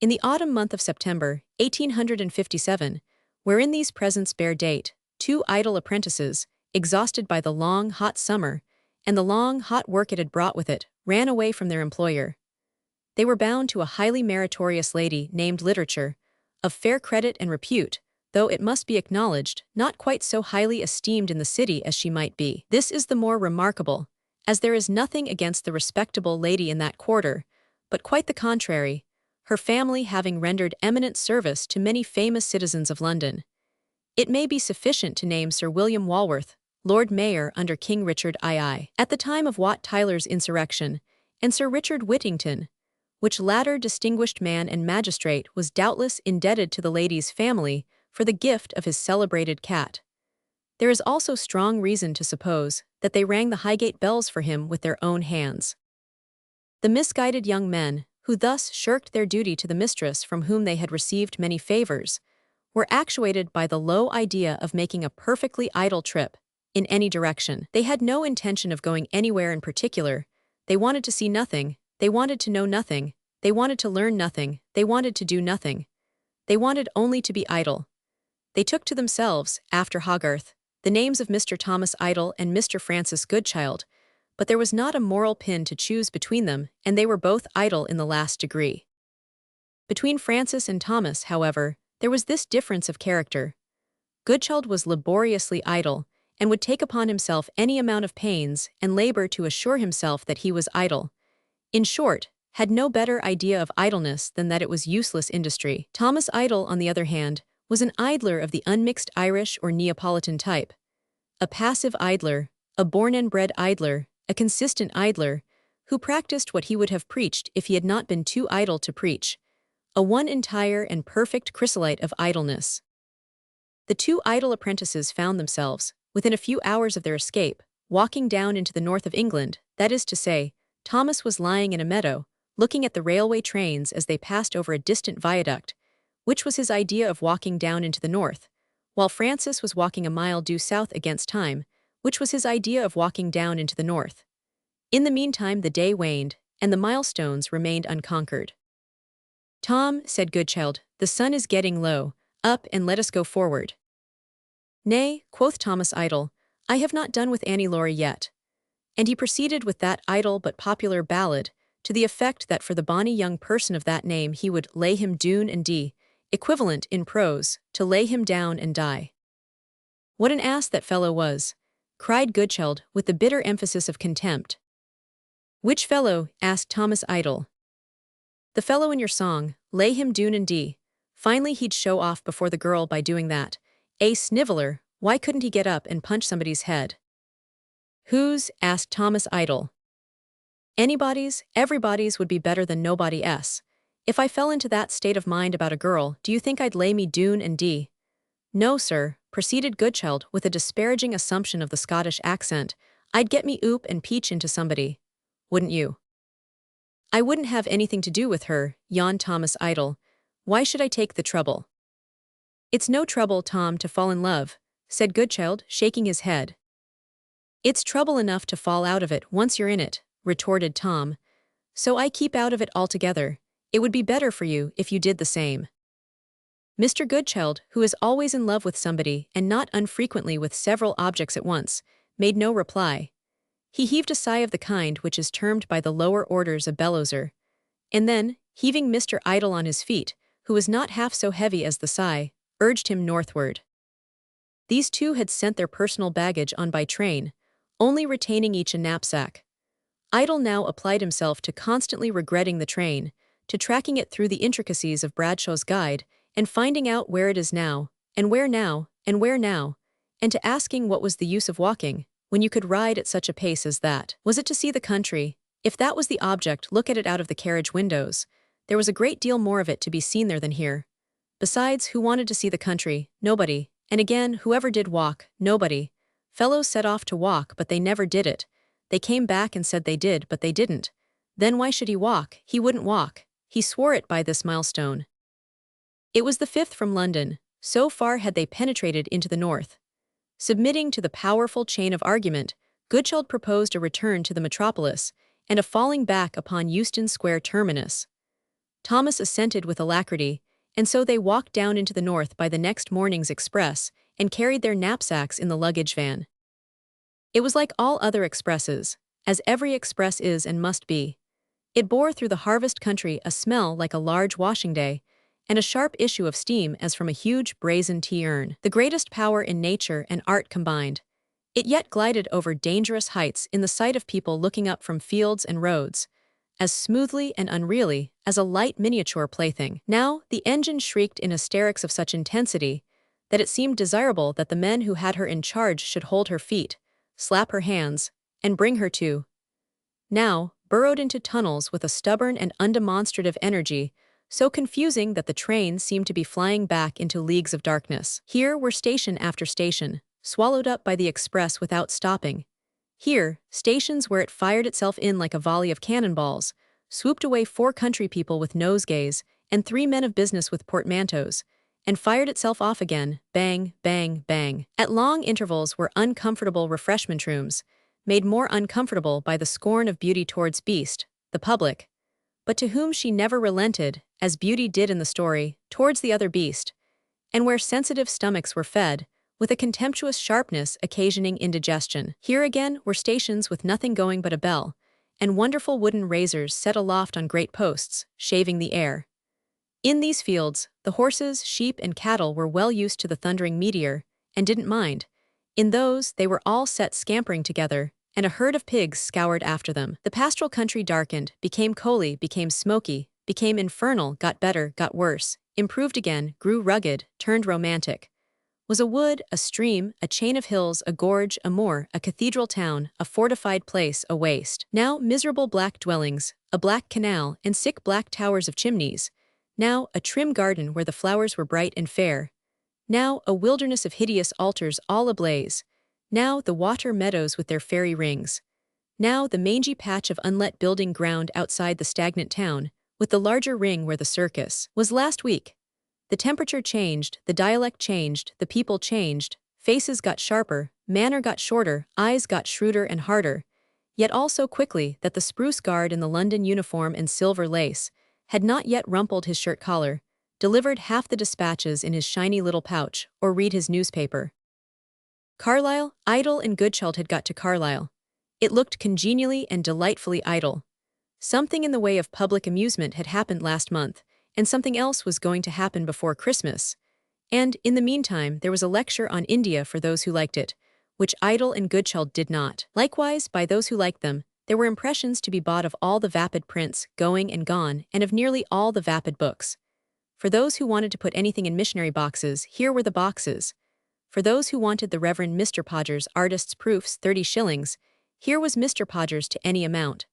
In the autumn month of September, 1857, wherein these presents bear date, 2 idle apprentices, exhausted by the long, hot summer, and the long, hot work it had brought with it, ran away from their employer. They were bound to a highly meritorious lady named Literature, of fair credit and repute, though it must be acknowledged, not quite so highly esteemed in the city as she might be. This is the more remarkable, as there is nothing against the respectable lady in that quarter, but quite the contrary, her family having rendered eminent service to many famous citizens of London. It may be sufficient to name Sir William Walworth, Lord Mayor under King Richard II, at the time of Wat Tyler's insurrection, and Sir Richard Whittington, which latter distinguished man and magistrate was doubtless indebted to the lady's family for the gift of his celebrated cat. There is also strong reason to suppose that they rang the Highgate bells for him with their own hands. The misguided young men, who thus shirked their duty to the mistress from whom they had received many favors, were actuated by the low idea of making a perfectly idle trip, in any direction. They had no intention of going anywhere in particular. They wanted to see nothing, they wanted to know nothing, they wanted to learn nothing, they wanted to do nothing. They wanted only to be idle. They took to themselves, after Hogarth, the names of Mr. Thomas Idle and Mr. Francis Goodchild, but there was not a moral pin to choose between them, and they were both idle in the last degree. Between Francis and Thomas, however, there was this difference of character. Goodchild was laboriously idle, and would take upon himself any amount of pains and labor to assure himself that he was idle. In short, had no better idea of idleness than that it was useless industry. Thomas Idle, on the other hand, was an idler of the unmixed Irish or Neapolitan type. A passive idler, a born and bred idler, a consistent idler, who practiced what he would have preached if he had not been too idle to preach, a one entire and perfect chrysolite of idleness. The 2 idle apprentices found themselves, within a few hours of their escape, walking down into the north of England, that is to say, Thomas was lying in a meadow, looking at the railway trains as they passed over a distant viaduct, which was his idea of walking down into the north, while Francis was walking a mile due south against time, which was his idea of walking down into the north. In the meantime the day waned, and the milestones remained unconquered. "Tom," said Goodchild, "the sun is getting low. Up and let us go forward." "Nay," quoth Thomas Idle, "I have not done with Annie Laurie yet." And he proceeded with that idle but popular ballad, to the effect that for the bonny young person of that name he would lay him doon and die, equivalent in prose, to lay him down and die. "What an ass that fellow was," cried Goodchild with the bitter emphasis of contempt. "Which fellow?" asked Thomas Idle. "The fellow in your song, lay him doon and die. Finally he'd show off before the girl by doing that. A sniveller, why couldn't he get up and punch somebody's head?" "Whose?" asked Thomas Idle. "Anybody's, everybody's would be better than nobody else. If I fell into that state of mind about a girl, do you think I'd lay me doon and die?" "No, sir," proceeded Goodchild with a disparaging assumption of the Scottish accent, "I'd get me oop and peach into somebody. Wouldn't you?" "I wouldn't have anything to do with her," yawned Thomas Idle. "Why should I take the trouble?" "It's no trouble, Tom, to fall in love," said Goodchild, shaking his head. "It's trouble enough to fall out of it once you're in it," retorted Tom. "So I keep out of it altogether. It would be better for you if you did the same." Mr. Goodchild, who is always in love with somebody and not unfrequently with several objects at once, made no reply. He heaved a sigh of the kind which is termed by the lower orders a bellowser, and then, heaving Mr. Idle on his feet, who was not half so heavy as the sigh, urged him northward. These 2 had sent their personal baggage on by train, only retaining each a knapsack. Idle now applied himself to constantly regretting the train, to tracking it through the intricacies of Bradshaw's Guide, and finding out where it is now, and where now, and where now, and to asking what was the use of walking, when you could ride at such a pace as that. Was it to see the country? If that was the object, look at it out of the carriage windows. There was a great deal more of it to be seen there than here. Besides, who wanted to see the country? Nobody. And again, whoever did walk? Nobody. Fellows set off to walk, but they never did it. They came back and said they did, but they didn't. Then why should he walk? He wouldn't walk. He swore it by this milestone. It was the 5th from London. So far had they penetrated into the north. Submitting to the powerful chain of argument, Goodchild proposed a return to the metropolis and a falling back upon Euston Square terminus. Thomas assented with alacrity, and so they walked down into the north by the next morning's express and carried their knapsacks in the luggage van. It was like all other expresses, as every express is and must be. It bore through the harvest country a smell like a large washing day, and a sharp issue of steam as from a huge brazen tea urn, the greatest power in nature and art combined. It yet glided over dangerous heights in the sight of people looking up from fields and roads, as smoothly and unreally as a light miniature plaything. Now the engine shrieked in hysterics of such intensity that it seemed desirable that the men who had her in charge should hold her feet, slap her hands, and bring her to. Now, burrowed into tunnels with a stubborn and undemonstrative energy, so confusing that the train seemed to be flying back into leagues of darkness. Here were station after station, swallowed up by the express without stopping. Here, stations where it fired itself in like a volley of cannonballs, swooped away 4 country people with nosegays and 3 men of business with portmanteaus, and fired itself off again, bang, bang, bang. At long intervals were uncomfortable refreshment rooms, made more uncomfortable by the scorn of beauty towards beast, the public, but to whom she never relented, as beauty did in the story, towards the other beast, and where sensitive stomachs were fed, with a contemptuous sharpness occasioning indigestion. Here again were stations with nothing going but a bell, and wonderful wooden razors set aloft on great posts, shaving the air. In these fields, the horses, sheep, and cattle were well used to the thundering meteor, and didn't mind. In those, they were all set scampering together, and a herd of pigs scoured after them. The pastoral country darkened, became coaly, became smoky, became infernal, got better, got worse, improved again, grew rugged, turned romantic. Was a wood, a stream, a chain of hills, a gorge, a moor, a cathedral town, a fortified place, a waste. Now miserable black dwellings, a black canal, and sick black towers of chimneys. Now a trim garden where the flowers were bright and fair. Now a wilderness of hideous altars all ablaze. Now the water meadows with their fairy rings. Now the mangy patch of unlet building ground outside the stagnant town, with the larger ring where the circus was last week. The temperature changed, the dialect changed, the people changed, faces got sharper, manner got shorter, eyes got shrewder and harder, yet all so quickly that the spruce guard in the London uniform and silver lace had not yet rumpled his shirt collar, delivered half the dispatches in his shiny little pouch, or read his newspaper. Carlisle, idle and Goodchild had got to Carlisle. It looked congenially and delightfully idle. Something in the way of public amusement had happened last month, and something else was going to happen before Christmas. And, in the meantime, there was a lecture on India for those who liked it, which Idle and Goodchild did not. Likewise, by those who liked them, there were impressions to be bought of all the vapid prints, going and gone, and of nearly all the vapid books. For those who wanted to put anything in missionary boxes, here were the boxes. For those who wanted the Reverend Mr. Podgers' artist's proofs 30 shillings, here was Mr. Podgers to any amount.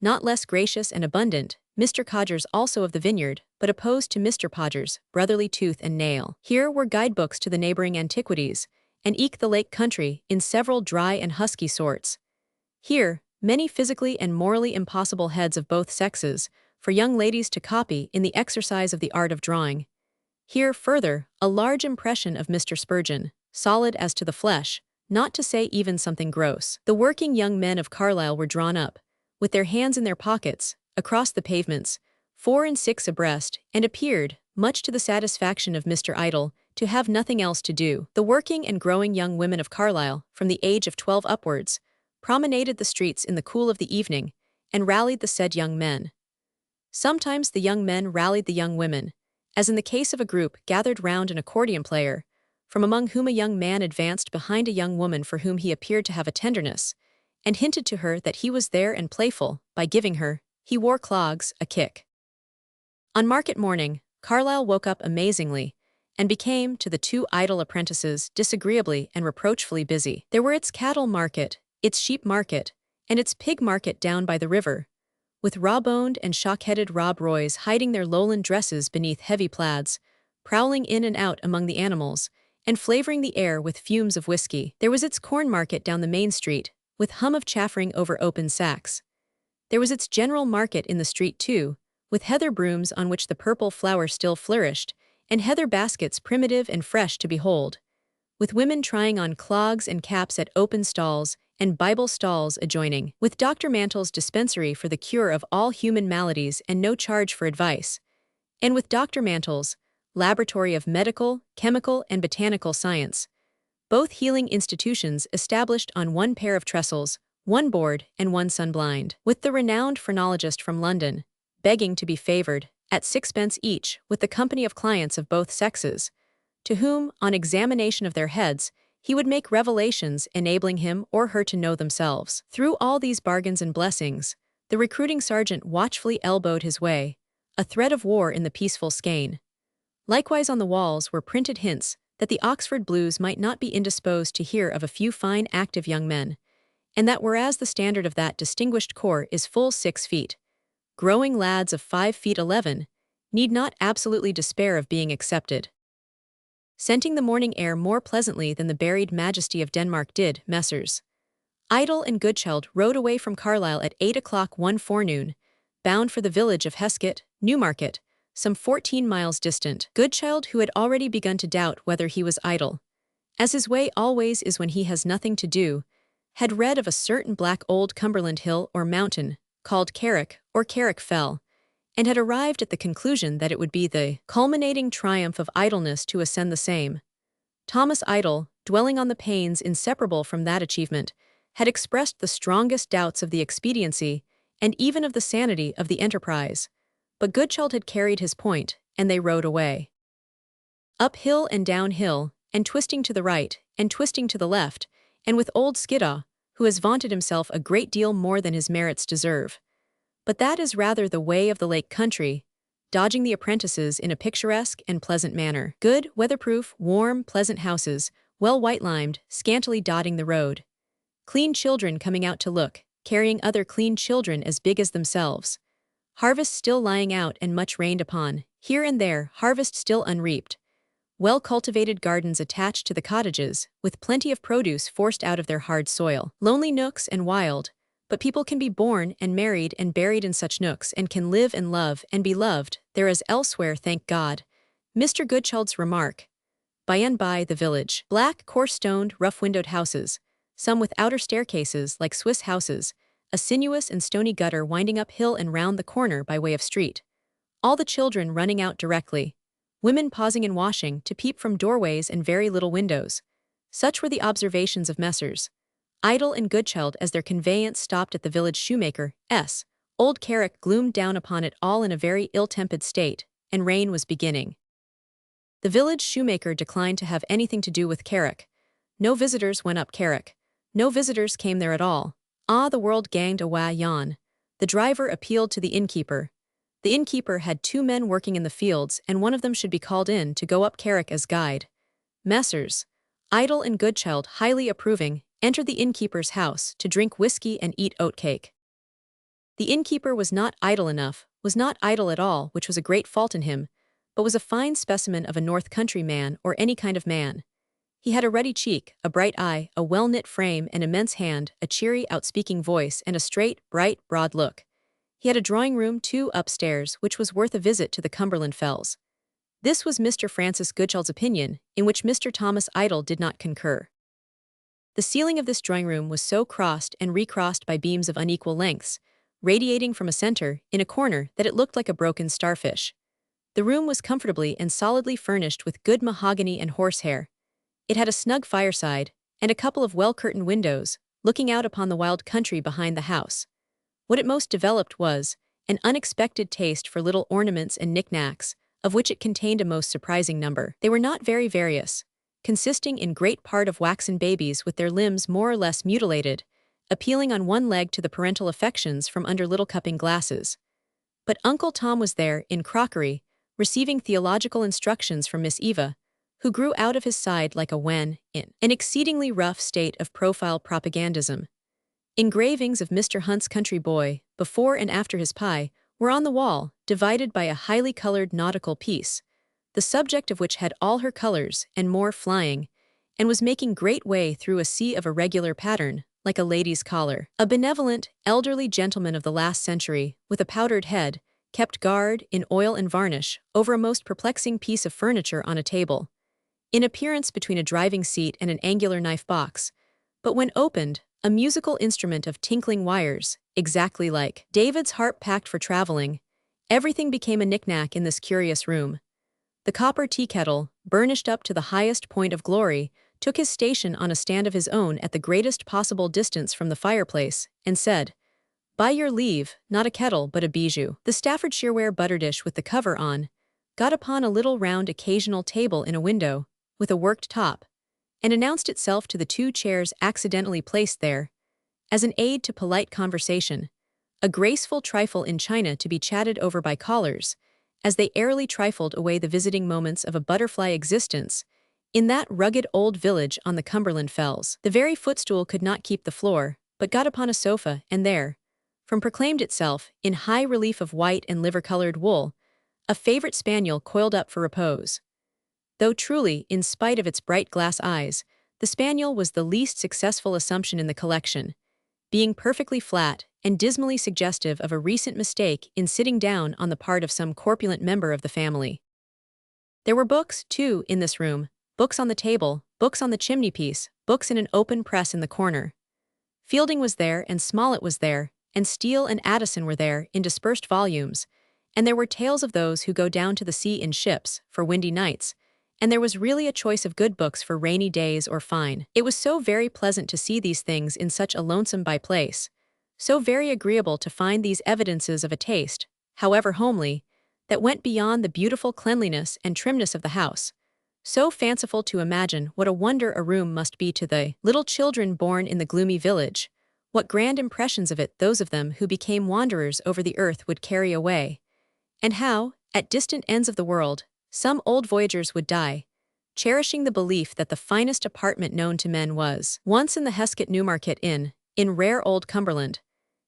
Not less gracious and abundant, Mr. Codgers also of the vineyard, but opposed to Mr. Podgers, brotherly tooth and nail. Here were guidebooks to the neighboring antiquities, and eke the lake country, in several dry and husky sorts. Here, many physically and morally impossible heads of both sexes, for young ladies to copy in the exercise of the art of drawing. Here, further, a large impression of Mr. Spurgeon, solid as to the flesh, not to say even something gross. The working young men of Carlisle were drawn up, with their hands in their pockets, across the pavements, 4 and 6 abreast, and appeared, much to the satisfaction of Mr. Idle, to have nothing else to do. The working and growing young women of Carlisle, from the age of 12 upwards, promenaded the streets in the cool of the evening, and rallied the said young men. Sometimes the young men rallied the young women, as in the case of a group gathered round an accordion player, from among whom a young man advanced behind a young woman for whom he appeared to have a tenderness, and hinted to her that he was there and playful, by giving her, he wore clogs, a kick. On market morning, Carlisle woke up amazingly, and became, to the 2 idle apprentices, disagreeably and reproachfully busy. There were its cattle market, its sheep market, and its pig market down by the river, with raw-boned and shock-headed Rob Roys hiding their lowland dresses beneath heavy plaids, prowling in and out among the animals, and flavoring the air with fumes of whiskey. There was its corn market down the main street, with hum of chaffering over open sacks. There was its general market in the street too, with heather brooms on which the purple flower still flourished, and heather baskets primitive and fresh to behold, with women trying on clogs and caps at open stalls, and Bible stalls adjoining, with Dr. Mantle's dispensary for the cure of all human maladies and no charge for advice, and with Dr. Mantle's Laboratory of Medical, Chemical, and Botanical Science, both healing institutions established on one pair of trestles, one board, and one sunblind, with the renowned phrenologist from London, begging to be favored, at sixpence each, with the company of clients of both sexes, to whom, on examination of their heads, he would make revelations enabling him or her to know themselves. Through all these bargains and blessings, the recruiting sergeant watchfully elbowed his way, a thread of war in the peaceful skein. Likewise on the walls were printed hints that the Oxford Blues might not be indisposed to hear of a few fine active young men, and that whereas the standard of that distinguished corps is full 6 feet, growing lads of 5 feet 11 need not absolutely despair of being accepted. Scenting the morning air more pleasantly than the buried majesty of Denmark did, Messrs. Idle and Goodchild rode away from Carlisle at 8 o'clock one forenoon, bound for the village of Heskett, Newmarket, some 14 miles distant. Goodchild, who had already begun to doubt whether he was idle, as his way always is when he has nothing to do, had read of a certain black old Cumberland hill or mountain, called Carrick or Carrick Fell, and had arrived at the conclusion that it would be the culminating triumph of idleness to ascend the same. Thomas Idle, dwelling on the pains inseparable from that achievement, had expressed the strongest doubts of the expediency and even of the sanity of the enterprise, but Goodchild had carried his point, and they rode away. Up hill and down hill, and twisting to the right, and twisting to the left, and with old Skiddaw, who has vaunted himself a great deal more than his merits deserve. But that is rather the way of the lake country, dodging the apprentices in a picturesque and pleasant manner. Good, weatherproof, warm, pleasant houses, well white-limed, scantily dotting the road. Clean children coming out to look, carrying other clean children as big as themselves. Harvest still lying out and much rained upon, here and there, harvest still unreaped. Well-cultivated gardens attached to the cottages, with plenty of produce forced out of their hard soil. Lonely nooks and wild, but people can be born and married and buried in such nooks and can live and love and be loved there as elsewhere, thank God. Mr. Goodchild's remark. By and by the village. Black, coarse-stoned, rough-windowed houses, some with outer staircases like Swiss houses, a sinuous and stony gutter winding up hill and round the corner by way of street. All the children running out directly. Women pausing in washing to peep from doorways and very little windows. Such were the observations of Messrs. Idle and Goodchild as their conveyance stopped at the village shoemaker's. Old Carrick gloomed down upon it all in a very ill-tempered state, and rain was beginning. The village shoemaker declined to have anything to do with Carrick. No visitors went up Carrick. No visitors came there at all. Ah, the world ganged awa yon. The driver appealed to the innkeeper. The innkeeper had 2 men working in the fields, and one of them should be called in to go up Carrick as guide. Messrs. Idle and Goodchild, highly approving, entered the innkeeper's house to drink whiskey and eat oatcake. The innkeeper was not idle enough, was not idle at all, which was a great fault in him, but was a fine specimen of a north country man or any kind of man. He had a ruddy cheek, a bright eye, a well-knit frame, an immense hand, a cheery, outspeaking voice, and a straight, bright, broad look. He had a drawing-room, too, upstairs, which was worth a visit to the Cumberland Fells. This was Mr. Francis Goodchild's opinion, in which Mr. Thomas Idle did not concur. The ceiling of this drawing-room was so crossed and recrossed by beams of unequal lengths, radiating from a center, in a corner, that it looked like a broken starfish. The room was comfortably and solidly furnished with good mahogany and horsehair. It had a snug fireside, and a couple of well-curtained windows, looking out upon the wild country behind the house. What it most developed was an unexpected taste for little ornaments and knickknacks, of which it contained a most surprising number. They were not very various, consisting in great part of waxen babies with their limbs more or less mutilated, appealing on one leg to the parental affections from under little cupping glasses. But Uncle Tom was there, in crockery, receiving theological instructions from Miss Eva, who grew out of his side like a wen, in an exceedingly rough state of profile propagandism. Engravings of Mr. Hunt's country boy, before and after his pie, were on the wall, divided by a highly colored nautical piece, the subject of which had all her colors, and more flying, and was making great way through a sea of irregular pattern, like a lady's collar. A benevolent, elderly gentleman of the last century, with a powdered head, kept guard, in oil and varnish, over a most perplexing piece of furniture on a table, in appearance between a driving seat and an angular knife box, but when opened, a musical instrument of tinkling wires, exactly like David's harp packed for traveling, Everything became a knick-knack in this curious room. The copper tea kettle, burnished up to the highest point of glory, took his station on a stand of his own at the greatest possible distance from the fireplace, and said, "By your leave, not a kettle but a bijou." The Staffordshire-ware butter dish with the cover on got upon a little round occasional table in a window, with a worked top, and announced itself to the two chairs accidentally placed there, as an aid to polite conversation, a graceful trifle in china to be chatted over by callers, as they airily trifled away the visiting moments of a butterfly existence in that rugged old village on the Cumberland Fells. The very footstool could not keep the floor, but got upon a sofa, and there, from proclaimed itself, in high relief of white and liver-colored wool, a favorite spaniel coiled up for repose. Though truly, in spite of its bright glass eyes, the spaniel was the least successful assumption in the collection, being perfectly flat and dismally suggestive of a recent mistake in sitting down on the part of some corpulent member of the family. There were books, too, in this room, books on the table, books on the chimney-piece, books in an open press in the corner. Fielding was there, and Smollett was there, and Steele and Addison were there in dispersed volumes, and there were tales of those who go down to the sea in ships, for windy nights, and there was really a choice of good books for rainy days or fine. It was so very pleasant to see these things in such a lonesome by place, so very agreeable to find these evidences of a taste, however homely, that went beyond the beautiful cleanliness and trimness of the house, so fanciful to imagine what a wonder a room must be to the little children born in the gloomy village, what grand impressions of it those of them who became wanderers over the earth would carry away, and how, at distant ends of the world, some old voyagers would die, cherishing the belief that the finest apartment known to men was once in the Heskett Newmarket Inn, in rare old Cumberland.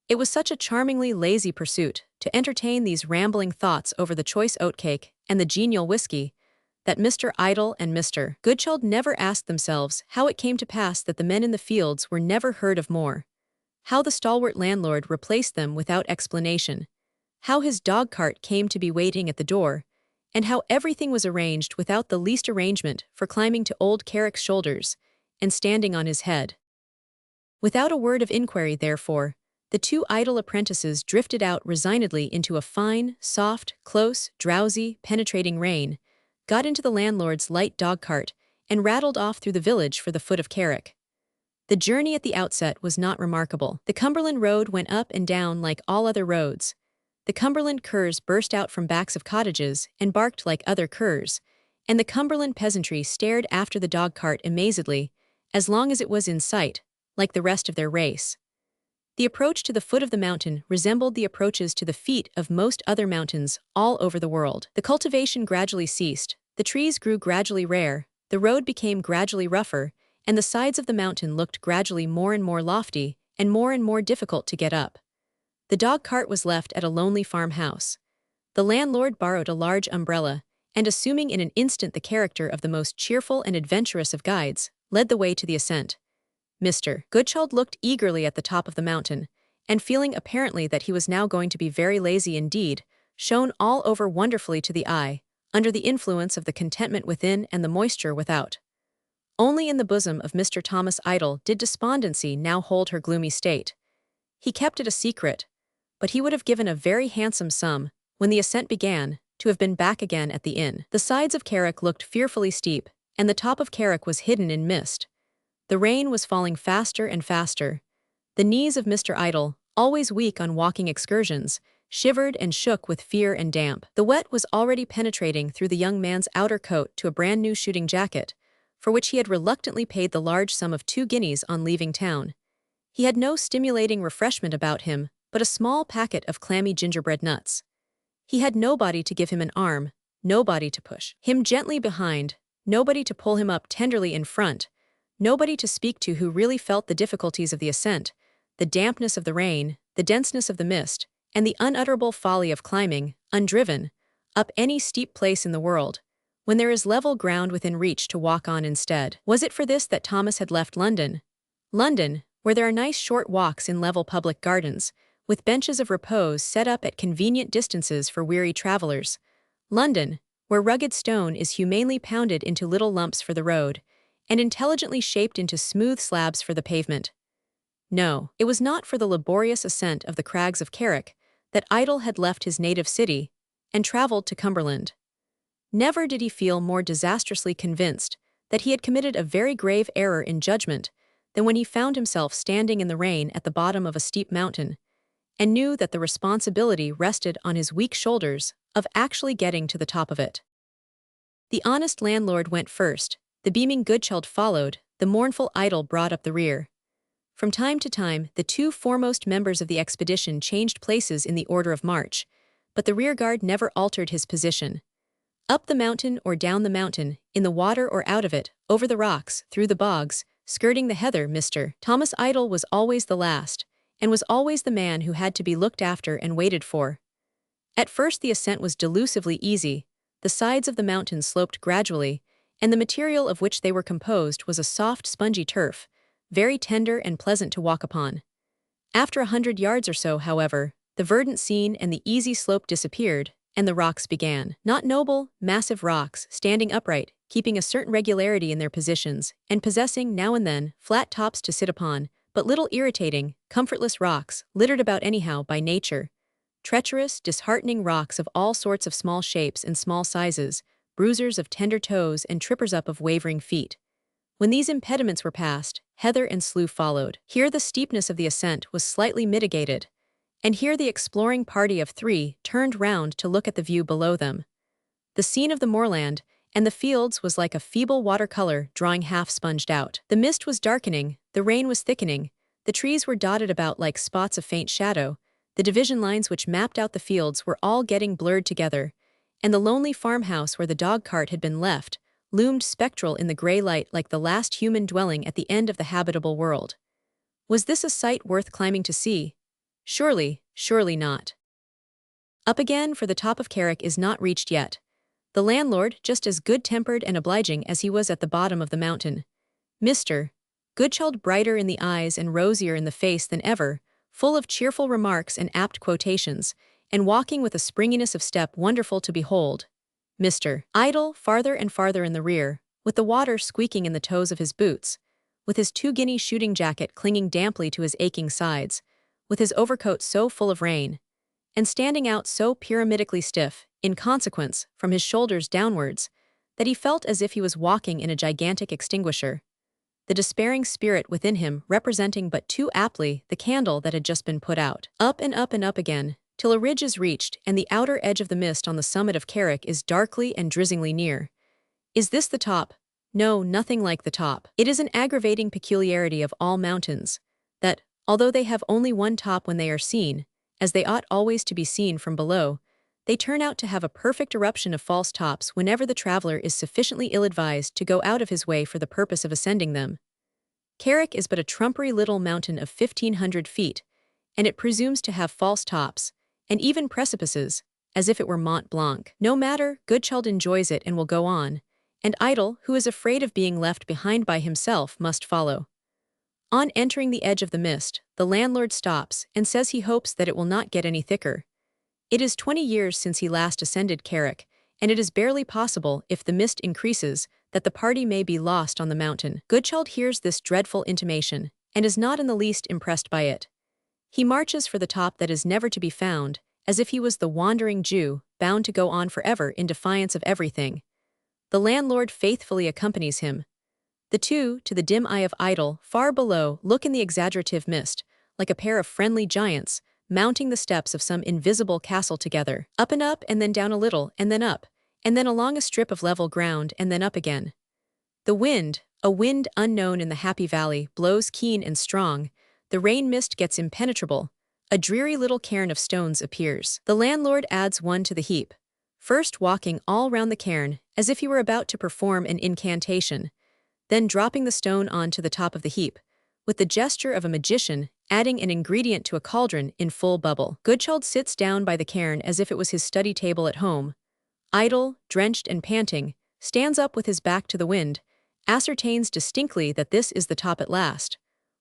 It was such a charmingly lazy pursuit to entertain these rambling thoughts over the choice oatcake and the genial whiskey, that Mr. Idle and Mr. Goodchild never asked themselves how it came to pass that the men in the fields were never heard of more, how the stalwart landlord replaced them without explanation, how his dog-cart came to be waiting at the door, and how everything was arranged without the least arrangement for climbing to old Carrick's shoulders and standing on his head. Without a word of inquiry, therefore, the two idle apprentices drifted out resignedly into a fine, soft, close, drowsy, penetrating rain, got into the landlord's light dog-cart, and rattled off through the village for the foot of Carrick. The journey at the outset was not remarkable. The Cumberland road went up and down like all other roads. The Cumberland curs burst out from backs of cottages and barked like other curs, and the Cumberland peasantry stared after the dog-cart amazedly, as long as it was in sight, like the rest of their race. The approach to the foot of the mountain resembled the approaches to the feet of most other mountains all over the world. The cultivation gradually ceased, the trees grew gradually rare, the road became gradually rougher, and the sides of the mountain looked gradually more and more lofty and more difficult to get up. The dog-cart was left at a lonely farmhouse. The landlord borrowed a large umbrella, and assuming in an instant the character of the most cheerful and adventurous of guides, led the way to the ascent. Mr. Goodchild looked eagerly at the top of the mountain, and feeling apparently that he was now going to be very lazy indeed, shone all over wonderfully to the eye, under the influence of the contentment within and the moisture without. Only in the bosom of Mr. Thomas Idle did despondency now hold her gloomy state. He kept it a secret, but he would have given a very handsome sum, when the ascent began, to have been back again at the inn. The sides of Carrick looked fearfully steep, and the top of Carrick was hidden in mist. The rain was falling faster and faster. The knees of Mr. Idle, always weak on walking excursions, shivered and shook with fear and damp. The wet was already penetrating through the young man's outer coat to a brand-new shooting jacket, for which he had reluctantly paid the large sum of 2 guineas on leaving town. He had no stimulating refreshment about him, but a small packet of clammy gingerbread nuts. He had nobody to give him an arm, nobody to push him gently behind, nobody to pull him up tenderly in front, nobody to speak to who really felt the difficulties of the ascent, the dampness of the rain, the denseness of the mist, and the unutterable folly of climbing, undriven, up any steep place in the world, when there is level ground within reach to walk on instead. Was it for this that Thomas had left London? London, where there are nice short walks in level public gardens, with benches of repose set up at convenient distances for weary travelers. London, where rugged stone is humanely pounded into little lumps for the road, and intelligently shaped into smooth slabs for the pavement. No, it was not for the laborious ascent of the crags of Carrick that Idle had left his native city, and traveled to Cumberland. Never did he feel more disastrously convinced that he had committed a very grave error in judgment than when he found himself standing in the rain at the bottom of a steep mountain, and knew that the responsibility rested on his weak shoulders of actually getting to the top of it. The honest landlord went first, the beaming Goodchild followed, the mournful idol brought up the rear. From time to time, the two foremost members of the expedition changed places in the order of march, but the rearguard never altered his position. Up the mountain or down the mountain, in the water or out of it, over the rocks, through the bogs, skirting the heather, Mr. Thomas Idle was always the last, and was always the man who had to be looked after and waited for. At first the ascent was delusively easy, the sides of the mountain sloped gradually, and the material of which they were composed was a soft spongy turf, very tender and pleasant to walk upon. After 100 yards or so, however, the verdant scene and the easy slope disappeared, and the rocks began. Not noble, massive rocks, standing upright, keeping a certain regularity in their positions, and possessing, now and then, flat tops to sit upon, but little irritating, comfortless rocks, littered about anyhow by nature. Treacherous, disheartening rocks of all sorts of small shapes and small sizes, bruisers of tender toes and trippers up of wavering feet. When these impediments were passed, heather and slough followed. Here the steepness of the ascent was slightly mitigated, and here the exploring party of three turned round to look at the view below them. The scene of the moorland and the fields was like a feeble watercolor drawing half sponged out. The mist was darkening, the rain was thickening, the trees were dotted about like spots of faint shadow, the division lines which mapped out the fields were all getting blurred together, and the lonely farmhouse where the dog-cart had been left loomed spectral in the gray light like the last human dwelling at the end of the habitable world. Was this a sight worth climbing to see? Surely, surely not. Up again, for the top of Carrick is not reached yet. The landlord, just as good-tempered and obliging as he was at the bottom of the mountain. Mr. Goodchild, brighter in the eyes and rosier in the face than ever, full of cheerful remarks and apt quotations, and walking with a springiness of step wonderful to behold. Mr. Idle, farther and farther in the rear, with the water squeaking in the toes of his boots, with his 2-guinea shooting jacket clinging damply to his aching sides, with his overcoat so full of rain, and standing out so pyramidically stiff, in consequence, from his shoulders downwards, that he felt as if he was walking in a gigantic extinguisher, the despairing spirit within him representing but too aptly the candle that had just been put out. Up and up and up again, till a ridge is reached and the outer edge of the mist on the summit of Carrick is darkly and drizzlingly near. Is this the top? No, nothing like the top. It is an aggravating peculiarity of all mountains, that, although they have only one top when they are seen, as they ought always to be seen from below, they turn out to have a perfect eruption of false tops whenever the traveler is sufficiently ill-advised to go out of his way for the purpose of ascending them. Carrick is but a trumpery little mountain of 1,500 feet, and it presumes to have false tops, and even precipices, as if it were Mont Blanc. No matter, Goodchild enjoys it and will go on, and Idle, who is afraid of being left behind by himself, must follow. On entering the edge of the mist, the landlord stops and says he hopes that it will not get any thicker. It is 20 years since he last ascended Carrick, and it is barely possible, if the mist increases, that the party may be lost on the mountain. Goodchild hears this dreadful intimation, and is not in the least impressed by it. He marches for the top that is never to be found, as if he was the wandering Jew, bound to go on forever in defiance of everything. The landlord faithfully accompanies him. The two, to the dim eye of Idle, far below, look in the exaggerative mist, like a pair of friendly giants, mounting the steps of some invisible castle together. Up, and then down a little, and then up, and then along a strip of level ground, and then up again. The wind, a wind unknown in the Happy Valley, blows keen and strong. The rain mist gets impenetrable. A dreary little cairn of stones appears. The landlord adds one to the heap, first walking all round the cairn, as if he were about to perform an incantation, then dropping the stone on to the top of the heap, with the gesture of a magician, adding an ingredient to a cauldron in full bubble. Goodchild sits down by the cairn as if it was his study table at home. Idle, drenched and panting, stands up with his back to the wind, ascertains distinctly that this is the top at last,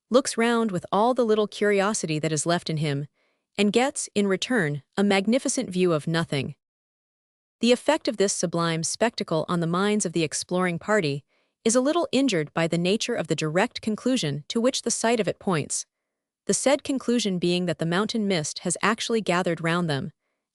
looks round with all the little curiosity that is left in him, and gets, in return, a magnificent view of nothing. The effect of this sublime spectacle on the minds of the exploring party is a little injured by the nature of the direct conclusion to which the sight of it points, the said conclusion being that the mountain mist has actually gathered round them,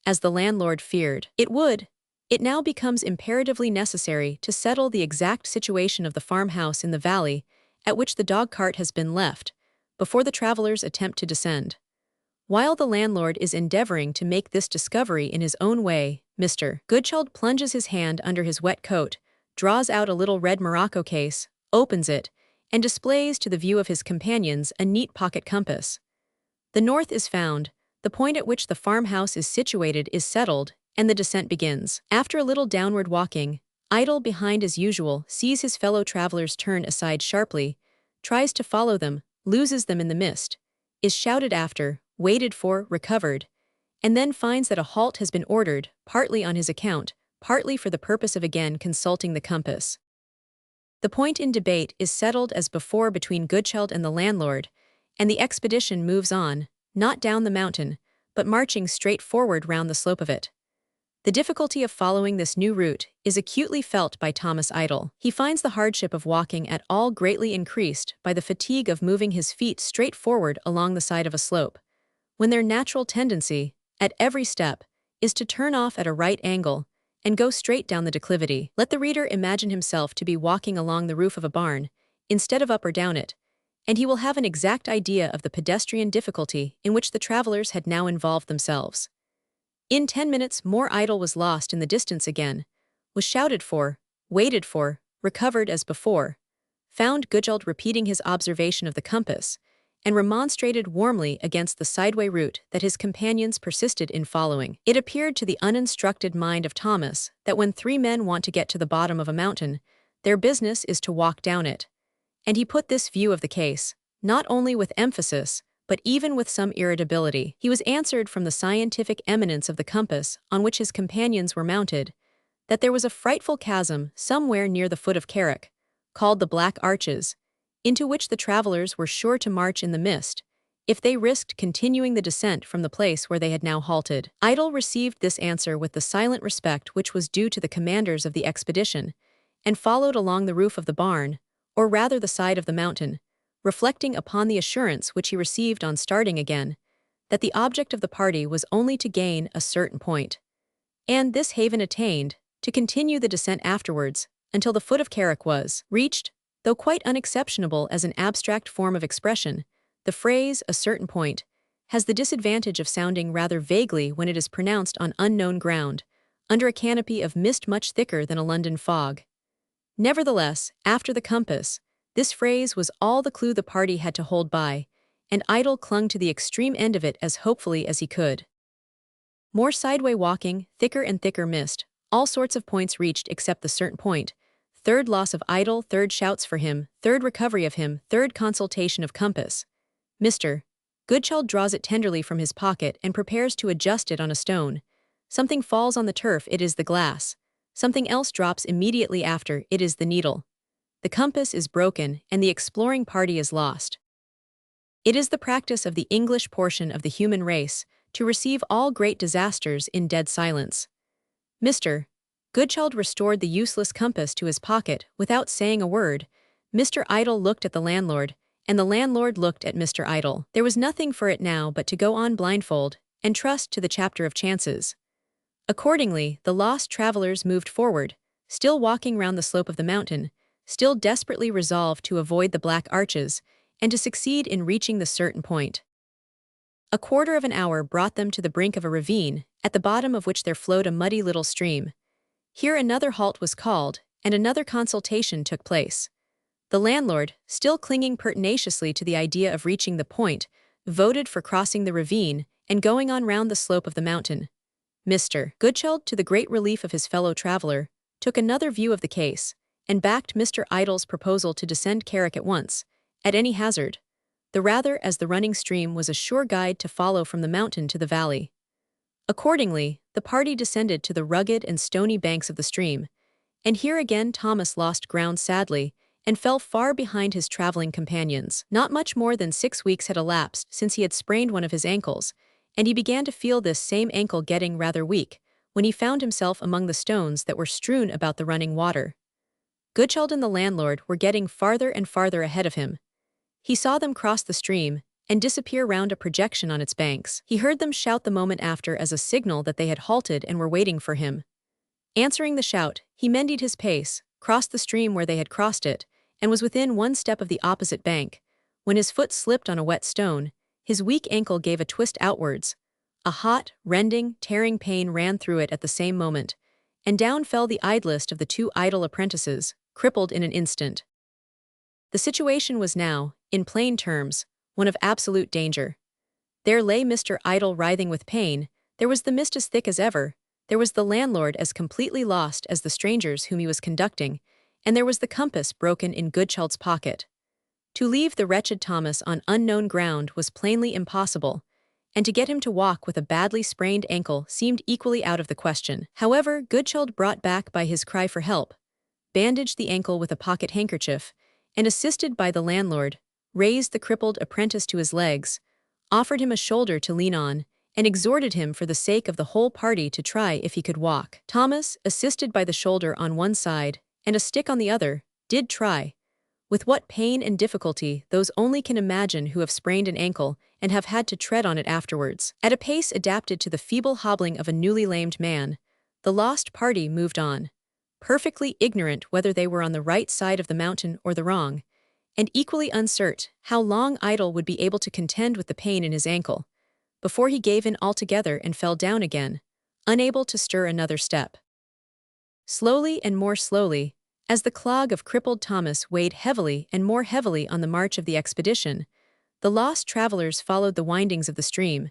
as the landlord feared it would. It now becomes imperatively necessary to settle the exact situation of the farmhouse in the valley at which the dog-cart has been left, before the travelers attempt to descend. While the landlord is endeavoring to make this discovery in his own way, Mr. Goodchild plunges his hand under his wet coat, draws out a little red morocco case, opens it, and displays to the view of his companions a neat pocket compass. The north is found, the point at which the farmhouse is situated is settled, and the descent begins. After a little downward walking, Idle, behind as usual, sees his fellow travelers turn aside sharply, tries to follow them, loses them in the mist, is shouted after, waited for, recovered, and then finds that a halt has been ordered, partly on his account, partly for the purpose of again consulting the compass. The point in debate is settled as before between Goodchild and the landlord, and the expedition moves on, not down the mountain, but marching straight forward round the slope of it. The difficulty of following this new route is acutely felt by Thomas Idle. He finds the hardship of walking at all greatly increased by the fatigue of moving his feet straight forward along the side of a slope, when their natural tendency, at every step, is to turn off at a right angle and go straight down the declivity. Let the reader imagine himself to be walking along the roof of a barn, instead of up or down it, and he will have an exact idea of the pedestrian difficulty in which the travelers had now involved themselves. In 10 minutes more Idle was lost in the distance again, was shouted for, waited for, recovered as before, found Goodchild repeating his observation of the compass, and remonstrated warmly against the sideway route that his companions persisted in following. It appeared to the uninstructed mind of Thomas that when 3 men want to get to the bottom of a mountain, their business is to walk down it, and he put this view of the case, not only with emphasis, but even with some irritability. He was answered from the scientific eminence of the compass on which his companions were mounted, that there was a frightful chasm somewhere near the foot of Carrick, called the Black Arches, into which the travelers were sure to march in the mist, if they risked continuing the descent from the place where they had now halted. Idle received this answer with the silent respect which was due to the commanders of the expedition, and followed along the roof of the barn, or rather the side of the mountain, reflecting upon the assurance which he received on starting again, that the object of the party was only to gain a certain point, and, this haven attained, to continue the descent afterwards, until the foot of Carrick was reached. Though quite unexceptionable as an abstract form of expression, the phrase, a certain point, has the disadvantage of sounding rather vaguely when it is pronounced on unknown ground, under a canopy of mist much thicker than a London fog. Nevertheless, after the compass, this phrase was all the clue the party had to hold by, and Idle clung to the extreme end of it as hopefully as he could. More sideway walking, thicker and thicker mist, all sorts of points reached except the certain point, third loss of Idle, third shouts for him, third recovery of him, third consultation of compass. Mr. Goodchild draws it tenderly from his pocket and prepares to adjust it on a stone. Something falls on the turf, it is the glass. Something else drops immediately after, it is the needle. The compass is broken, and the exploring party is lost. It is the practice of the English portion of the human race to receive all great disasters in dead silence. Mr. Goodchild restored the useless compass to his pocket without saying a word. Mr. Idle looked at the landlord, and the landlord looked at Mr. Idle. There was nothing for it now but to go on blindfold and trust to the chapter of chances. Accordingly, the lost travelers moved forward, still walking round the slope of the mountain, still desperately resolved to avoid the Black Arches, and to succeed in reaching the certain point. A quarter of an hour brought them to the brink of a ravine, at the bottom of which there flowed a muddy little stream. Here another halt was called, and another consultation took place. The landlord, still clinging pertinaciously to the idea of reaching the point, voted for crossing the ravine and going on round the slope of the mountain. Mr. Goodchild, to the great relief of his fellow traveller, took another view of the case, and backed Mr. Idle's proposal to descend Carrick at once, at any hazard, the rather as the running stream was a sure guide to follow from the mountain to the valley. Accordingly, the party descended to the rugged and stony banks of the stream, and here again Thomas lost ground sadly, and fell far behind his travelling companions. Not much more than 6 weeks had elapsed since he had sprained one of his ankles, and he began to feel this same ankle getting rather weak, when he found himself among the stones that were strewn about the running water. Goodchild and the landlord were getting farther and farther ahead of him. He saw them cross the stream, and disappear round a projection on its banks. He heard them shout the moment after as a signal that they had halted and were waiting for him. Answering the shout, he mended his pace, crossed the stream where they had crossed it, and was within one step of the opposite bank, when his foot slipped on a wet stone. His weak ankle gave a twist outwards. A hot, rending, tearing pain ran through it at the same moment, and down fell the idlest of the two idle apprentices, crippled in an instant. The situation was now, in plain terms, one of absolute danger. There lay Mr. Idle writhing with pain, there was the mist as thick as ever, there was the landlord as completely lost as the strangers whom he was conducting, and there was the compass broken in Goodchild's pocket. To leave the wretched Thomas on unknown ground was plainly impossible, and to get him to walk with a badly sprained ankle seemed equally out of the question. However, Goodchild, brought back by his cry for help, bandaged the ankle with a pocket handkerchief, and assisted by the landlord, raised the crippled apprentice to his legs, offered him a shoulder to lean on, and exhorted him for the sake of the whole party to try if he could walk. Thomas, assisted by the shoulder on one side and a stick on the other, did try. With what pain and difficulty those only can imagine who have sprained an ankle and have had to tread on it afterwards. At a pace adapted to the feeble hobbling of a newly lamed man, the lost party moved on, perfectly ignorant whether they were on the right side of the mountain or the wrong, and equally uncertain how long Idle would be able to contend with the pain in his ankle, before he gave in altogether and fell down again, unable to stir another step. Slowly and more slowly, as the clog of crippled Thomas weighed heavily and more heavily on the march of the expedition, the lost travelers followed the windings of the stream,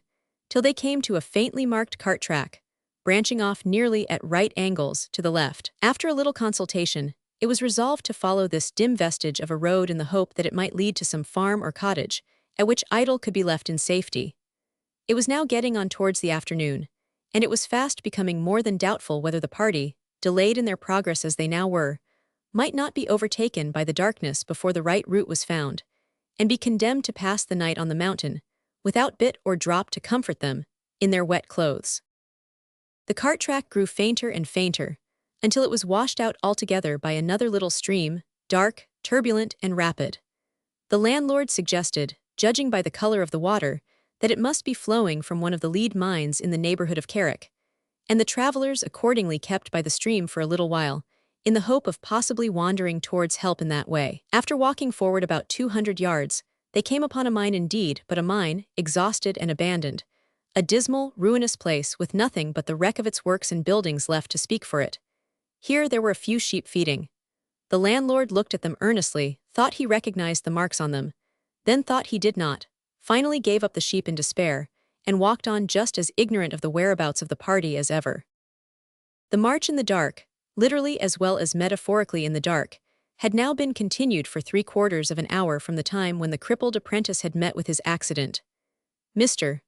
till they came to a faintly marked cart track, branching off nearly at right angles to the left. After a little consultation, it was resolved to follow this dim vestige of a road in the hope that it might lead to some farm or cottage, at which Idle could be left in safety. It was now getting on towards the afternoon, and it was fast becoming more than doubtful whether the party, delayed in their progress as they now were, might not be overtaken by the darkness before the right route was found, and be condemned to pass the night on the mountain, without bit or drop to comfort them, in their wet clothes. The cart track grew fainter and fainter, until it was washed out altogether by another little stream, dark, turbulent, and rapid. The landlord suggested, judging by the color of the water, that it must be flowing from one of the lead mines in the neighborhood of Carrick, and the travelers accordingly kept by the stream for a little while, in the hope of possibly wandering towards help in that way. After walking forward about 200 yards, they came upon a mine indeed, but a mine, exhausted and abandoned, a dismal, ruinous place with nothing but the wreck of its works and buildings left to speak for it. Here there were a few sheep feeding. The landlord looked at them earnestly, thought he recognized the marks on them, then thought he did not, finally gave up the sheep in despair, and walked on just as ignorant of the whereabouts of the party as ever. The march in the dark, literally as well as metaphorically in the dark, had now been continued for 3/4 of an hour from the time when the crippled apprentice had met with his accident. Mr.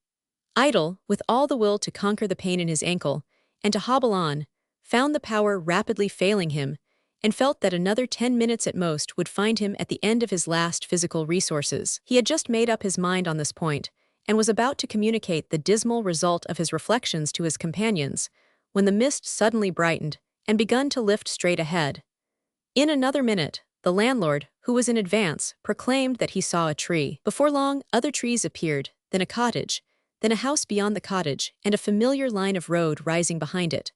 Idle, with all the will to conquer the pain in his ankle, and to hobble on, found the power rapidly failing him, and felt that another 10 minutes at most would find him at the end of his last physical resources. He had just made up his mind on this point, and was about to communicate the dismal result of his reflections to his companions, when the mist suddenly brightened, and begun to lift straight ahead. In another minute, the landlord, who was in advance, proclaimed that he saw a tree. Before long, other trees appeared, then a cottage, then a house beyond the cottage, and a familiar line of road rising behind it.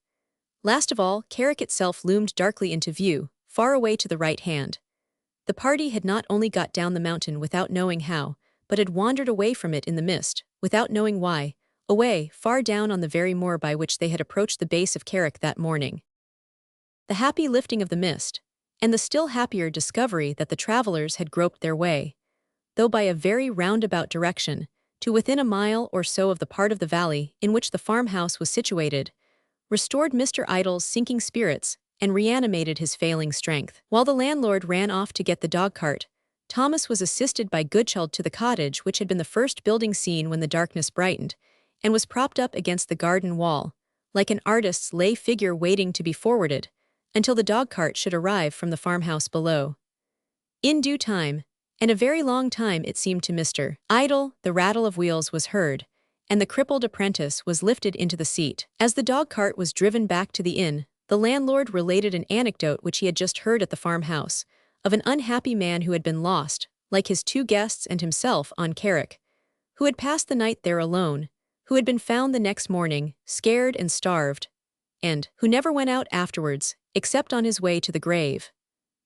Last of all, Carrick itself loomed darkly into view, far away to the right hand. The party had not only got down the mountain without knowing how, but had wandered away from it in the mist, without knowing why, away, far down on the very moor by which they had approached the base of Carrick that morning. The happy lifting of the mist, and the still happier discovery that the travelers had groped their way, though by a very roundabout direction, to within a mile or so of the part of the valley in which the farmhouse was situated, restored Mr. Idle's sinking spirits and reanimated his failing strength. While the landlord ran off to get the dog-cart, Thomas was assisted by Goodchild to the cottage which had been the first building seen when the darkness brightened, and was propped up against the garden wall, like an artist's lay figure waiting to be forwarded, until the dog-cart should arrive from the farmhouse below. In due time, and a very long time it seemed to Mr. Idle, the rattle of wheels was heard, and the crippled apprentice was lifted into the seat. As the dog-cart was driven back to the inn, the landlord related an anecdote which he had just heard at the farmhouse, of an unhappy man who had been lost, like his two guests and himself, on Carrick, who had passed the night there alone, who had been found the next morning, scared and starved, and who never went out afterwards, except on his way to the grave.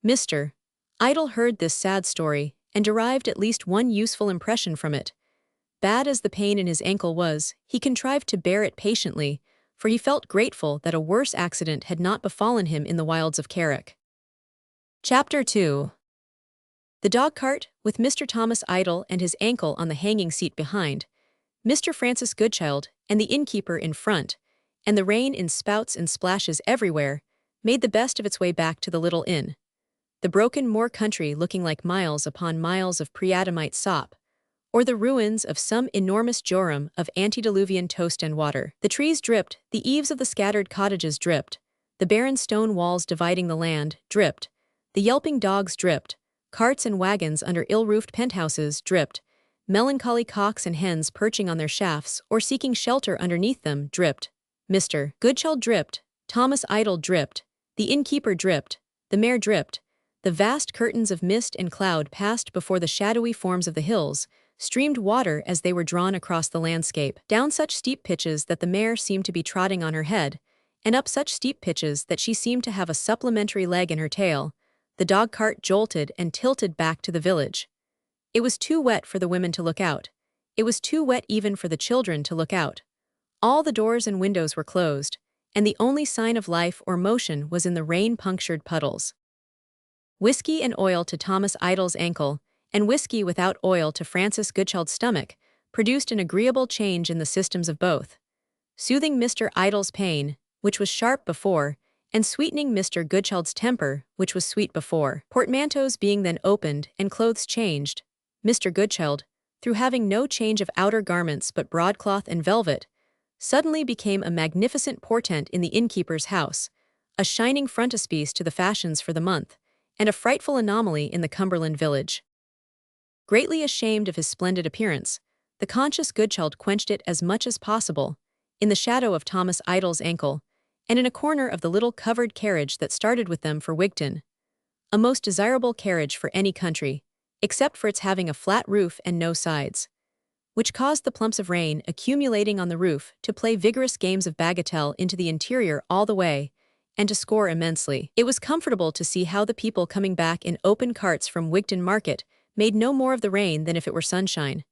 Mr. Idle heard this sad story, and derived at least one useful impression from it. Bad as the pain in his ankle was, he contrived to bear it patiently, for he felt grateful that a worse accident had not befallen him in the wilds of Carrick. Chapter 2. The dog-cart, with Mr. Thomas Idle and his ankle on the hanging seat behind, Mr. Francis Goodchild and the innkeeper in front, and the rain in spouts and splashes everywhere, made the best of its way back to the little inn. The broken moor country looking like miles upon miles of pre-Adamite sop, or the ruins of some enormous jorum of antediluvian toast and water. The trees dripped, the eaves of the scattered cottages dripped, the barren stone walls dividing the land dripped, the yelping dogs dripped, carts and wagons under ill-roofed penthouses dripped, melancholy cocks and hens perching on their shafts or seeking shelter underneath them dripped. Mr. Goodchild dripped, Thomas Idle dripped, the innkeeper dripped, the mare dripped, the vast curtains of mist and cloud passed before the shadowy forms of the hills, streamed water as they were drawn across the landscape, down such steep pitches that the mare seemed to be trotting on her head, and up such steep pitches that she seemed to have a supplementary leg in her tail. The dog-cart jolted and tilted back to the village. It was too wet for the women to look out. It was too wet even for the children to look out. All the doors and windows were closed, and the only sign of life or motion was in the rain-punctured puddles. Whiskey and oil to Thomas Idle's ankle, and whiskey without oil to Francis Goodchild's stomach, produced an agreeable change in the systems of both, soothing Mr. Idle's pain, which was sharp before, and sweetening Mr. Goodchild's temper, which was sweet before. Portmanteaus being then opened and clothes changed, Mr. Goodchild, through having no change of outer garments but broadcloth and velvet, suddenly became a magnificent portent in the innkeeper's house, a shining frontispiece to the fashions for the month, and a frightful anomaly in the Cumberland village. Greatly ashamed of his splendid appearance, the conscious Goodchild quenched it as much as possible, in the shadow of Thomas Idle's ankle, and in a corner of the little covered carriage that started with them for Wigton, a most desirable carriage for any country, except for its having a flat roof and no sides, which caused the plumps of rain accumulating on the roof to play vigorous games of bagatelle into the interior all the way, and to score immensely. It was comfortable to see how the people coming back in open carts from Wigton Market made no more of the rain than if it were sunshine.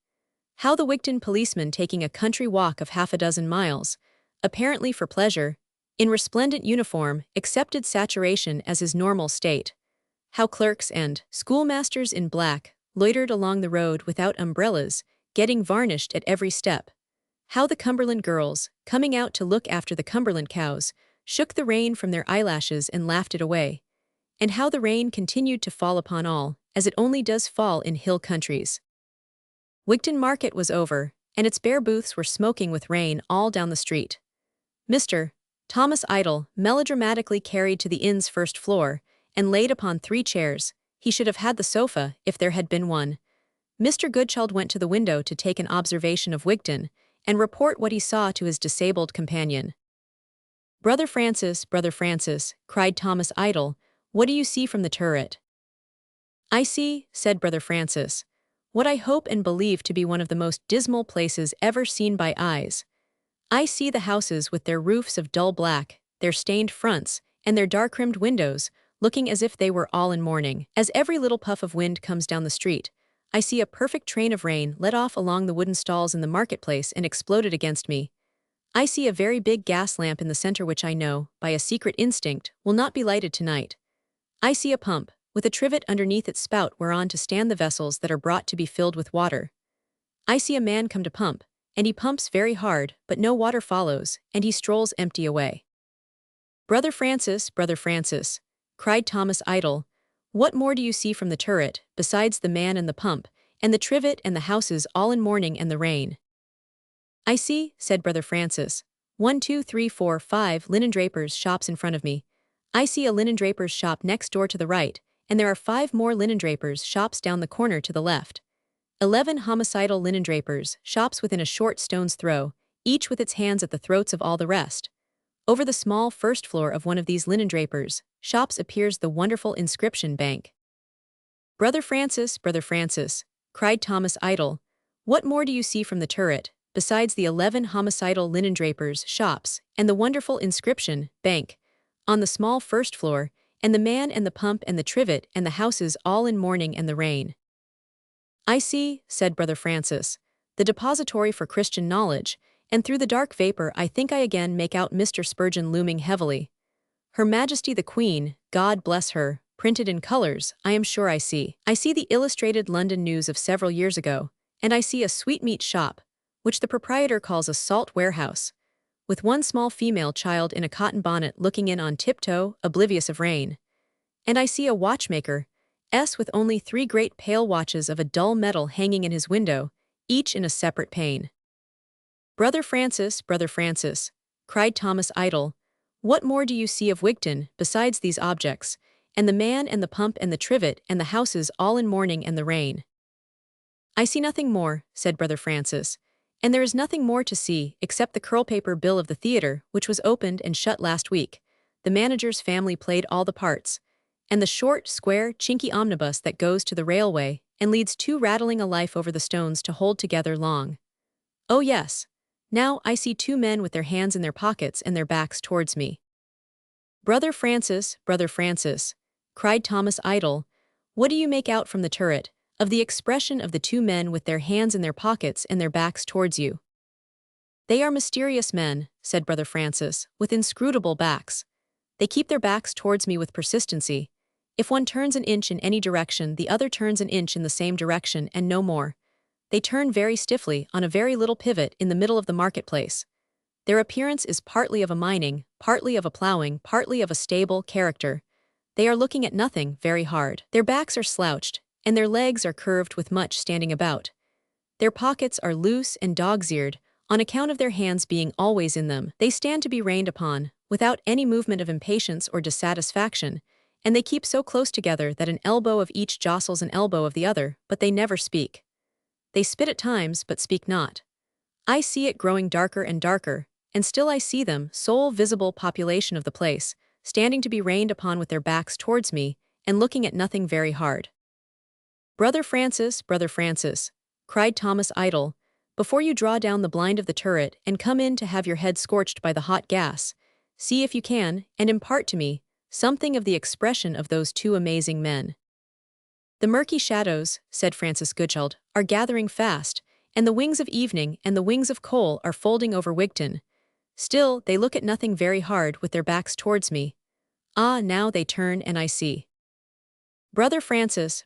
How the Wigton policeman taking a country walk of half a dozen miles, apparently for pleasure, in resplendent uniform, accepted saturation as his normal state. How clerks and schoolmasters in black loitered along the road without umbrellas, getting varnished at every step. How the Cumberland girls, coming out to look after the Cumberland cows, shook the rain from their eyelashes and laughed it away. And how the rain continued to fall upon all, as it only does fall in hill countries. Wigton Market was over, and its bare booths were smoking with rain all down the street. Mr. Thomas Idle, melodramatically carried to the inn's first floor, and laid upon 3 chairs. He should have had the sofa, if there had been one. Mr. Goodchild went to the window to take an observation of Wigton, and report what he saw to his disabled companion. Brother Francis, cried Thomas Idle, what do you see from the turret? I see, said Brother Francis, what I hope and believe to be one of the most dismal places ever seen by eyes. I see the houses with their roofs of dull black, their stained fronts, and their dark-rimmed windows, looking as if they were all in mourning. As every little puff of wind comes down the street, I see a perfect train of rain let off along the wooden stalls in the marketplace and exploded against me. I see a very big gas lamp in the center which I know, by a secret instinct, will not be lighted tonight. I see a pump, with a trivet underneath its spout whereon to stand the vessels that are brought to be filled with water. I see a man come to pump, and he pumps very hard, but no water follows, and he strolls empty away. Brother Francis, cried Thomas Idle, what more do you see from the turret, besides the man and the pump, and the trivet and the houses all in mourning and the rain? I see, said Brother Francis, 1, 2, 3, 4, 5 linen-drapers' shops in front of me. I see a linen-draper's shop next door to the right, and there are 5 more linen-drapers' shops down the corner to the left. 11 homicidal linen-drapers' shops within a short stone's throw, each with its hands at the throats of all the rest. Over the small first floor of one of these linen-drapers' shops appears the wonderful inscription bank. Brother Francis, cried Thomas Idle, What more do you see from the turret, besides the 11 homicidal linen drapers' shops, and the wonderful inscription, Bank, on the small first floor, and the man and the pump and the trivet and the houses all in mourning and the rain? I see, said Brother Francis, the depository for Christian knowledge, and through the dark vapor I think I again make out Mr. Spurgeon looming heavily. Her Majesty the Queen, God bless her, printed in colors, I am sure I see. I see the illustrated London news of several years ago, and I see a sweetmeat shop, which the proprietor calls a salt warehouse, with one small female child in a cotton bonnet looking in on tiptoe, oblivious of rain. And I see a watchmaker, with only 3 great pale watches of a dull metal hanging in his window, each in a separate pane. Brother Francis, cried Thomas Idle, what more do you see of Wigton, besides these objects, and the man and the pump and the trivet and the houses all in mourning and the rain? I see nothing more, said Brother Francis, and there is nothing more to see except the curl-paper bill of the theatre, which was opened and shut last week. The manager's family played all the parts, and the short, square, chinky omnibus that goes to the railway and leads 2 rattling a life over the stones to hold together long. Oh yes, now I see 2 men with their hands in their pockets and their backs towards me. Brother Francis, cried Thomas Idle, what do you make out from the turret, of the expression of the 2 men with their hands in their pockets and their backs towards you? They are mysterious men, said Brother Francis, with inscrutable backs. They keep their backs towards me with persistency. If one turns an inch in any direction, the other turns an inch in the same direction and no more. They turn very stiffly on a very little pivot in the middle of the marketplace. Their appearance is partly of a mining, partly of a ploughing, partly of a stable character. They are looking at nothing very hard. Their backs are slouched, and their legs are curved with much standing about. Their pockets are loose and dog's-eared, on account of their hands being always in them. They stand to be rained upon, without any movement of impatience or dissatisfaction, and they keep so close together that an elbow of each jostles an elbow of the other, but they never speak. They spit at times, but speak not. I see it growing darker and darker, and still I see them, sole visible population of the place, standing to be rained upon with their backs towards me, and looking at nothing very hard. Brother Francis, cried Thomas Idle, before you draw down the blind of the turret and come in to have your head scorched by the hot gas, see if you can, and impart to me, something of the expression of those 2 amazing men. The murky shadows, said Francis Goodchild, are gathering fast, and the wings of evening and the wings of coal are folding over Wigton. Still, they look at nothing very hard with their backs towards me. Ah, now they turn and I see. Brother Francis,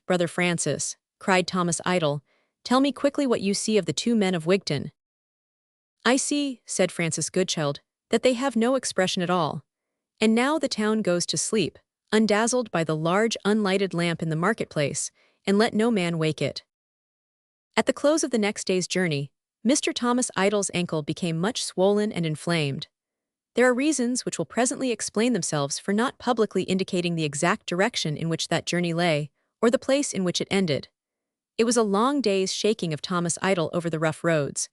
cried Thomas Idle, tell me quickly what you see of the 2 men of Wigton. I see, said Francis Goodchild, that they have no expression at all. And now the town goes to sleep, undazzled by the large unlighted lamp in the marketplace, and let no man wake it. At the close of the next day's journey, Mr. Thomas Idle's ankle became much swollen and inflamed. There are reasons which will presently explain themselves for not publicly indicating the exact direction in which that journey lay, or the place in which it ended. It was a long day's shaking of Thomas Idle over the rough roads,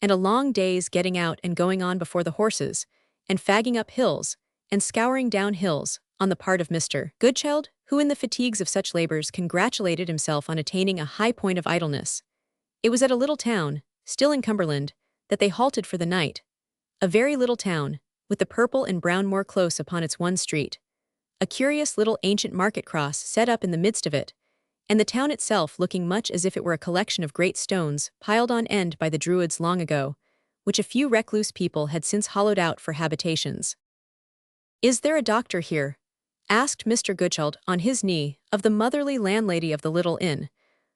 and a long day's getting out and going on before the horses, and fagging up hills, and scouring down hills, on the part of Mr. Goodchild, who in the fatigues of such labors congratulated himself on attaining a high point of idleness. It was at a little town, still in Cumberland, that they halted for the night. A very little town, with the purple and brown moor close upon its one street. A curious little ancient market cross set up in the midst of it, and the town itself looking much as if it were a collection of great stones piled on end by the Druids long ago, which a few recluse people had since hollowed out for habitations. Is there a doctor here? Asked Mr. Goodchild on his knee of the motherly landlady of the little inn,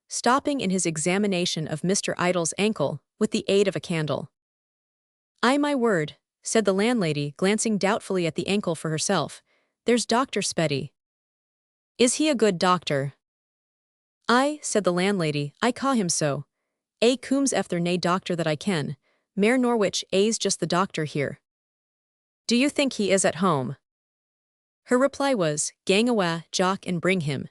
stopping in his examination of Mr. Idle's ankle with the aid of a candle. Aye, my word, said the landlady, glancing doubtfully at the ankle for herself, there's Dr. Spetty. Is he a good doctor? Aye, said the landlady, I ca' him so. A coombs efther nae doctor that I ken, Mayor Norwich A's just the doctor here. Do you think he is at home? Her reply was, gang awa, Jock, and bring him.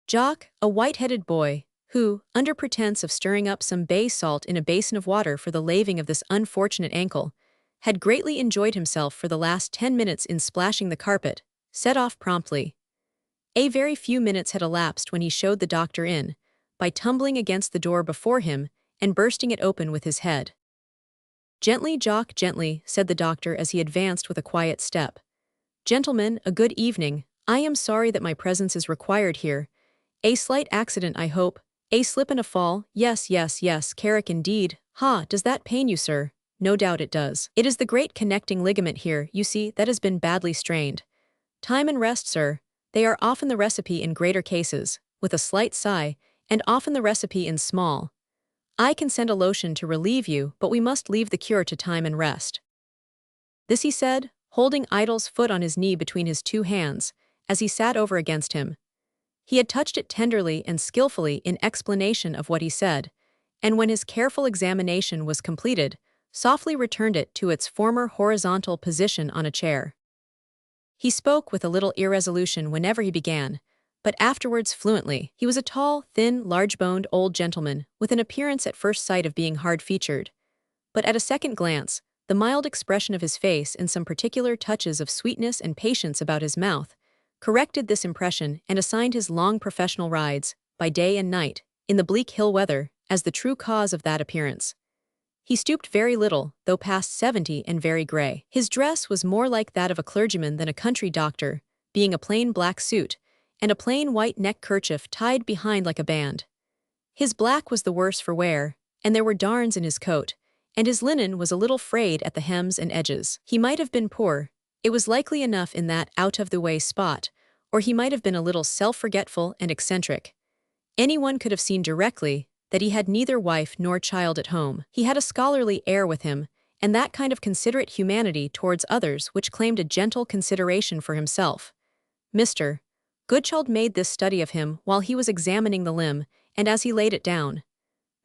Jock, a white-headed boy, who, under pretence of stirring up some bay salt in a basin of water for the laving of this unfortunate ankle, had greatly enjoyed himself for the last 10 minutes in splashing the carpet, set off promptly. A very few minutes had elapsed when he showed the doctor in, by tumbling against the door before him, and bursting it open with his head. "Gently, Jock, gently," said the doctor as he advanced with a quiet step. "Gentlemen, a good evening. I am sorry that my presence is required here. A slight accident, I hope. A slip and a fall. Yes, yes, yes, Carrick indeed. Ha, does that pain you, sir? No doubt it does. It is the great connecting ligament here, you see, that has been badly strained. Time and rest, sir. They are often the recipe in greater cases," with a slight sigh, "and often the recipe in small. I can send a lotion to relieve you, but we must leave the cure to time and rest." This he said, holding Idle's foot on his knee between his two hands, as he sat over against him. He had touched it tenderly and skillfully in explanation of what he said, and when his careful examination was completed, softly returned it to its former horizontal position on a chair. He spoke with a little irresolution whenever he began, but afterwards fluently. He was a tall, thin, large-boned old gentleman, with an appearance at first sight of being hard-featured. But at a second glance, the mild expression of his face and some particular touches of sweetness and patience about his mouth corrected this impression and assigned his long professional rides, by day and night, in the bleak hill weather, as the true cause of that appearance. He stooped very little, though past 70 and very grey. His dress was more like that of a clergyman than a country doctor, being a plain black suit, and a plain white neck-kerchief tied behind like a band. His black was the worse for wear, and there were darns in his coat, and his linen was a little frayed at the hems and edges. He might have been poor, it was likely enough in that out-of-the-way spot, or he might have been a little self-forgetful and eccentric. Anyone could have seen directly that he had neither wife nor child at home. He had a scholarly air with him, and that kind of considerate humanity towards others which claimed a gentle consideration for himself. Mr. Goodchild made this study of him while he was examining the limb, and as he laid it down.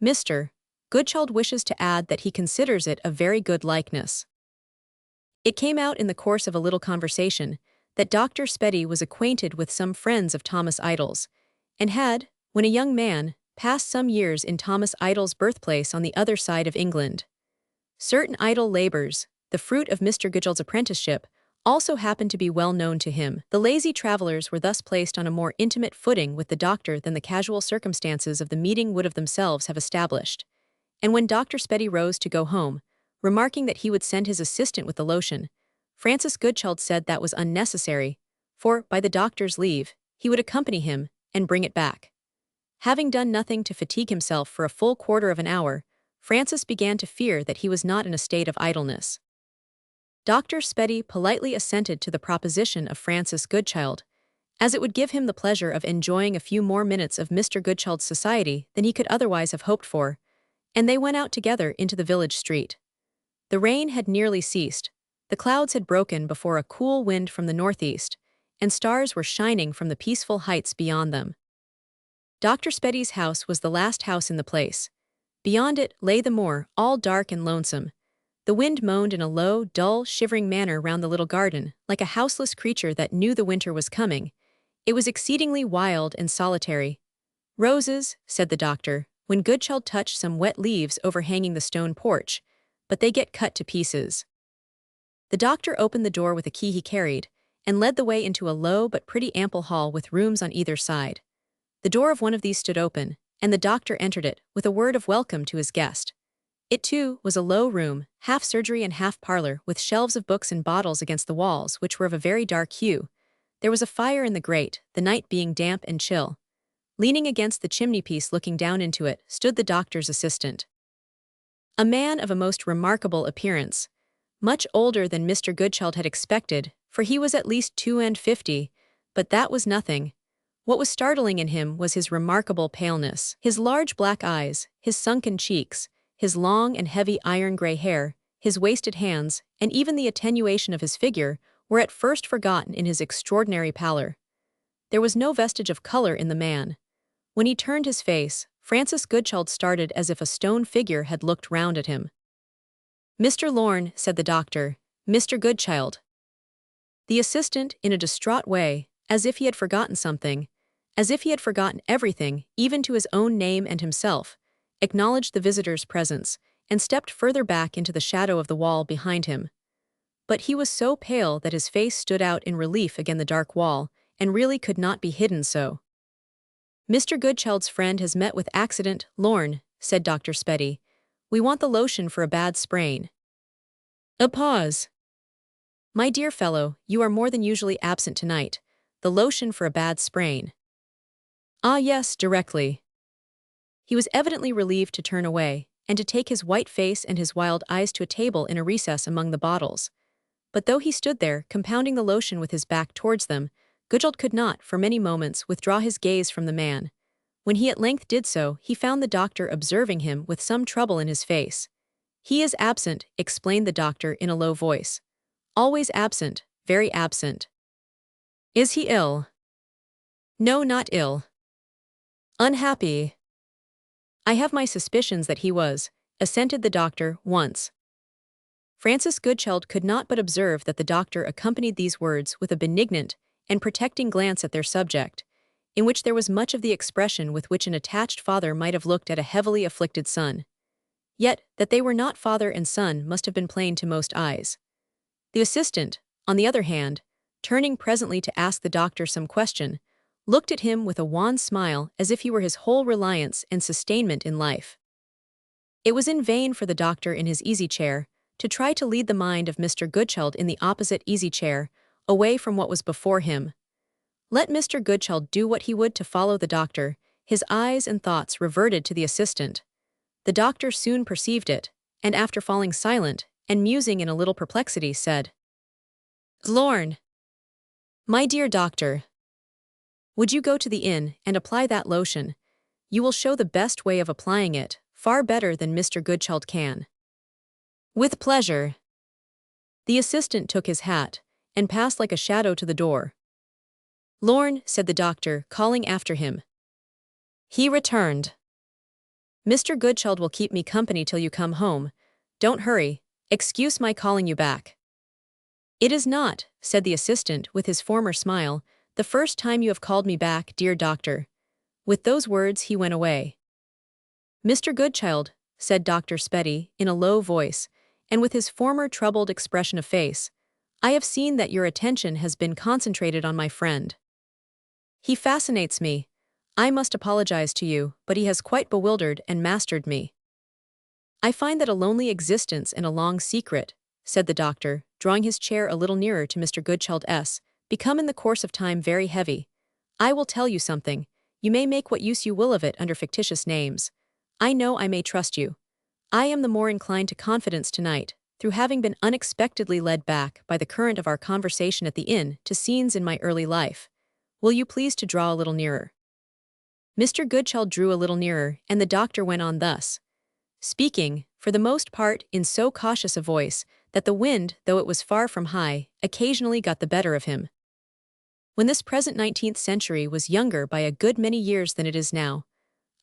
Mr. Goodchild wishes to add that he considers it a very good likeness. It came out in the course of a little conversation that Dr. Speddy was acquainted with some friends of Thomas Idle's, and had, when a young man, passed some years in Thomas Idle's birthplace on the other side of England. Certain idle labours, the fruit of Mr. Goodchild's apprenticeship, also happened to be well known to him. The lazy travellers were thus placed on a more intimate footing with the doctor than the casual circumstances of the meeting would of themselves have established. And when Dr. Speddy rose to go home, remarking that he would send his assistant with the lotion, Francis Goodchild said that was unnecessary, for, by the doctor's leave, he would accompany him and bring it back. Having done nothing to fatigue himself for a full quarter of an hour, Francis began to fear that he was not in a state of idleness. Dr. Speddy politely assented to the proposition of Francis Goodchild, as it would give him the pleasure of enjoying a few more minutes of Mr. Goodchild's society than he could otherwise have hoped for, and they went out together into the village street. The rain had nearly ceased, the clouds had broken before a cool wind from the northeast, and stars were shining from the peaceful heights beyond them. Dr. Speddy's house was the last house in the place. Beyond it lay the moor, all dark and lonesome. The wind moaned in a low, dull, shivering manner round the little garden, like a houseless creature that knew the winter was coming. It was exceedingly wild and solitary. "Roses," said the doctor, when Goodchild touched some wet leaves overhanging the stone porch, "but they get cut to pieces." The doctor opened the door with a key he carried, and led the way into a low but pretty ample hall with rooms on either side. The door of one of these stood open, and the doctor entered it, with a word of welcome to his guest. It, too, was a low room, half surgery and half parlor, with shelves of books and bottles against the walls, which were of a very dark hue. There was a fire in the grate, the night being damp and chill. Leaning against the chimney-piece looking down into it, stood the doctor's assistant. A man of a most remarkable appearance, much older than Mr. Goodchild had expected, for he was at least 52, but that was nothing. What was startling in him was his remarkable paleness. His large black eyes, his sunken cheeks, his long and heavy iron-gray hair, his wasted hands, and even the attenuation of his figure were at first forgotten in his extraordinary pallor. There was no vestige of color in the man. When he turned his face, Francis Goodchild started as if a stone figure had looked round at him. "Mr. Lorne," said the doctor, "Mr. Goodchild." The assistant, in a distraught way, as if he had forgotten something, as if he had forgotten everything, even to his own name and himself, acknowledged the visitor's presence, and stepped further back into the shadow of the wall behind him. But he was so pale that his face stood out in relief against the dark wall, and really could not be hidden so. "Mr. Goodchild's friend has met with accident, Lorne," said Dr. Spetty. "We want the lotion for a bad sprain." A pause. "My dear fellow, you are more than usually absent tonight. The lotion for a bad sprain." "Ah yes, directly." He was evidently relieved to turn away, and to take his white face and his wild eyes to a table in a recess among the bottles. But though he stood there, compounding the lotion with his back towards them, Goodchild could not, for many moments, withdraw his gaze from the man. When he at length did so, he found the doctor observing him with some trouble in his face. "He is absent," explained the doctor in a low voice. "Always absent, very absent." "Is he ill?" "No, not ill." "Unhappy?" "I have my suspicions that he was," assented the doctor, once. Francis Goodchild could not but observe that the doctor accompanied these words with a benignant and protecting glance at their subject, in which there was much of the expression with which an attached father might have looked at a heavily afflicted son. Yet, that they were not father and son must have been plain to most eyes. The assistant, on the other hand, turning presently to ask the doctor some question, looked at him with a wan smile as if he were his whole reliance and sustainment in life. It was in vain for the doctor in his easy-chair to try to lead the mind of Mr. Goodchild in the opposite easy-chair away from what was before him. Let Mr. Goodchild do what he would to follow the doctor, his eyes and thoughts reverted to the assistant. The doctor soon perceived it, and after falling silent and musing in a little perplexity, said, "Lorn, my dear doctor, would you go to the inn and apply that lotion? You will show the best way of applying it, far better than Mr. Goodchild can." "With pleasure." The assistant took his hat and passed like a shadow to the door. "Lorn," said the doctor, calling after him. He returned. "Mr. Goodchild will keep me company till you come home. Don't hurry. Excuse my calling you back." "It is not," said the assistant with his former smile, "the first time you have called me back, dear doctor." With those words he went away. "Mr. Goodchild," said Dr. Spetty in a low voice, and with his former troubled expression of face, "I have seen that your attention has been concentrated on my friend. He fascinates me. I must apologize to you, but he has quite bewildered and mastered me." "I find that a lonely existence and a long secret," said the doctor, drawing his chair a little nearer to Mr. Goodchild's, "become in the course of time very heavy. I will tell you something. You may make what use you will of it under fictitious names. I know I may trust you. I am the more inclined to confidence tonight, through having been unexpectedly led back by the current of our conversation at the inn to scenes in my early life. Will you please to draw a little nearer?" Mr. Goodchild drew a little nearer, and the doctor went on thus, speaking, for the most part, in so cautious a voice that the wind, though it was far from high, occasionally got the better of him. "When this present 19th century was younger by a good many years than it is now,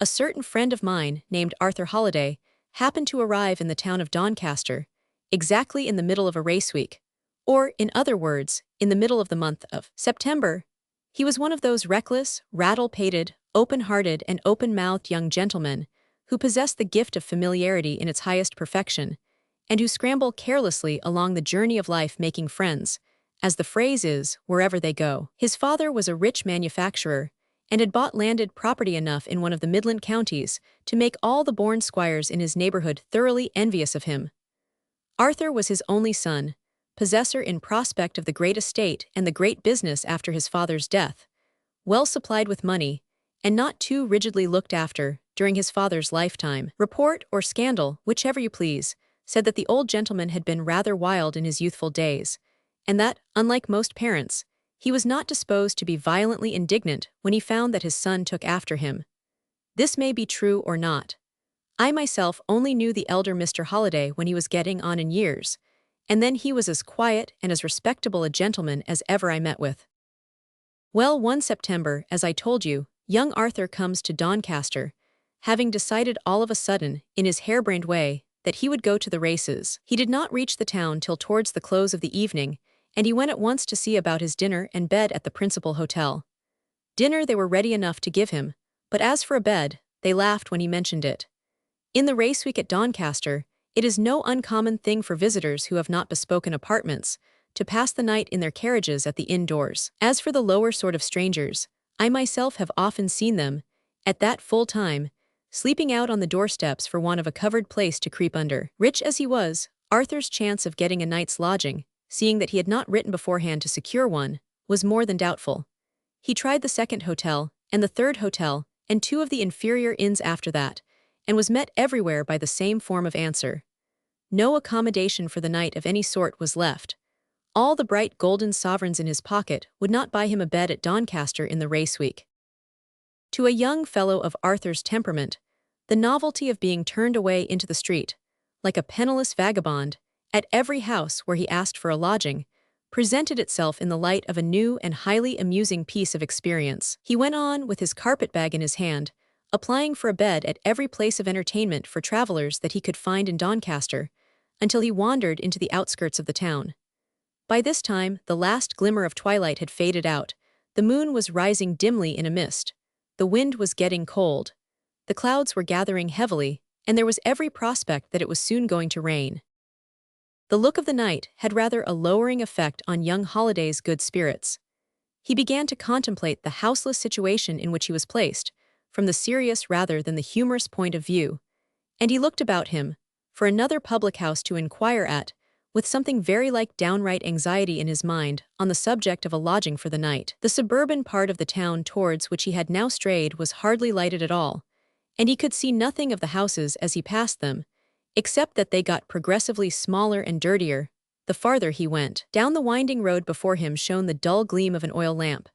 a certain friend of mine, named Arthur Holliday, happened to arrive in the town of Doncaster, exactly in the middle of a race week, or, in other words, in the middle of the month of September. He was one of those reckless, rattle-pated, open-hearted and open-mouthed young gentlemen who possess the gift of familiarity in its highest perfection, and who scramble carelessly along the journey of life making friends, as the phrase is, wherever they go. His father was a rich manufacturer, and had bought landed property enough in one of the Midland counties to make all the born squires in his neighborhood thoroughly envious of him. Arthur was his only son, possessor in prospect of the great estate and the great business after his father's death, well supplied with money, and not too rigidly looked after during his father's lifetime. Report or scandal, whichever you please, said that the old gentleman had been rather wild in his youthful days, and that, unlike most parents, he was not disposed to be violently indignant when he found that his son took after him. This may be true or not. I myself only knew the elder Mr. Holliday when he was getting on in years, and then he was as quiet and as respectable a gentleman as ever I met with. Well, one September, as I told you, young Arthur comes to Doncaster, having decided all of a sudden, in his harebrained way, that he would go to the races. He did not reach the town till towards the close of the evening, and he went at once to see about his dinner and bed at the principal hotel. Dinner they were ready enough to give him, but as for a bed, they laughed when he mentioned it. In the race week at Doncaster, it is no uncommon thing for visitors who have not bespoken apartments to pass the night in their carriages at the inn doors. As for the lower sort of strangers, I myself have often seen them, at that full time, sleeping out on the doorsteps for want of a covered place to creep under. Rich as he was, Arthur's chance of getting a night's lodging, seeing that he had not written beforehand to secure one, was more than doubtful. He tried the second hotel, and the third hotel, and two of the inferior inns after that, and was met everywhere by the same form of answer. No accommodation for the night of any sort was left. All the bright golden sovereigns in his pocket would not buy him a bed at Doncaster in the race week. To a young fellow of Arthur's temperament, the novelty of being turned away into the street, like a penniless vagabond, at every house where he asked for a lodging, presented itself in the light of a new and highly amusing piece of experience. He went on with his carpet-bag in his hand, applying for a bed at every place of entertainment for travelers that he could find in Doncaster, until he wandered into the outskirts of the town. By this time, the last glimmer of twilight had faded out, the moon was rising dimly in a mist, the wind was getting cold, the clouds were gathering heavily, and there was every prospect that it was soon going to rain. The look of the night had rather a lowering effect on young Holliday's good spirits. He began to contemplate the houseless situation in which he was placed, from the serious rather than the humorous point of view, and he looked about him, for another public house to inquire at, with something very like downright anxiety in his mind on the subject of a lodging for the night. The suburban part of the town towards which he had now strayed was hardly lighted at all, and he could see nothing of the houses as he passed them, except that they got progressively smaller and dirtier, the farther he went. Down the winding road before him shone the dull gleam of an oil lamp,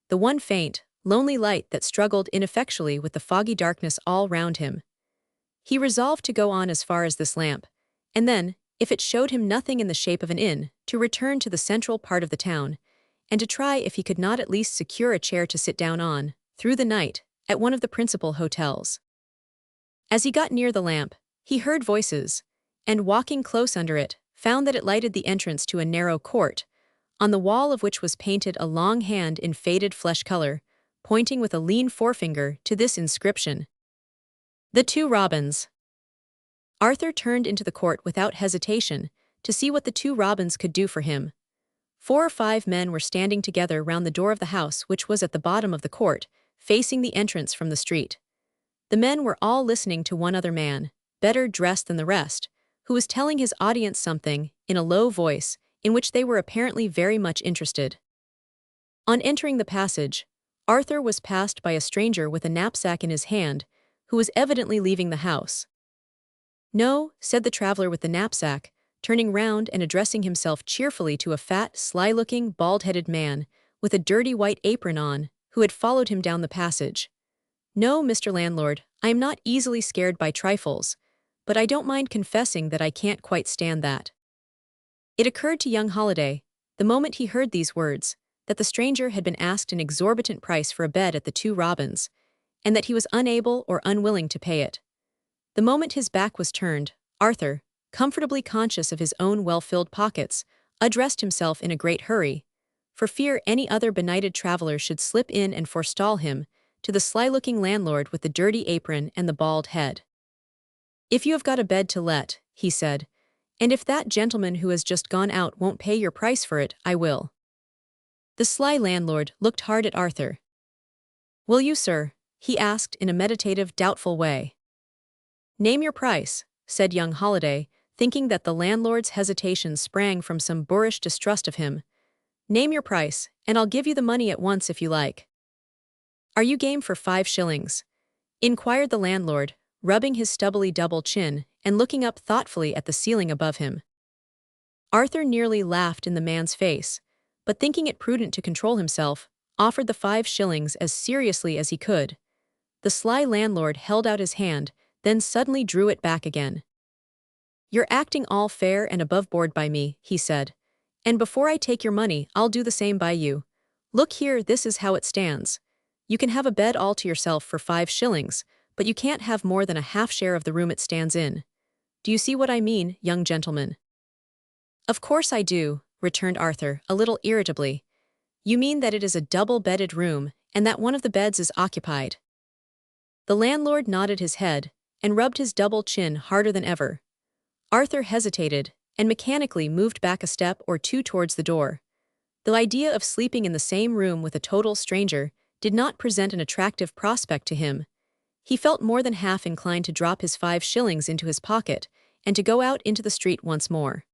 the one faint, lonely light that struggled ineffectually with the foggy darkness all round him. He resolved to go on as far as this lamp, and then, if it showed him nothing in the shape of an inn, to return to the central part of the town, and to try if he could not at least secure a chair to sit down on, through the night, at one of the principal hotels. As he got near the lamp, he heard voices, and walking close under it, found that it lighted the entrance to a narrow court, on the wall of which was painted a long hand in faded flesh color, pointing with a lean forefinger to this inscription: "The Two Robins." Arthur turned into the court without hesitation to see what the two Robins could do for him. 4 or 5 men were standing together round the door of the house which was at the bottom of the court, facing the entrance from the street. The men were all listening to one other man, better dressed than the rest, who was telling his audience something, in a low voice, in which they were apparently very much interested. On entering the passage, Arthur was passed by a stranger with a knapsack in his hand, who was evidently leaving the house. "No," said the traveler with the knapsack, turning round and addressing himself cheerfully to a fat, sly-looking, bald-headed man, with a dirty white apron on, who had followed him down the passage. "No, Mr. Landlord, I am not easily scared by trifles, but I don't mind confessing that I can't quite stand that." It occurred to young Holliday, the moment he heard these words, that the stranger had been asked an exorbitant price for a bed at the Two Robins, and that he was unable or unwilling to pay it. The moment his back was turned, Arthur, comfortably conscious of his own well-filled pockets, addressed himself in a great hurry, for fear any other benighted traveler should slip in and forestall him, to the sly-looking landlord with the dirty apron and the bald head. "If you have got a bed to let," he said, "and if that gentleman who has just gone out won't pay your price for it, I will." The sly landlord looked hard at Arthur. "Will you, sir?" he asked in a meditative, doubtful way. "Name your price," said young Holliday, thinking that the landlord's hesitation sprang from some boorish distrust of him. "Name your price, and I'll give you the money at once if you like." "Are you game for 5 shillings?" inquired the landlord, rubbing his stubbly double chin and looking up thoughtfully at the ceiling above him. Arthur nearly laughed in the man's face, but thinking it prudent to control himself, offered the 5 shillings as seriously as he could. The sly landlord held out his hand, then suddenly drew it back again. "You're acting all fair and above board by me," he said, "and before I take your money I'll do the same by you. Look here, this is how it stands. You can have a bed all to yourself for 5 shillings, but you can't have more than a half share of the room it stands in. Do you see what I mean, young gentleman?" "Of course I do," returned Arthur, a little irritably. "You mean that it is a double-bedded room, and that one of the beds is occupied." The landlord nodded his head, and rubbed his double chin harder than ever. Arthur hesitated, and mechanically moved back a step or two towards the door. The idea of sleeping in the same room with a total stranger did not present an attractive prospect to him. He felt more than half inclined to drop his 5 shillings into his pocket and to go out into the street once more.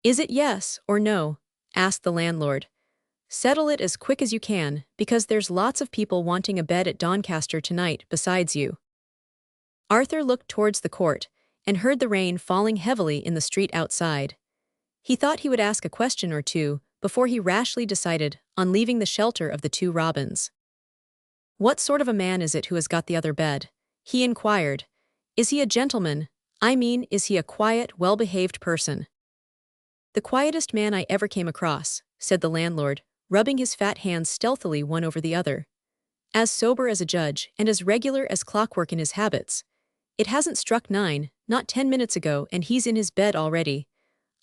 "Is it yes or no?" asked the landlord. "Settle it as quick as you can, because there's lots of people wanting a bed at Doncaster tonight besides you." Arthur looked towards the court and heard the rain falling heavily in the street outside. He thought he would ask a question or two before he rashly decided on leaving the shelter of the two robins. "What sort of a man is it who has got the other bed?" he inquired. "Is he a gentleman? I mean, is he a quiet, well-behaved person?" "The quietest man I ever came across," said the landlord, rubbing his fat hands stealthily one over the other. "As sober as a judge and as regular as clockwork in his habits. It hasn't struck 9, not 10 minutes ago, and he's in his bed already.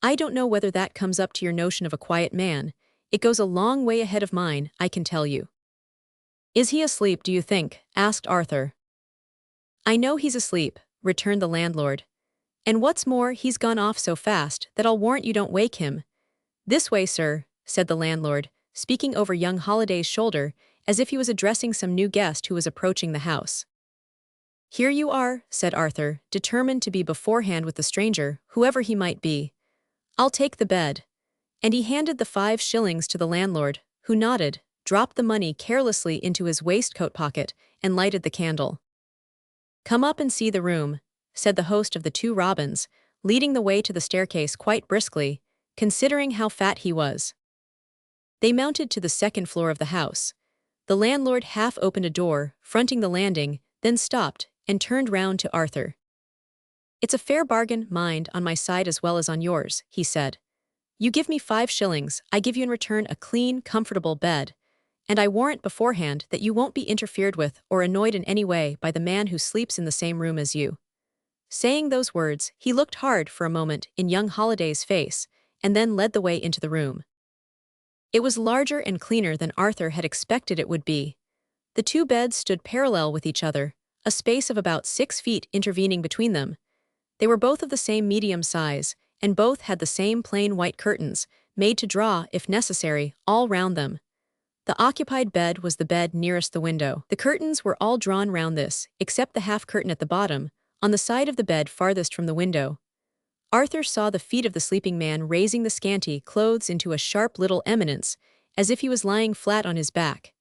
I don't know whether that comes up to your notion of a quiet man. It goes a long way ahead of mine, I can tell you." "Is he asleep, do you think?" asked Arthur. "I know he's asleep," returned the landlord. "And what's more, he's gone off so fast that I'll warrant you don't wake him." "This way, sir," said the landlord, speaking over young Holliday's shoulder as if he was addressing some new guest who was approaching the house. "Here you are," said Arthur, determined to be beforehand with the stranger, whoever he might be. "I'll take the bed." And he handed the 5 shillings to the landlord, who nodded, dropped the money carelessly into his waistcoat pocket, and lighted the candle. "Come up and see the room," said the host of the two robins, leading the way to the staircase quite briskly, considering how fat he was. They mounted to the second floor of the house. The landlord half opened a door, fronting the landing, then stopped, and turned round to Arthur. "It's a fair bargain, mind, on my side as well as on yours," he said. "You give me 5 shillings, I give you in return a clean, comfortable bed, and I warrant beforehand that you won't be interfered with or annoyed in any way by the man who sleeps in the same room as you." Saying those words, he looked hard for a moment in young Holliday's face, and then led the way into the room. It was larger and cleaner than Arthur had expected it would be. The two beds stood parallel with each other, a space of about 6 feet intervening between them. They were both of the same medium size, and both had the same plain white curtains, made to draw, if necessary, all round them. The occupied bed was the bed nearest the window. The curtains were all drawn round this, except the half-curtain at the bottom, on the side of the bed farthest from the window. Arthur saw the feet of the sleeping man raising the scanty clothes into a sharp little eminence, as if he was lying flat on his back.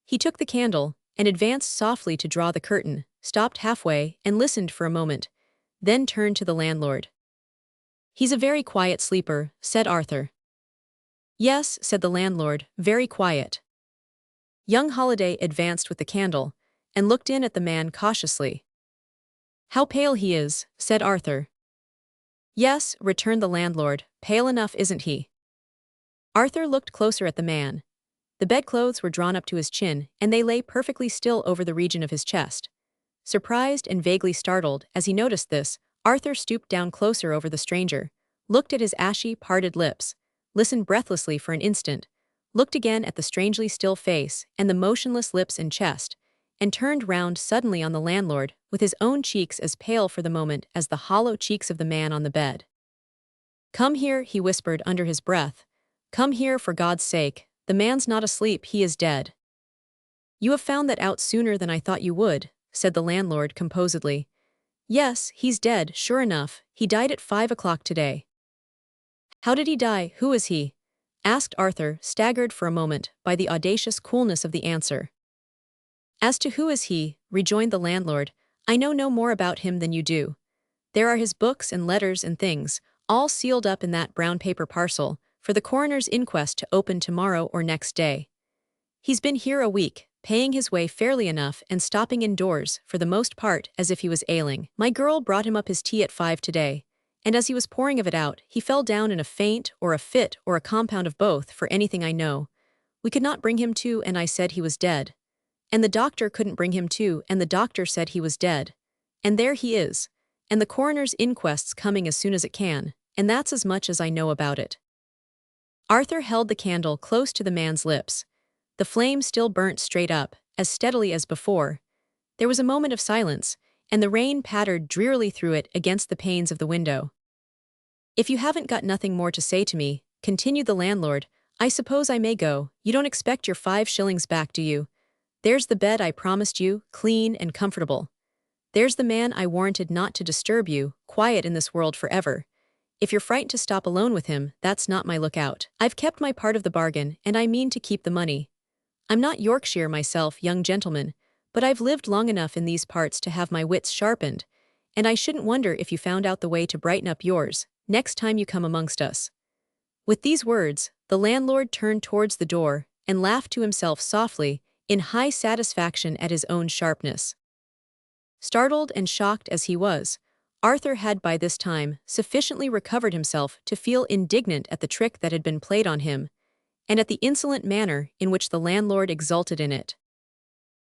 He took the candle, and advanced softly to draw the curtain, stopped halfway, and listened for a moment, then turned to the landlord. "He's a very quiet sleeper," said Arthur. "Yes," said the landlord, "very quiet." Young Holliday advanced with the candle, and looked in at the man cautiously. "How pale he is," said Arthur. "Yes," returned the landlord, "pale enough, isn't he?" Arthur looked closer at the man. The bedclothes were drawn up to his chin, and they lay perfectly still over the region of his chest. Surprised and vaguely startled as he noticed this, Arthur stooped down closer over the stranger, looked at his ashy, parted lips, listened breathlessly for an instant, looked again at the strangely still face and the motionless lips and chest, and turned round suddenly on the landlord, with his own cheeks as pale for the moment as the hollow cheeks of the man on the bed. "Come here," he whispered under his breath. "Come here, for God's sake. The man's not asleep, he is dead." "You have found that out sooner than I thought you would," said the landlord composedly. "Yes, he's dead, sure enough. He died at 5 o'clock today." "How did he die? Who is he?" asked Arthur, staggered for a moment by the audacious coolness of the answer. "As to who is he," rejoined the landlord, "I know no more about him than you do. There are his books and letters and things, all sealed up in that brown paper parcel, for the coroner's inquest to open tomorrow or next day. He's been here a week, paying his way fairly enough and stopping indoors, for the most part, as if he was ailing. My girl brought him up his tea at 5 today, and as he was pouring of it out, he fell down in a faint or a fit or a compound of both, for anything I know. We could not bring him to, and I said he was dead. And the doctor couldn't bring him to, and the doctor said he was dead. And there he is. And the coroner's inquest's coming as soon as it can, and that's as much as I know about it." Arthur held the candle close to the man's lips. The flame still burnt straight up, as steadily as before. There was a moment of silence, and the rain pattered drearily through it against the panes of the window. "If you haven't got nothing more to say to me," continued the landlord, "I suppose I may go. You don't expect your 5 shillings back, do you?" There's the bed I promised you, clean and comfortable. There's the man I warranted not to disturb you, quiet in this world forever. If you're frightened to stop alone with him, that's not my lookout. I've kept my part of the bargain, and I mean to keep the money. I'm not Yorkshire myself, young gentleman, but I've lived long enough in these parts to have my wits sharpened, and I shouldn't wonder if you found out the way to brighten up yours, next time you come amongst us." With these words, the landlord turned towards the door and laughed to himself softly, in high satisfaction at his own sharpness. Startled and shocked as he was, Arthur had by this time sufficiently recovered himself to feel indignant at the trick that had been played on him, and at the insolent manner in which the landlord exulted in it.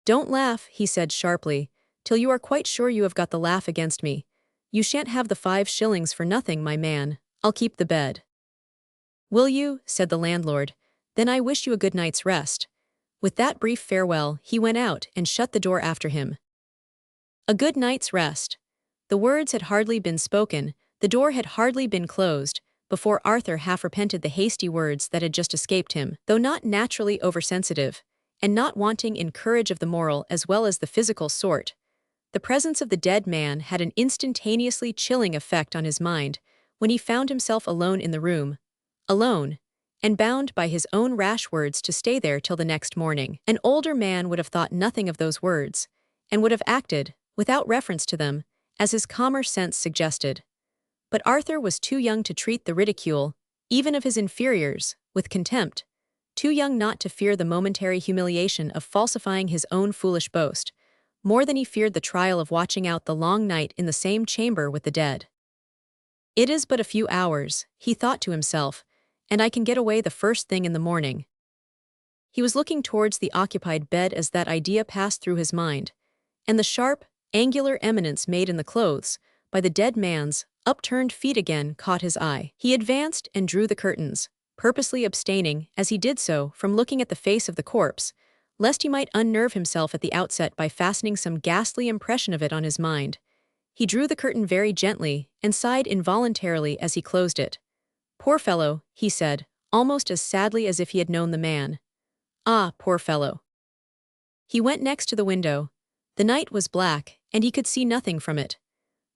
"Don't laugh," he said sharply, "till you are quite sure you have got the laugh against me. You shan't have the 5 shillings for nothing, my man. I'll keep the bed." "Will you?" said the landlord. "Then I wish you a good night's rest." With that brief farewell, he went out and shut the door after him. A good night's rest. The words had hardly been spoken, the door had hardly been closed, before Arthur half repented the hasty words that had just escaped him. Though not naturally oversensitive, and not wanting in courage of the moral as well as the physical sort, the presence of the dead man had an instantaneously chilling effect on his mind when he found himself alone in the room, alone, and bound by his own rash words to stay there till the next morning. An older man would have thought nothing of those words, and would have acted, without reference to them, as his calmer sense suggested. But Arthur was too young to treat the ridicule, even of his inferiors, with contempt, too young not to fear the momentary humiliation of falsifying his own foolish boast, more than he feared the trial of watching out the long night in the same chamber with the dead. "It is but a few hours," he thought to himself, "and I can get away the first thing in the morning." He was looking towards the occupied bed as that idea passed through his mind, and the sharp, angular eminence made in the clothes, by the dead man's upturned feet again caught his eye. He advanced and drew the curtains, purposely abstaining, as he did so, from looking at the face of the corpse, lest he might unnerve himself at the outset by fastening some ghastly impression of it on his mind. He drew the curtain very gently, and sighed involuntarily as he closed it. "Poor fellow," he said, almost as sadly as if he had known the man. "Ah, poor fellow." He went next to the window. The night was black, and he could see nothing from it.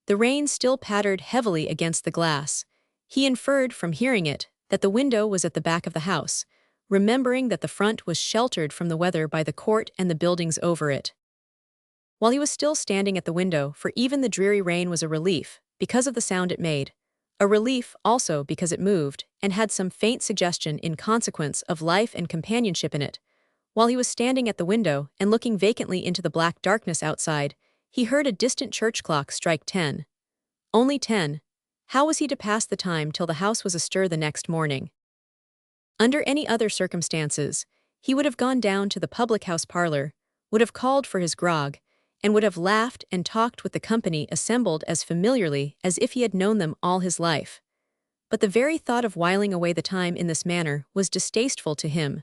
The rain still pattered heavily against the glass. He inferred, from hearing it, that the window was at the back of the house, remembering that the front was sheltered from the weather by the court and the buildings over it. While he was still standing at the window, for even the dreary rain was a relief, because of the sound it made, a relief also because it moved, and had some faint suggestion in consequence of life and companionship in it. While he was standing at the window and looking vacantly into the black darkness outside, he heard a distant church clock strike 10. Only 10. How was he to pass the time till the house was astir the next morning? Under any other circumstances, he would have gone down to the public-house parlor, would have called for his grog, and would have laughed and talked with the company assembled as familiarly as if he had known them all his life. But the very thought of whiling away the time in this manner was distasteful to him.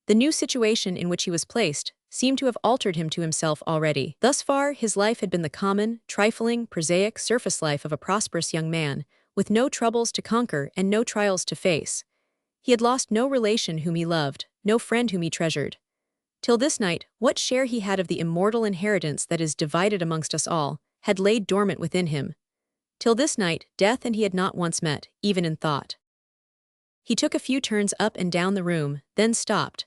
The new situation in which he was placed seemed to have altered him to himself already. Thus far, his life had been the common, trifling, prosaic surface life of a prosperous young man, with no troubles to conquer and no trials to face. He had lost no relation whom he loved, no friend whom he treasured. Till this night, what share he had of the immortal inheritance that is divided amongst us all, had laid dormant within him. Till this night, death and he had not once met, even in thought. He took a few turns up and down the room, then stopped.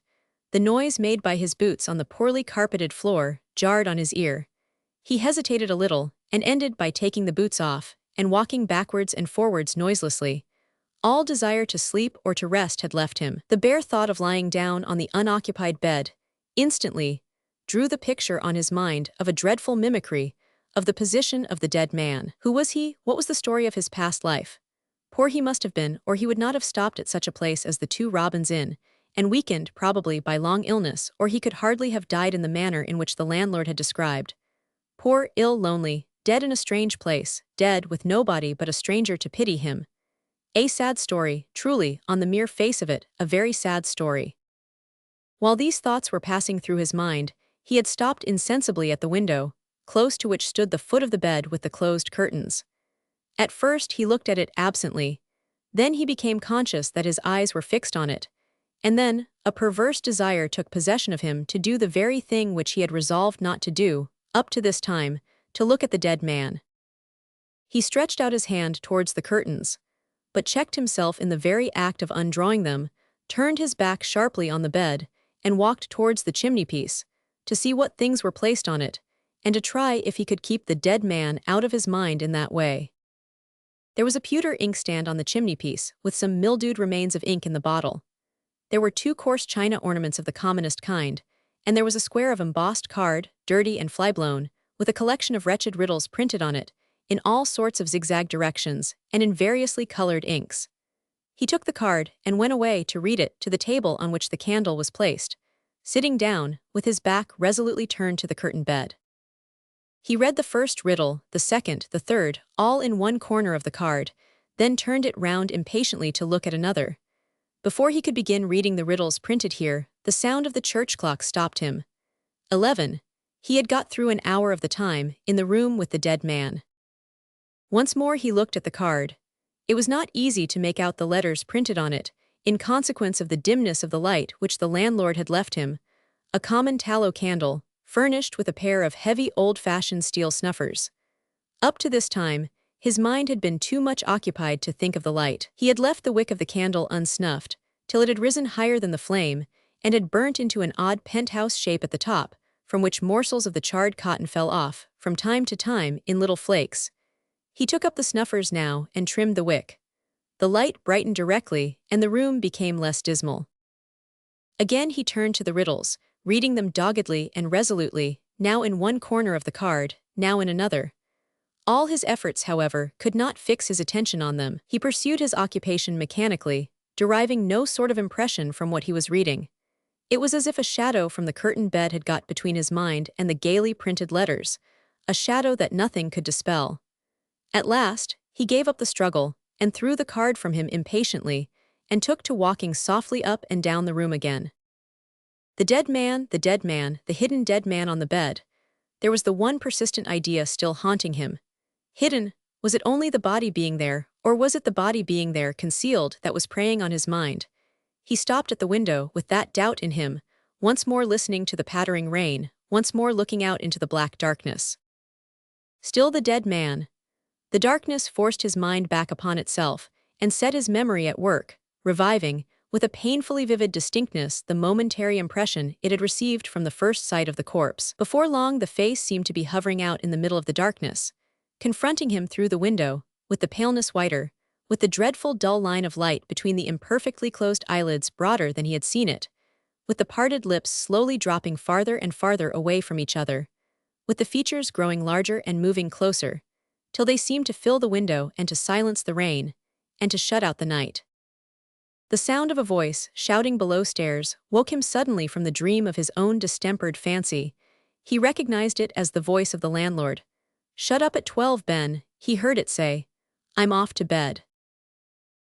The noise made by his boots on the poorly carpeted floor jarred on his ear. He hesitated a little, and ended by taking the boots off, and walking backwards and forwards noiselessly. All desire to sleep or to rest had left him. The bare thought of lying down on the unoccupied bed, instantly, drew the picture on his mind of a dreadful mimicry of the position of the dead man. Who was he? What was the story of his past life? Poor he must have been, or he would not have stopped at such a place as the Two Robins Inn, and weakened, probably, by long illness, or he could hardly have died in the manner in which the landlord had described. Poor, ill, lonely, dead in a strange place, dead with nobody but a stranger to pity him. A sad story, truly, on the mere face of it, a very sad story. While these thoughts were passing through his mind, he had stopped insensibly at the window, close to which stood the foot of the bed with the closed curtains. At first he looked at it absently, then he became conscious that his eyes were fixed on it, and then, a perverse desire took possession of him to do the very thing which he had resolved not to do, up to this time, to look at the dead man. He stretched out his hand towards the curtains, but checked himself in the very act of undrawing them, turned his back sharply on the bed, and walked towards the chimney-piece, to see what things were placed on it, and to try if he could keep the dead man out of his mind in that way. There was a pewter inkstand on the chimney-piece, with some mildewed remains of ink in the bottle. There were 2 coarse china ornaments of the commonest kind, and there was a square of embossed card, dirty and fly-blown, with a collection of wretched riddles printed on it, in all sorts of zigzag directions, and in variously colored inks. He took the card and went away to read it to the table on which the candle was placed, sitting down, with his back resolutely turned to the curtained bed. He read the first riddle, the second, the third, all in one corner of the card, then turned it round impatiently to look at another. Before he could begin reading the riddles printed here, the sound of the church clock stopped him. 11. He had got through an hour of the time, in the room with the dead man. Once more he looked at the card. It was not easy to make out the letters printed on it, in consequence of the dimness of the light which the landlord had left him. A common tallow candle, furnished with a pair of heavy old-fashioned steel snuffers. Up to this time, his mind had been too much occupied to think of the light. He had left the wick of the candle unsnuffed, till it had risen higher than the flame, and had burnt into an odd penthouse shape at the top, from which morsels of the charred cotton fell off, from time to time, in little flakes. He took up the snuffers now and trimmed the wick. The light brightened directly, and the room became less dismal. Again he turned to the riddles, reading them doggedly and resolutely, now in one corner of the card, now in another. All his efforts, however, could not fix his attention on them. He pursued his occupation mechanically, deriving no sort of impression from what he was reading. It was as if a shadow from the curtained bed had got between his mind and the gaily printed letters, a shadow that nothing could dispel. At last, he gave up the struggle, and threw the card from him impatiently, and took to walking softly up and down the room again. The dead man, the hidden dead man on the bed. There was the one persistent idea still haunting him. Hidden, was it only the body being there, or was it the body being there concealed that was preying on his mind? He stopped at the window with that doubt in him, once more listening to the pattering rain, once more looking out into the black darkness. Still the dead man. The darkness forced his mind back upon itself, and set his memory at work, reviving, with a painfully vivid distinctness, the momentary impression it had received from the first sight of the corpse. Before long the face seemed to be hovering out in the middle of the darkness, confronting him through the window, with the paleness whiter, with the dreadful dull line of light between the imperfectly closed eyelids broader than he had seen it, with the parted lips slowly dropping farther and farther away from each other, with the features growing larger and moving closer, till they seemed to fill the window and to silence the rain, and to shut out the night. The sound of a voice, shouting below stairs, woke him suddenly from the dream of his own distempered fancy. He recognized it as the voice of the landlord. "Shut up at 12, Ben," he heard it say. "I'm off to bed."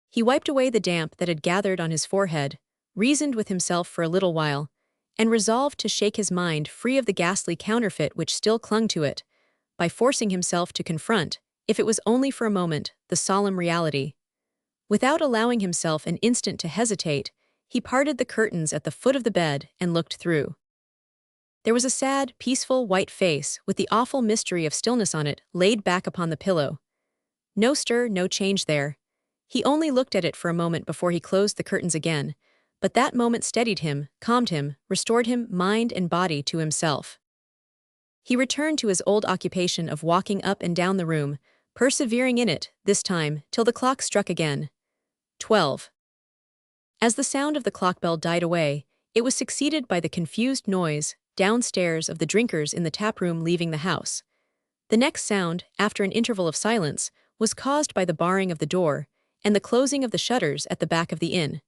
He wiped away the damp that had gathered on his forehead, reasoned with himself for a little while, and resolved to shake his mind free of the ghastly counterfeit which still clung to it, by forcing himself to confront, if it was only for a moment, the solemn reality. Without allowing himself an instant to hesitate, he parted the curtains at the foot of the bed and looked through. There was a sad, peaceful, white face, with the awful mystery of stillness on it, laid back upon the pillow. No stir, no change there. He only looked at it for a moment before he closed the curtains again, but that moment steadied him, calmed him, restored him, mind and body, to himself. He returned to his old occupation of walking up and down the room, persevering in it, this time, till the clock struck again. 12. As the sound of the clock bell died away, it was succeeded by the confused noise, downstairs, of the drinkers in the tap-room leaving the house. The next sound, after an interval of silence, was caused by the barring of the door, and the closing of the shutters at the back of the inn.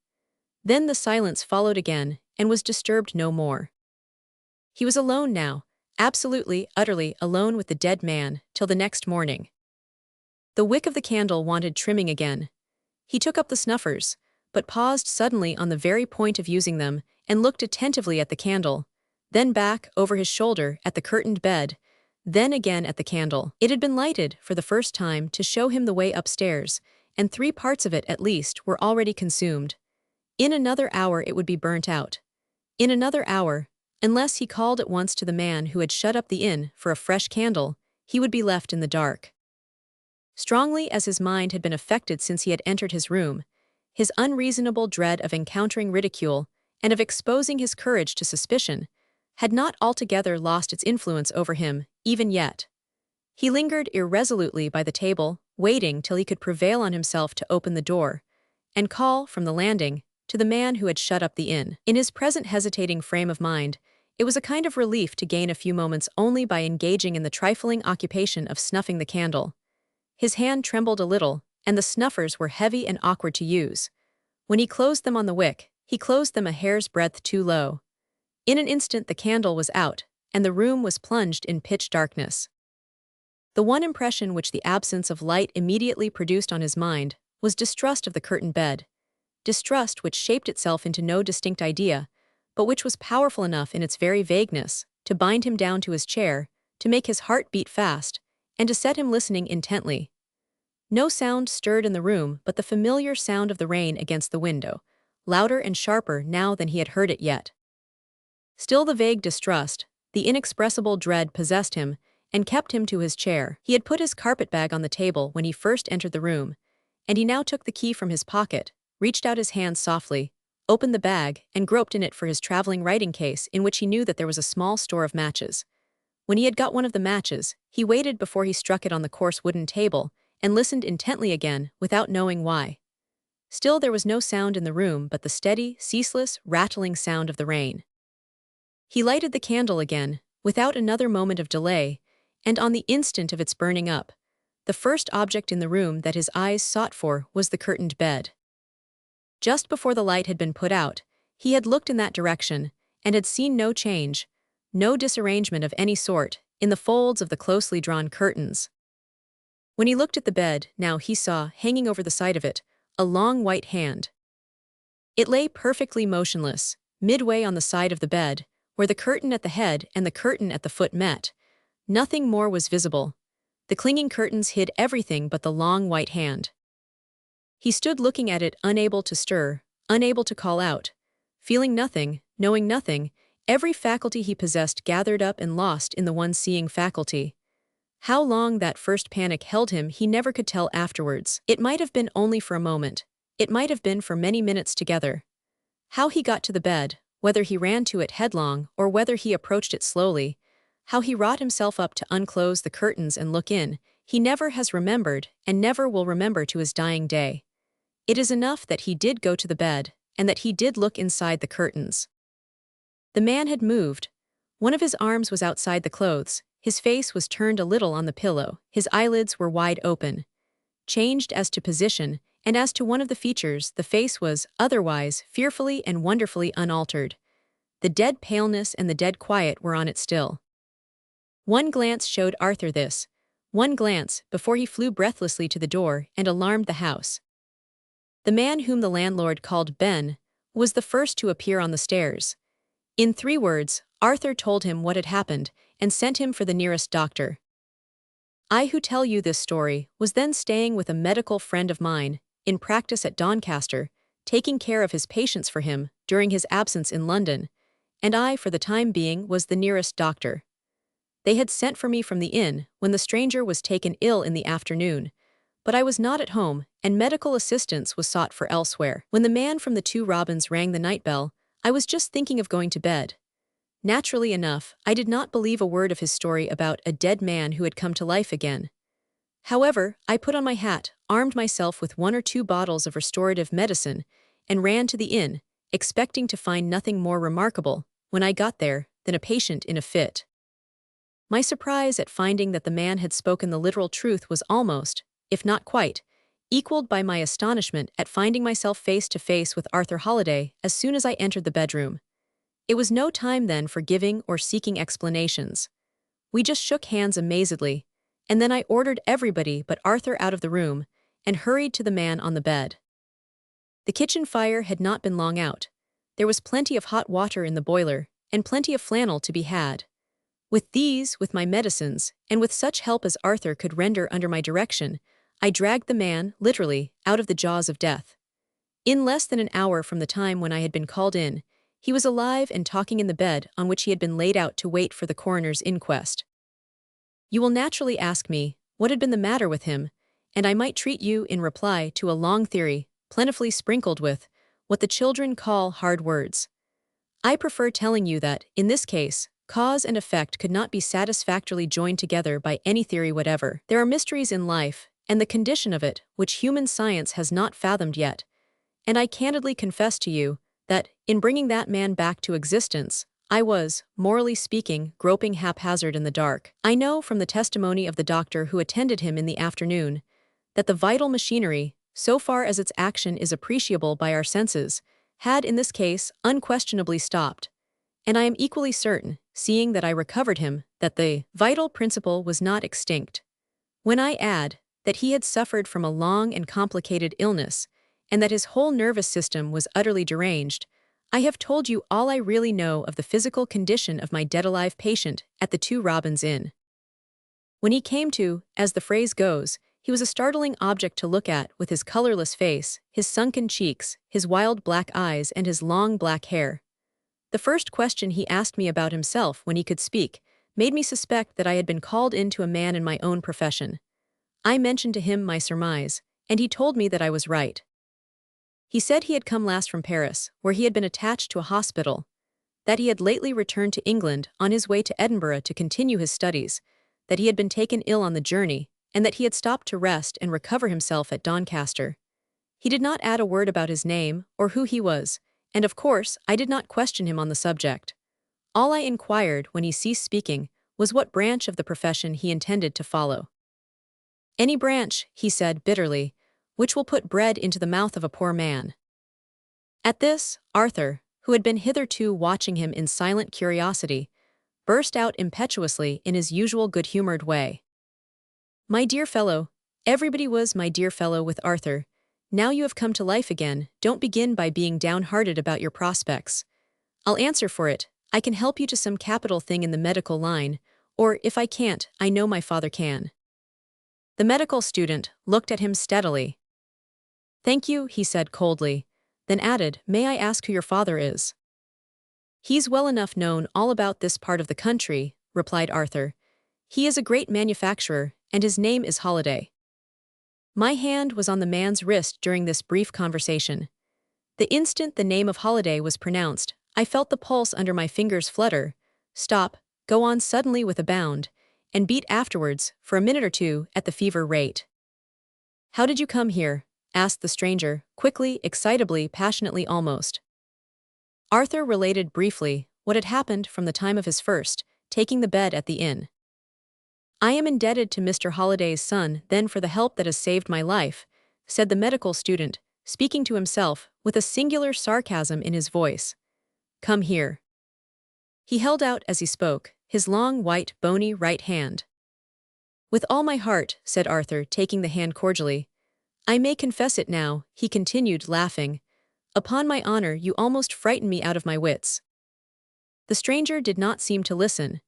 Then the silence followed again, and was disturbed no more. He was alone now, absolutely, utterly alone with the dead man, till the next morning. The wick of the candle wanted trimming again. He took up the snuffers, but paused suddenly on the very point of using them, and looked attentively at the candle, then back, over his shoulder, at the curtained bed, then again at the candle. It had been lighted, for the first time, to show him the way upstairs, and 3 parts of it, at least, were already consumed. In another hour it would be burnt out. In another hour, unless he called at once to the man who had shut up the inn for a fresh candle, he would be left in the dark. Strongly as his mind had been affected since he had entered his room, his unreasonable dread of encountering ridicule and of exposing his courage to suspicion had not altogether lost its influence over him, even yet. He lingered irresolutely by the table, waiting till he could prevail on himself to open the door and call from the landing to the man who had shut up the inn. In his present hesitating frame of mind, it was a kind of relief to gain a few moments only by engaging in the trifling occupation of snuffing the candle. His hand trembled a little, and the snuffers were heavy and awkward to use. When he closed them on the wick, he closed them a hair's breadth too low. In an instant the candle was out, and the room was plunged in pitch darkness. The one impression which the absence of light immediately produced on his mind was distrust of the curtained bed, distrust which shaped itself into no distinct idea, but which was powerful enough in its very vagueness to bind him down to his chair, to make his heart beat fast, and to set him listening intently. No sound stirred in the room but the familiar sound of the rain against the window, louder and sharper now than he had heard it yet. Still the vague distrust, the inexpressible dread possessed him and kept him to his chair. He had put his carpet-bag on the table when he first entered the room, and he now took the key from his pocket, reached out his hand softly, opened the bag, and groped in it for his traveling writing case in which he knew that there was a small store of matches. When he had got one of the matches, he waited before he struck it on the coarse wooden table, and listened intently again, without knowing why. Still there was no sound in the room but the steady, ceaseless, rattling sound of the rain. He lighted the candle again, without another moment of delay, and on the instant of its burning up, the first object in the room that his eyes sought for was the curtained bed. Just before the light had been put out, he had looked in that direction, and had seen no change, no disarrangement of any sort, in the folds of the closely drawn curtains. When he looked at the bed, now he saw, hanging over the side of it, a long white hand. It lay perfectly motionless, midway on the side of the bed, where the curtain at the head and the curtain at the foot met. Nothing more was visible. The clinging curtains hid everything but the long white hand. He stood looking at it, unable to stir, unable to call out. Feeling nothing, knowing nothing, every faculty he possessed gathered up and lost in the one seeing faculty. How long that first panic held him he never could tell afterwards. It might have been only for a moment. It might have been for many minutes together. How he got to the bed, whether he ran to it headlong or whether he approached it slowly, how he wrought himself up to unclose the curtains and look in, he never has remembered and never will remember to his dying day. It is enough that he did go to the bed, and that he did look inside the curtains. The man had moved. One of his arms was outside the clothes, his face was turned a little on the pillow, his eyelids were wide open. Changed as to position, and as to one of the features, the face was, otherwise, fearfully and wonderfully unaltered. The dead paleness and the dead quiet were on it still. One glance showed Arthur this, one glance, before he flew breathlessly to the door and alarmed the house. The man whom the landlord called Ben was the first to appear on the stairs. In 3 words, Arthur told him what had happened and sent him for the nearest doctor. I who tell you this story was then staying with a medical friend of mine, in practice at Doncaster, taking care of his patients for him during his absence in London, and I for the time being was the nearest doctor. They had sent for me from the inn when the stranger was taken ill in the afternoon, but I was not at home, and medical assistance was sought for elsewhere. When the man from the 2 Robins rang the night bell, I was just thinking of going to bed. Naturally enough, I did not believe a word of his story about a dead man who had come to life again. However, I put on my hat, armed myself with 1 or 2 bottles of restorative medicine, and ran to the inn, expecting to find nothing more remarkable, when I got there, than a patient in a fit. My surprise at finding that the man had spoken the literal truth was almost, if not quite, equaled by my astonishment at finding myself face to face with Arthur Holliday as soon as I entered the bedroom. It was no time then for giving or seeking explanations. We just shook hands amazedly, and then I ordered everybody but Arthur out of the room and hurried to the man on the bed. The kitchen fire had not been long out. There was plenty of hot water in the boiler, and plenty of flannel to be had. With these, with my medicines, and with such help as Arthur could render under my direction, I dragged the man, literally, out of the jaws of death. In less than an hour from the time when I had been called in, He was alive and talking in the bed on which he had been laid out to wait for the coroner's inquest. You will naturally ask me what had been the matter with him, and I might treat you in reply to a long theory, plentifully sprinkled with what the children call hard words. I prefer telling you that, in this case, cause and effect could not be satisfactorily joined together by any theory whatever. There are mysteries in life, and the condition of it, which human science has not fathomed yet, and I candidly confess to you that, in bringing that man back to existence, I was, morally speaking, groping haphazard in the dark. I know from the testimony of the doctor who attended him in the afternoon that the vital machinery, so far as its action is appreciable by our senses, had in this case unquestionably stopped, and I am equally certain, seeing that I recovered him, that the vital principle was not extinct. When I add that he had suffered from a long and complicated illness, and that his whole nervous system was utterly deranged, I have told you all I really know of the physical condition of my dead-alive patient at the Two Robins Inn. When he came to, as the phrase goes, he was a startling object to look at with his colorless face, his sunken cheeks, his wild black eyes, and his long black hair. The first question he asked me about himself when he could speak made me suspect that I had been called in to a man in my own profession. I mentioned to him my surmise, and he told me that I was right. He said he had come last from Paris, where he had been attached to a hospital, that he had lately returned to England on his way to Edinburgh to continue his studies, that he had been taken ill on the journey, and that he had stopped to rest and recover himself at Doncaster. He did not add a word about his name or who he was, and of course I did not question him on the subject. All I inquired when he ceased speaking was what branch of the profession he intended to follow. Any branch, he said bitterly, which will put bread into the mouth of a poor man. At this, Arthur, who had been hitherto watching him in silent curiosity, burst out impetuously in his usual good-humored way. My dear fellow, everybody was my dear fellow with Arthur. Now you have come to life again, don't begin by being downhearted about your prospects. I'll answer for it, I can help you to some capital thing in the medical line, or if I can't, I know my father can. The medical student looked at him steadily. Thank you, he said coldly, then added, May I ask who your father is? He's well enough known all about this part of the country, replied Arthur. He is a great manufacturer, and his name is Holliday. My hand was on the man's wrist during this brief conversation. The instant the name of Holliday was pronounced, I felt the pulse under my fingers flutter, stop, go on suddenly with a bound, and beat afterwards, for a minute or two, at the fever rate. How did you come here? Asked the stranger, quickly, excitably, passionately almost. Arthur related briefly what had happened from the time of his first taking the bed at the inn. I am indebted to Mr. Holliday's son then for the help that has saved my life, said the medical student, speaking to himself with a singular sarcasm in his voice. Come here. He held out as he spoke his long, white, bony right hand. With all my heart, said Arthur, taking the hand cordially. I may confess it now, he continued, laughing. Upon my honor, you almost frighten me out of my wits. The stranger did not seem to listen.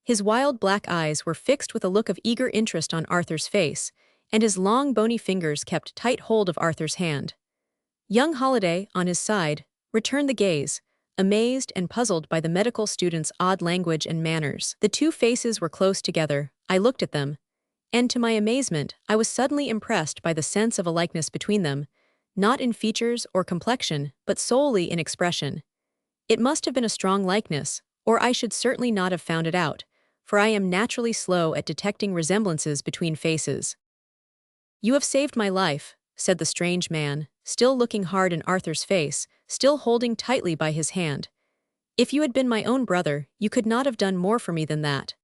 His wild black eyes were fixed with a look of eager interest on Arthur's face, and his long bony fingers kept tight hold of Arthur's hand. Young Holliday, on his side, returned the gaze, amazed and puzzled by the medical student's odd language and manners. The two faces were close together. I looked at them, and to my amazement, I was suddenly impressed by the sense of a likeness between them, not in features or complexion, but solely in expression. It must have been a strong likeness, or I should certainly not have found it out, for I am naturally slow at detecting resemblances between faces. You have saved my life, said the strange man, still looking hard in Arthur's face, still holding tightly by his hand. If you had been my own brother, you could not have done more for me than that.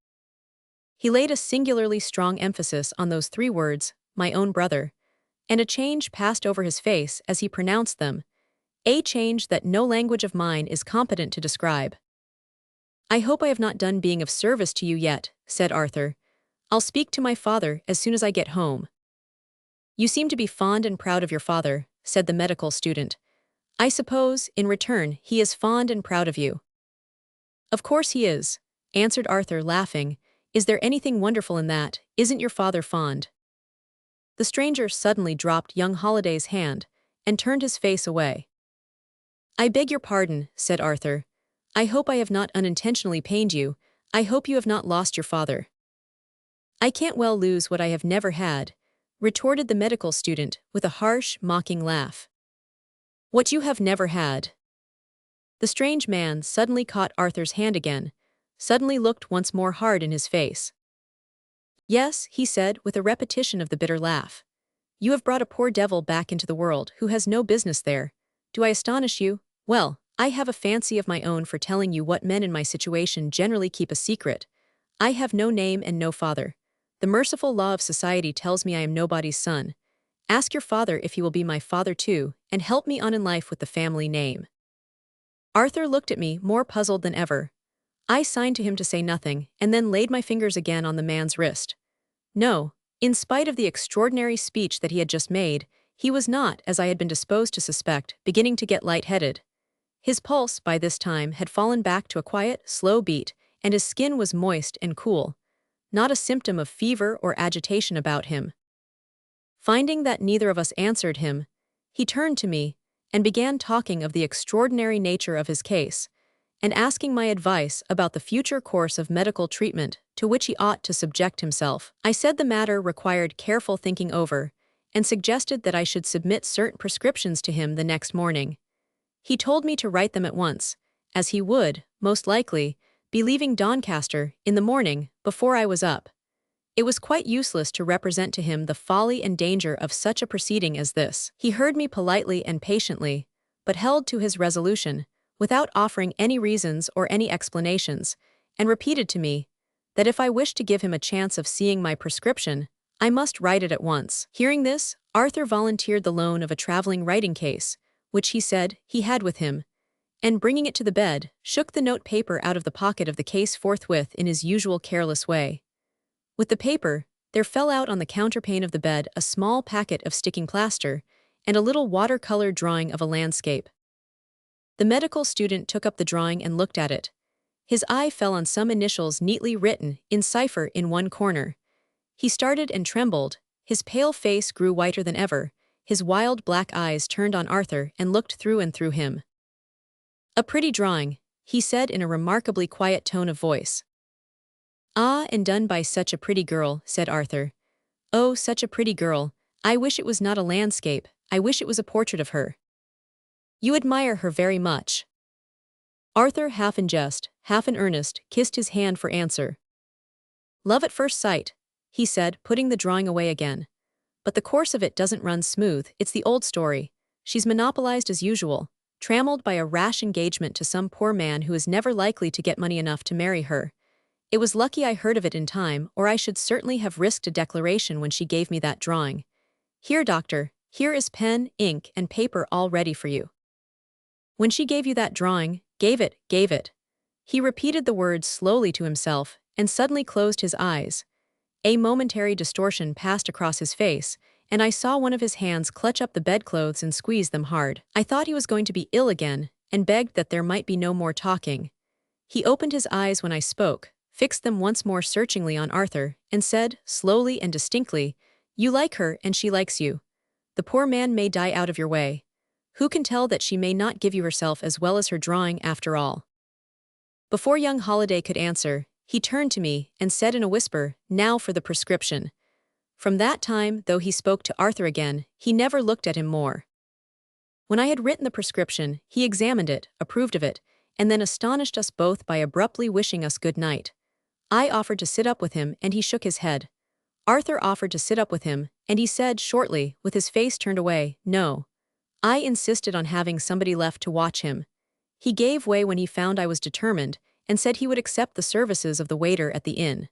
He laid a singularly strong emphasis on those three words, my own brother, and a change passed over his face as he pronounced them, a change that no language of mine is competent to describe. I hope I have not done being of service to you yet, said Arthur. I'll speak to my father as soon as I get home. You seem to be fond and proud of your father, said the medical student. I suppose, in return, he is fond and proud of you. Of course he is, answered Arthur, laughing. Is there anything wonderful in that? Isn't your father fond? The stranger suddenly dropped young Holliday's hand and turned his face away. "I beg your pardon," said Arthur. "I hope I have not unintentionally pained you. I hope you have not lost your father." "I can't well lose what I have never had," retorted the medical student with a harsh, mocking laugh. "What you have never had." The strange man suddenly caught Arthur's hand again, suddenly looked once more hard in his face. "Yes," he said with a repetition of the bitter laugh. "You have brought a poor devil back into the world who has no business there. Do I astonish you? Well, I have a fancy of my own for telling you what men in my situation generally keep a secret. I have no name and no father. The merciful law of society tells me I am nobody's son. Ask your father if he will be my father too, and help me on in life with the family name." Arthur looked at me more puzzled than ever. I signed to him to say nothing, and then laid my fingers again on the man's wrist. No, in spite of the extraordinary speech that he had just made, he was not, as I had been disposed to suspect, beginning to get lightheaded. His pulse, by this time, had fallen back to a quiet, slow beat, and his skin was moist and cool. Not a symptom of fever or agitation about him. Finding that neither of us answered him, he turned to me and began talking of the extraordinary nature of his case, and asking my advice about the future course of medical treatment to which he ought to subject himself. I said the matter required careful thinking over, and suggested that I should submit certain prescriptions to him the next morning. He told me to write them at once, as he would, most likely, be leaving Doncaster in the morning before I was up. It was quite useless to represent to him the folly and danger of such a proceeding as this. He heard me politely and patiently, but held to his resolution, without offering any reasons or any explanations, and repeated to me that if I wished to give him a chance of seeing my prescription, I must write it at once. Hearing this, Arthur volunteered the loan of a traveling writing case, which he said he had with him, and bringing it to the bed, shook the note paper out of the pocket of the case forthwith in his usual careless way. With the paper, there fell out on the counterpane of the bed a small packet of sticking plaster, and a little watercolor drawing of a landscape. The medical student took up the drawing and looked at it. His eye fell on some initials neatly written in cipher in one corner. He started and trembled, his pale face grew whiter than ever, his wild black eyes turned on Arthur and looked through and through him. "A pretty drawing," he said in a remarkably quiet tone of voice. "Ah, and done by such a pretty girl," said Arthur. "Oh, such a pretty girl. I wish it was not a landscape, I wish it was a portrait of her." "You admire her very much." Arthur, half in jest, half in earnest, kissed his hand for answer. "Love at first sight," he said, putting the drawing away again. "But the course of it doesn't run smooth, it's the old story. She's monopolized as usual, trammeled by a rash engagement to some poor man who is never likely to get money enough to marry her. It was lucky I heard of it in time, or I should certainly have risked a declaration when she gave me that drawing. Here, doctor, here is pen, ink, and paper all ready for you. When she gave you that drawing, gave it. He repeated the words slowly to himself, and suddenly closed his eyes. A momentary distortion passed across his face, and I saw one of his hands clutch up the bedclothes and squeeze them hard. I thought he was going to be ill again, and begged that there might be no more talking. He opened his eyes when I spoke, fixed them once more searchingly on Arthur, and said, slowly and distinctly, "You like her and she likes you. The poor man may die out of your way. Who can tell that she may not give you herself as well as her drawing after all?" Before young Holiday could answer, he turned to me and said in a whisper, "Now for the prescription." From that time, though he spoke to Arthur again, he never looked at him more. When I had written the prescription, he examined it, approved of it, and then astonished us both by abruptly wishing us good night. I offered to sit up with him, and he shook his head. Arthur offered to sit up with him, and he said shortly, with his face turned away, "No." I insisted on having somebody left to watch him. He gave way when he found I was determined, and said he would accept the services of the waiter at the inn.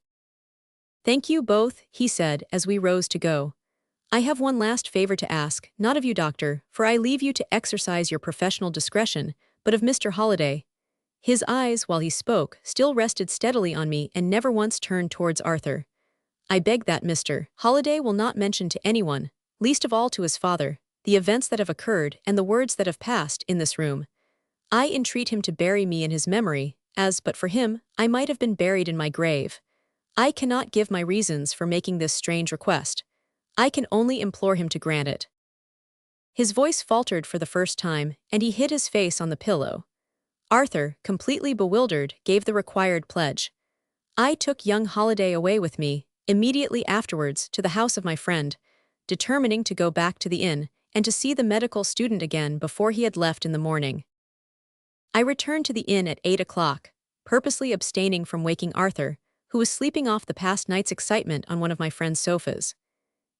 "Thank you both," he said as we rose to go. "I have one last favor to ask, not of you, doctor, for I leave you to exercise your professional discretion, but of Mr. Holiday." His eyes, while he spoke, still rested steadily on me and never once turned towards Arthur. "I beg that Mr. Holiday will not mention to anyone, least of all to his father, the events that have occurred and the words that have passed in this room. I entreat him to bury me in his memory, as, but for him, I might have been buried in my grave. I cannot give my reasons for making this strange request. I can only implore him to grant it." His voice faltered for the first time, and he hid his face on the pillow. Arthur, completely bewildered, gave the required pledge. I took young Holiday away with me, immediately afterwards, to the house of my friend, determining to go back to the inn and to see the medical student again before he had left in the morning. I returned to the inn at 8 o'clock, purposely abstaining from waking Arthur, who was sleeping off the past night's excitement on one of my friend's sofas.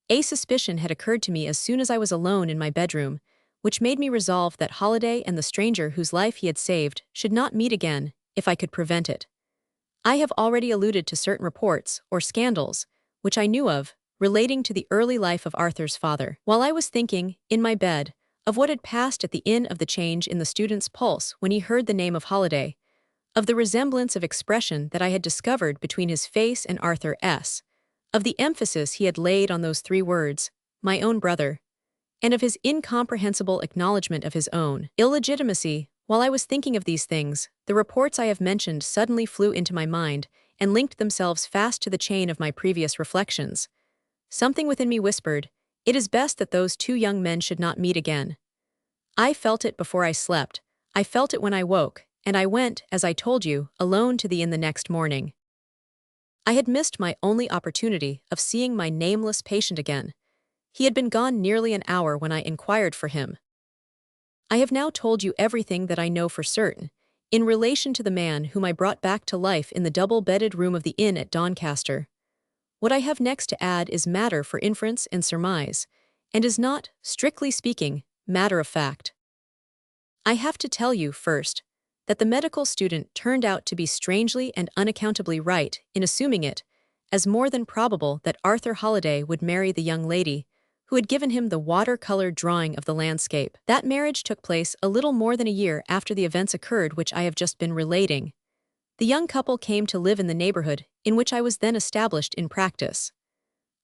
A suspicion had occurred to me as soon as I was alone in my bedroom, which made me resolve that Holiday and the stranger whose life he had saved should not meet again, if I could prevent it. I have already alluded to certain reports, or scandals, which I knew of, relating to the early life of Arthur's father. While I was thinking, in my bed, of what had passed at the inn, of the change in the student's pulse when he heard the name of Holiday, of the resemblance of expression that I had discovered between his face and Arthur's, of the emphasis he had laid on those three words, my own brother, and of his incomprehensible acknowledgement of his own illegitimacy, while I was thinking of these things, the reports I have mentioned suddenly flew into my mind and linked themselves fast to the chain of my previous reflections. Something within me whispered, "It is best that those two young men should not meet again." I felt it before I slept, I felt it when I woke, and I went, as I told you, alone to the inn the next morning. I had missed my only opportunity of seeing my nameless patient again. He had been gone nearly an hour when I inquired for him. I have now told you everything that I know for certain, in relation to the man whom I brought back to life in the double-bedded room of the inn at Doncaster. What I have next to add is matter for inference and surmise, and is not, strictly speaking, matter of fact. I have to tell you, first, that the medical student turned out to be strangely and unaccountably right in assuming it as more than probable that Arthur Holiday would marry the young lady who had given him the water-colored drawing of the landscape. That marriage took place a little more than a year after the events occurred which I have just been relating. The young couple came to live in the neighborhood in which I was then established in practice.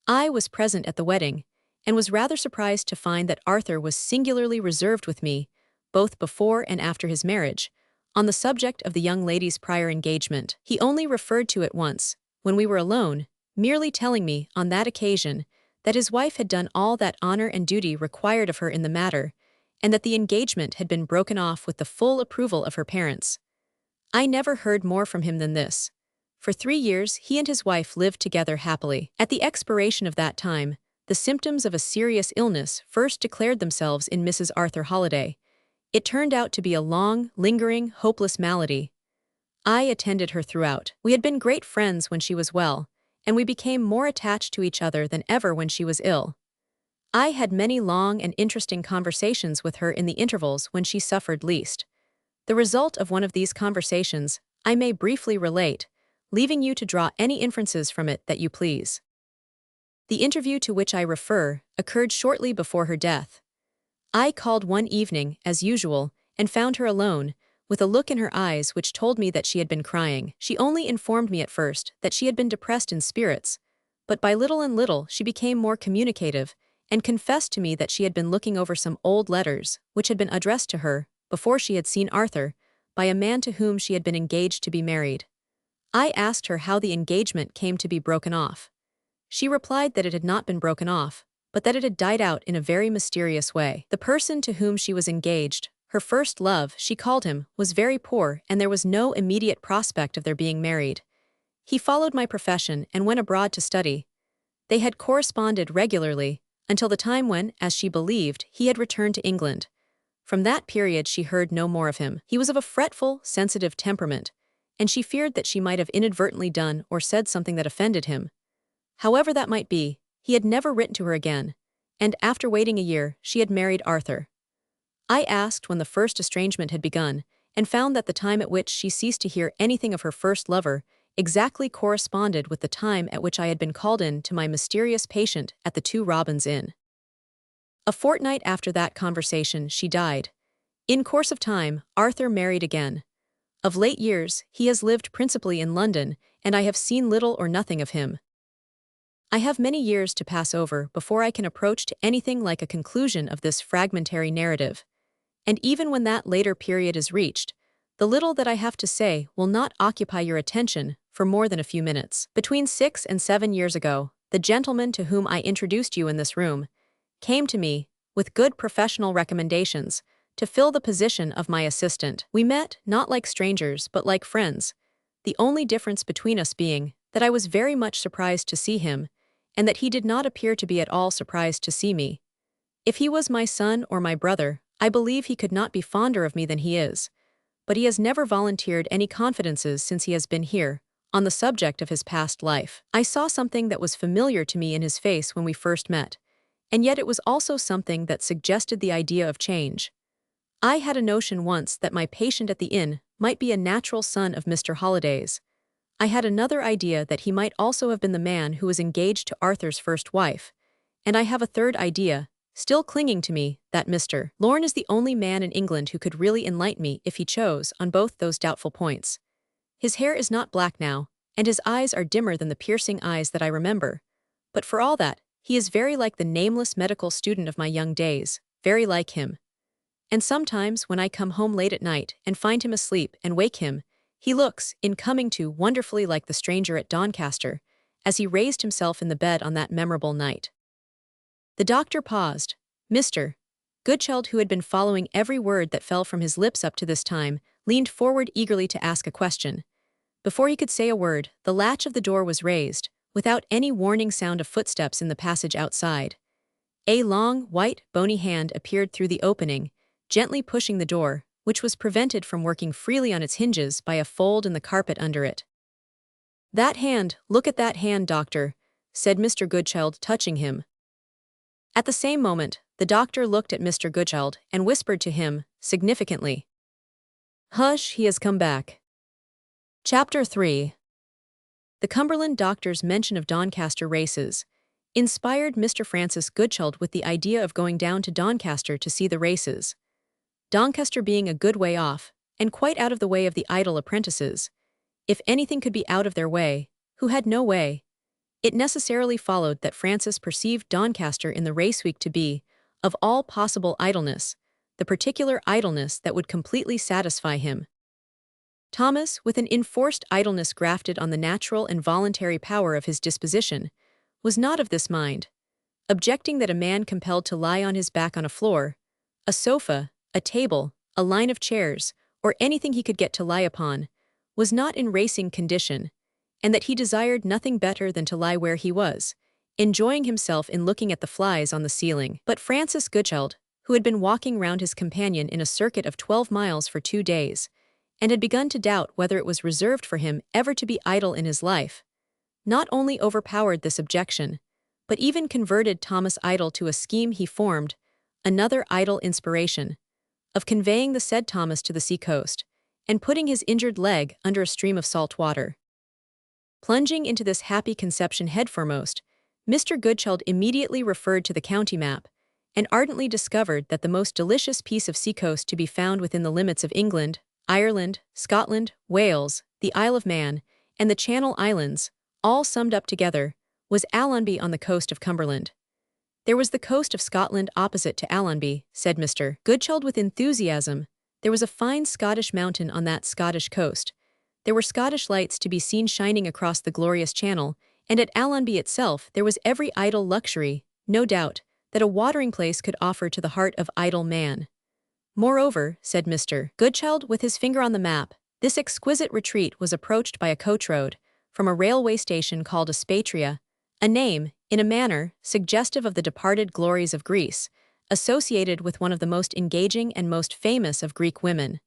I was present at the wedding, and was rather surprised to find that Arthur was singularly reserved with me, both before and after his marriage, on the subject of the young lady's prior engagement. He only referred to it once, when we were alone, merely telling me, on that occasion, that his wife had done all that honor and duty required of her in the matter, and that the engagement had been broken off with the full approval of her parents. I never heard more from him than this. For 3 years he and his wife lived together happily. At the expiration of that time, the symptoms of a serious illness first declared themselves in Mrs. Arthur Holiday. It turned out to be a long, lingering, hopeless malady. I attended her throughout. We had been great friends when she was well, and we became more attached to each other than ever when she was ill. I had many long and interesting conversations with her in the intervals when she suffered least. The result of one of these conversations I may briefly relate, leaving you to draw any inferences from it that you please. The interview to which I refer occurred shortly before her death. I called one evening, as usual, and found her alone, with a look in her eyes which told me that she had been crying. She only informed me at first that she had been depressed in spirits, but by little and little she became more communicative, and confessed to me that she had been looking over some old letters, which had been addressed to her, before she had seen Arthur, by a man to whom she had been engaged to be married. I asked her how the engagement came to be broken off. She replied that it had not been broken off, but that it had died out in a very mysterious way. The person to whom she was engaged, her first love, she called him, was very poor, and there was no immediate prospect of their being married. He followed my profession and went abroad to study. They had corresponded regularly, until the time when, as she believed, he had returned to England. From that period she heard no more of him. He was of a fretful, sensitive temperament, and she feared that she might have inadvertently done or said something that offended him. However that might be, he had never written to her again, and after waiting a year, she had married Arthur. I asked when the first estrangement had begun, and found that the time at which she ceased to hear anything of her first lover exactly corresponded with the time at which I had been called in to my mysterious patient at the Two Robins Inn. A fortnight after that conversation she died. In course of time, Arthur married again. Of late years, he has lived principally in London, and I have seen little or nothing of him. I have many years to pass over before I can approach to anything like a conclusion of this fragmentary narrative. And even when that later period is reached, the little that I have to say will not occupy your attention for more than a few minutes. Between 6 and 7 years ago, the gentleman to whom I introduced you in this room came to me with good professional recommendations, to fill the position of my assistant. We met, not like strangers, but like friends, the only difference between us being that I was very much surprised to see him, and that he did not appear to be at all surprised to see me. If he was my son or my brother, I believe he could not be fonder of me than he is, but he has never volunteered any confidences since he has been here, on the subject of his past life. I saw something that was familiar to me in his face when we first met, and yet it was also something that suggested the idea of change. I had a notion once that my patient at the inn might be a natural son of Mr. Holliday's. I had another idea that he might also have been the man who was engaged to Arthur's first wife, and I have a third idea, still clinging to me, that Mr. Lorne is the only man in England who could really enlighten me if he chose on both those doubtful points. His hair is not black now, and his eyes are dimmer than the piercing eyes that I remember, but for all that, he is very like the nameless medical student of my young days, very like him. And sometimes when I come home late at night and find him asleep and wake him, he looks, in coming to, wonderfully like the stranger at Doncaster, as he raised himself in the bed on that memorable night. The doctor paused. Mr. Goodchild, who had been following every word that fell from his lips up to this time, leaned forward eagerly to ask a question. Before he could say a word, the latch of the door was raised, without any warning sound of footsteps in the passage outside. A long, white, bony hand appeared through the opening, gently pushing the door, which was prevented from working freely on its hinges by a fold in the carpet under it. That hand, look at that hand, doctor, said Mr. Goodchild, touching him. At the same moment, the doctor looked at Mr. Goodchild and whispered to him, significantly, "Hush, he has come back." Chapter 3. The Cumberland doctor's mention of Doncaster races inspired Mr. Francis Goodchild with the idea of going down to Doncaster to see the races. Doncaster being a good way off, and quite out of the way of the idle apprentices, if anything could be out of their way, who had no way, it necessarily followed that Francis perceived Doncaster in the race week to be, of all possible idleness, the particular idleness that would completely satisfy him. Thomas, with an enforced idleness grafted on the natural and voluntary power of his disposition, was not of this mind, objecting that a man compelled to lie on his back on a floor, a sofa, a table, a line of chairs, or anything he could get to lie upon, was not in racing condition, and that he desired nothing better than to lie where he was, enjoying himself in looking at the flies on the ceiling. But Francis Goodchild, who had been walking round his companion in a circuit of 12 miles for 2 days, and had begun to doubt whether it was reserved for him ever to be idle in his life, not only overpowered this objection, but even converted Thomas Idle to a scheme he formed, another idle inspiration, of conveying the said Thomas to the sea-coast, and putting his injured leg under a stream of salt water. Plunging into this happy conception headforemost, Mr. Goodchild immediately referred to the county map, and ardently discovered that the most delicious piece of sea-coast to be found within the limits of England, Ireland, Scotland, Wales, the Isle of Man, and the Channel Islands, all summed up together, was Allonby on the coast of Cumberland. There was the coast of Scotland opposite to Allonby, said Mr. Goodchild with enthusiasm. There was a fine Scottish mountain on that Scottish coast. There were Scottish lights to be seen shining across the glorious channel, and at Allonby itself there was every idle luxury, no doubt, that a watering place could offer to the heart of idle man. Moreover, said Mr. Goodchild with his finger on the map, this exquisite retreat was approached by a coach road, from a railway station called Aspatria, a name, in a manner, suggestive of the departed glories of Greece, associated with one of the most engaging and most famous of Greek women.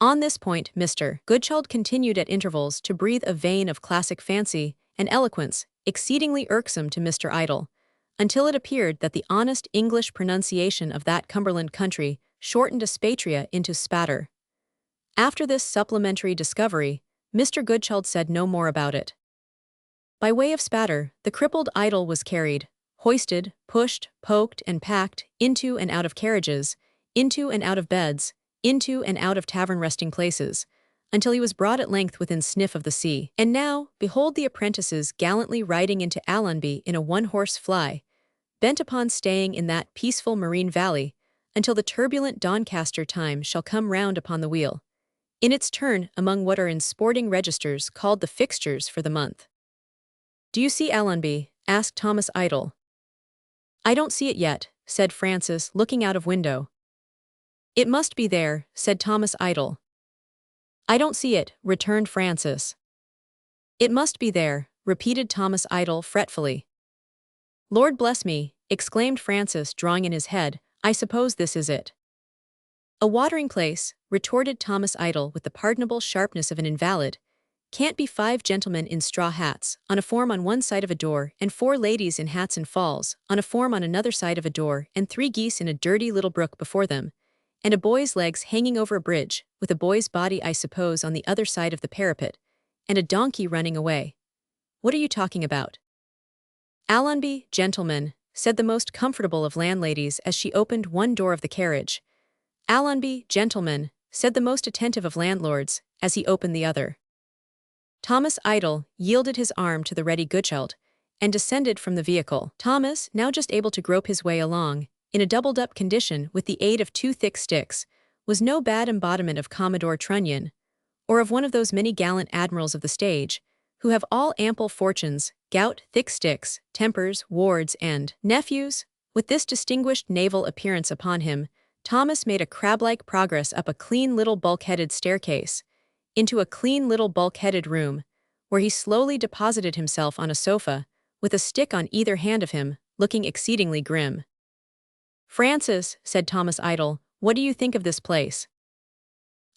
On this point, Mr. Goodchild continued at intervals to breathe a vein of classic fancy and eloquence exceedingly irksome to Mr. Idle, until it appeared that the honest English pronunciation of that Cumberland country shortened Aspatria into spatter. After this supplementary discovery, Mr. Goodchild said no more about it. By way of spatter, the crippled Idle was carried, hoisted, pushed, poked, and packed into and out of carriages, into and out of beds, into and out of tavern resting places, until he was brought at length within sniff of the sea. And now, behold the apprentices gallantly riding into Allonby in a one-horse fly, bent upon staying in that peaceful marine valley, until the turbulent Doncaster time shall come round upon the wheel, in its turn among what are in sporting registers called the fixtures for the month. "Do you see Allonby?" asked Thomas Idle. "I don't see it yet," said Francis, looking out of window. It must be there, said Thomas Idle. I don't see it, returned Francis. It must be there, repeated Thomas Idle fretfully. Lord bless me, exclaimed Francis, drawing in his head, I suppose this is it. A watering place, retorted Thomas Idle with the pardonable sharpness of an invalid, can't be 5 gentlemen in straw hats, on a form on one side of a door, and 4 ladies in hats and falls, on a form on another side of a door, and 3 geese in a dirty little brook before them, and a boy's legs hanging over a bridge, with a boy's body I suppose on the other side of the parapet, and a donkey running away. What are you talking about? Allonby, gentlemen, said the most comfortable of landladies as she opened one door of the carriage. Allonby, gentlemen, said the most attentive of landlords, as he opened the other. Thomas Idle yielded his arm to the ready Goodchild, and descended from the vehicle. Thomas, now just able to grope his way along, in a doubled-up condition with the aid of 2 thick sticks, was no bad embodiment of Commodore Trunnion, or of one of those many gallant admirals of the stage, who have all ample fortunes, gout, thick sticks, tempers, wards, and nephews. With this distinguished naval appearance upon him, Thomas made a crab-like progress up a clean little bulkheaded staircase, into a clean little bulkheaded room, where he slowly deposited himself on a sofa, with a stick on either hand of him, looking exceedingly grim. Francis, said Thomas Idle, what do you think of this place?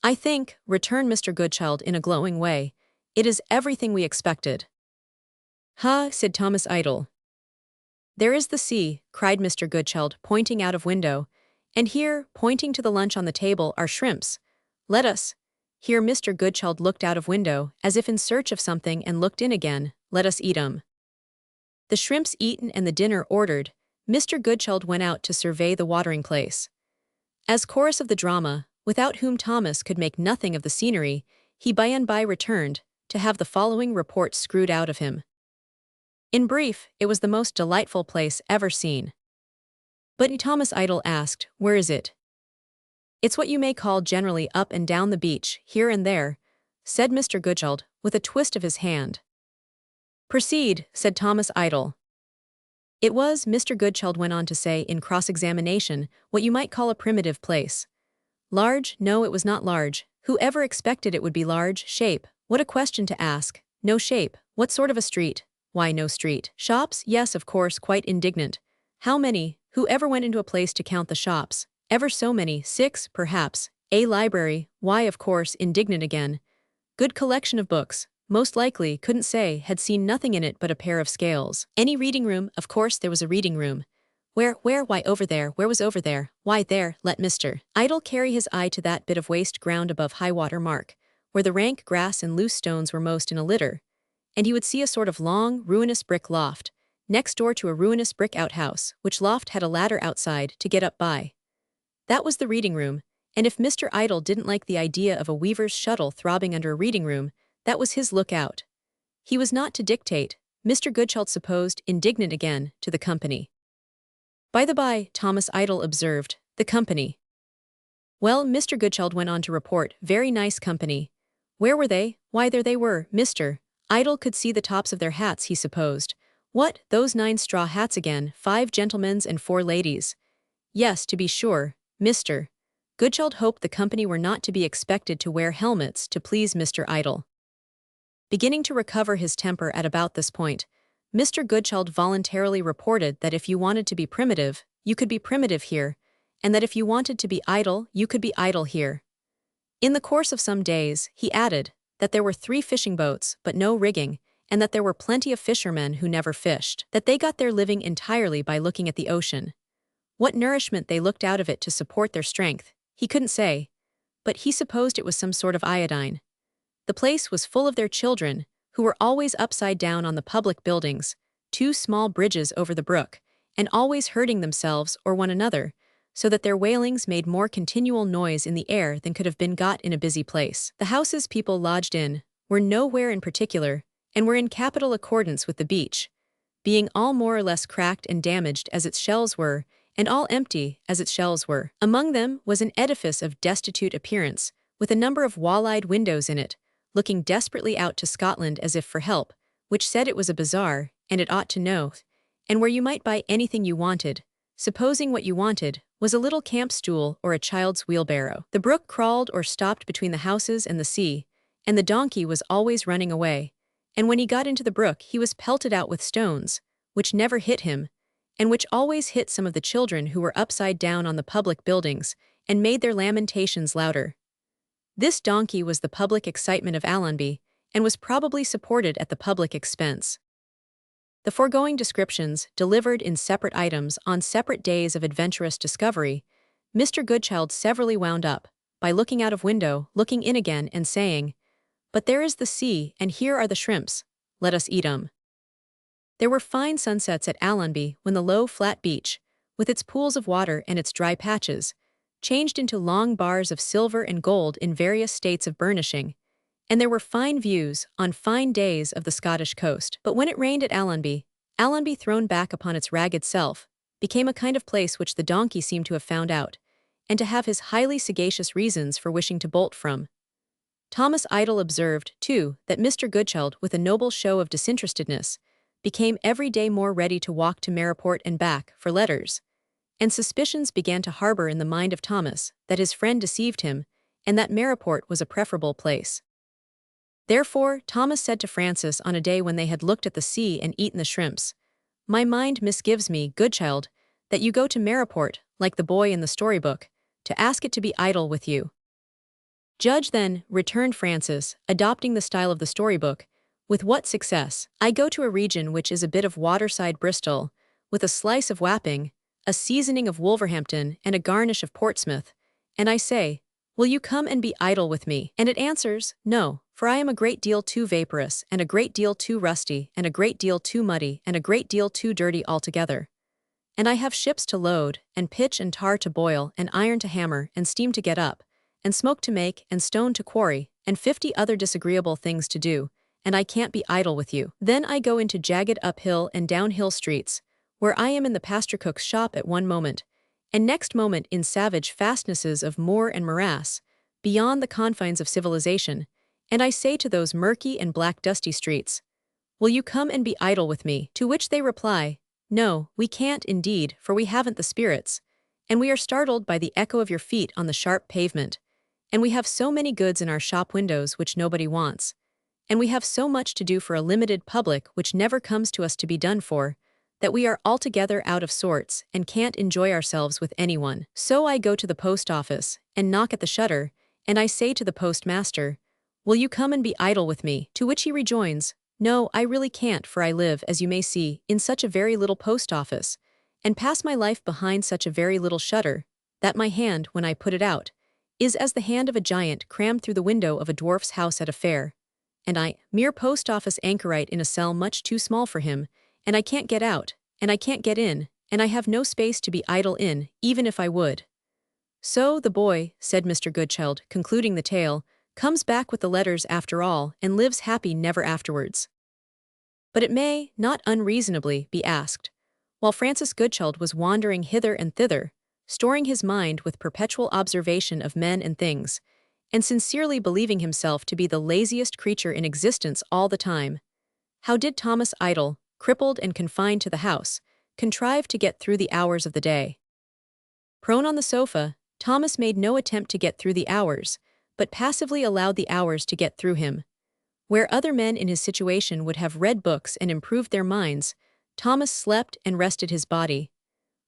I think, returned Mr. Goodchild in a glowing way, it is everything we expected. Ha, said Thomas Idle. There is the sea, cried Mr. Goodchild, pointing out of window, and here, pointing to the lunch on the table, are shrimps. Let us. Here Mr. Goodchild looked out of window, as if in search of something, and looked in again. Let us eat 'em. The shrimps eaten and the dinner ordered, Mr. Goodchild went out to survey the watering place. As chorus of the drama, without whom Thomas could make nothing of the scenery, he by and by returned, to have the following report screwed out of him. In brief, it was the most delightful place ever seen. But Thomas Idle asked, where is it? It's what you may call generally up and down the beach, here and there, said Mr. Goodchild, with a twist of his hand. Proceed, said Thomas Idle. It was, Mr. Goodchild went on to say in cross-examination, what you might call a primitive place. Large? No, it was not large. Who ever expected it would be large? Shape? What a question to ask. No shape. What sort of a street? Why, no street. Shops? Yes, of course, quite indignant. How many? Who ever went into a place to count the shops? Ever so many, 6, perhaps. A library? Why, of course, indignant again. Good collection of books. Most likely, couldn't say, had seen nothing in it but a pair of scales. Any reading room? Of course there was a reading room. Where, why over there, where was over there? Why there, let Mr. Idle carry his eye to that bit of waste ground above high-water mark, where the rank grass and loose stones were most in a litter, and he would see a sort of long, ruinous brick loft, next door to a ruinous brick outhouse, which loft had a ladder outside to get up by. That was the reading room, and if Mr. Idle didn't like the idea of a weaver's shuttle throbbing under a reading room, that was his lookout. He was not to dictate, Mr. Goodchild supposed, indignant again, to the company. By the by, Thomas Idle observed, the company. Well, Mr. Goodchild went on to report, very nice company. Where were they? Why, there they were, Mr. Idle could see the tops of their hats, he supposed. What, those 9 straw hats again, 5 gentlemen's and 4 ladies. Yes, to be sure, Mr. Goodchild hoped the company were not to be expected to wear helmets to please Mr. Idle. Beginning to recover his temper at about this point, Mr. Goodchild voluntarily reported that if you wanted to be primitive, you could be primitive here, and that if you wanted to be idle, you could be idle here. In the course of some days, he added, that there were 3 fishing boats, but no rigging, and that there were plenty of fishermen who never fished, that they got their living entirely by looking at the ocean. What nourishment they looked out of it to support their strength, he couldn't say, but he supposed it was some sort of iodine. The place was full of their children, who were always upside down on the public buildings, 2 small bridges over the brook, and always hurting themselves or one another, so that their wailings made more continual noise in the air than could have been got in a busy place. The houses people lodged in were nowhere in particular, and were in capital accordance with the beach, being all more or less cracked and damaged as its shells were, and all empty as its shells were. Among them was an edifice of destitute appearance, with a number of wall-eyed windows in it, looking desperately out to Scotland as if for help, which said it was a bazaar, and it ought to know, and where you might buy anything you wanted, supposing what you wanted was a little camp stool or a child's wheelbarrow. The brook crawled or stopped between the houses and the sea, and the donkey was always running away, and when he got into the brook he was pelted out with stones, which never hit him, and which always hit some of the children who were upside down on the public buildings and made their lamentations louder. This donkey was the public excitement of Allenby, and was probably supported at the public expense. The foregoing descriptions, delivered in separate items on separate days of adventurous discovery, Mr. Goodchild severally wound up, by looking out of window, looking in again, and saying, "But there is the sea, and here are the shrimps. Let us eat 'em." There were fine sunsets at Allenby when the low, flat beach, with its pools of water and its dry patches, changed into long bars of silver and gold in various states of burnishing, and there were fine views, on fine days, of the Scottish coast. But when it rained at Allenby, Allenby, thrown back upon its ragged self, became a kind of place which the donkey seemed to have found out, and to have his highly sagacious reasons for wishing to bolt from. Thomas Idle observed, too, that Mr. Goodchild, with a noble show of disinterestedness, became every day more ready to walk to Meriport and back for letters, and suspicions began to harbor in the mind of Thomas that his friend deceived him, and that Meriport was a preferable place. Therefore, Thomas said to Francis on a day when they had looked at the sea and eaten the shrimps, "My mind misgives me, Goodchild, that you go to Meriport, like the boy in the storybook, to ask it to be idle with you." "Judge then," returned Francis, adopting the style of the storybook, "with what success. I go to a region which is a bit of waterside Bristol, with a slice of Wapping, a seasoning of Wolverhampton, and a garnish of Portsmouth, and I say, 'Will you come and be idle with me?' And it answers, 'No, for I am a great deal too vaporous, and a great deal too rusty, and a great deal too muddy, and a great deal too dirty altogether. And I have ships to load, and pitch and tar to boil, and iron to hammer, and steam to get up, and smoke to make, and stone to quarry, and 50 other disagreeable things to do, and I can't be idle with you.' Then I go into jagged uphill and downhill streets, where I am in the pasture cook's shop at one moment, and next moment in savage fastnesses of moor and morass, beyond the confines of civilization, and I say to those murky and black dusty streets, 'Will you come and be idle with me?' To which they reply, 'No, we can't indeed, for we haven't the spirits, and we are startled by the echo of your feet on the sharp pavement, and we have so many goods in our shop windows which nobody wants, and we have so much to do for a limited public which never comes to us to be done for, that we are altogether out of sorts and can't enjoy ourselves with anyone. So I go to the post office, and knock at the shutter, and I say to the postmaster, 'Will you come and be idle with me?' To which he rejoins, 'No, I really can't, for I live, as you may see, in such a very little post office, and pass my life behind such a very little shutter, that my hand, when I put it out, is as the hand of a giant crammed through the window of a dwarf's house at a fair, and I, mere post office anchorite in a cell much too small for him, and I can't get out, and I can't get in, and I have no space to be idle in, even if I would.' So the boy," said Mr. Goodchild, concluding the tale, "comes back with the letters after all, and lives happy never afterwards." But it may, not unreasonably, be asked, while Francis Goodchild was wandering hither and thither, storing his mind with perpetual observation of men and things, and sincerely believing himself to be the laziest creature in existence all the time, how did Thomas Idle, crippled and confined to the house, contrive to get through the hours of the day? Prone on the sofa, Thomas made no attempt to get through the hours, but passively allowed the hours to get through him. Where other men in his situation would have read books and improved their minds, Thomas slept and rested his body.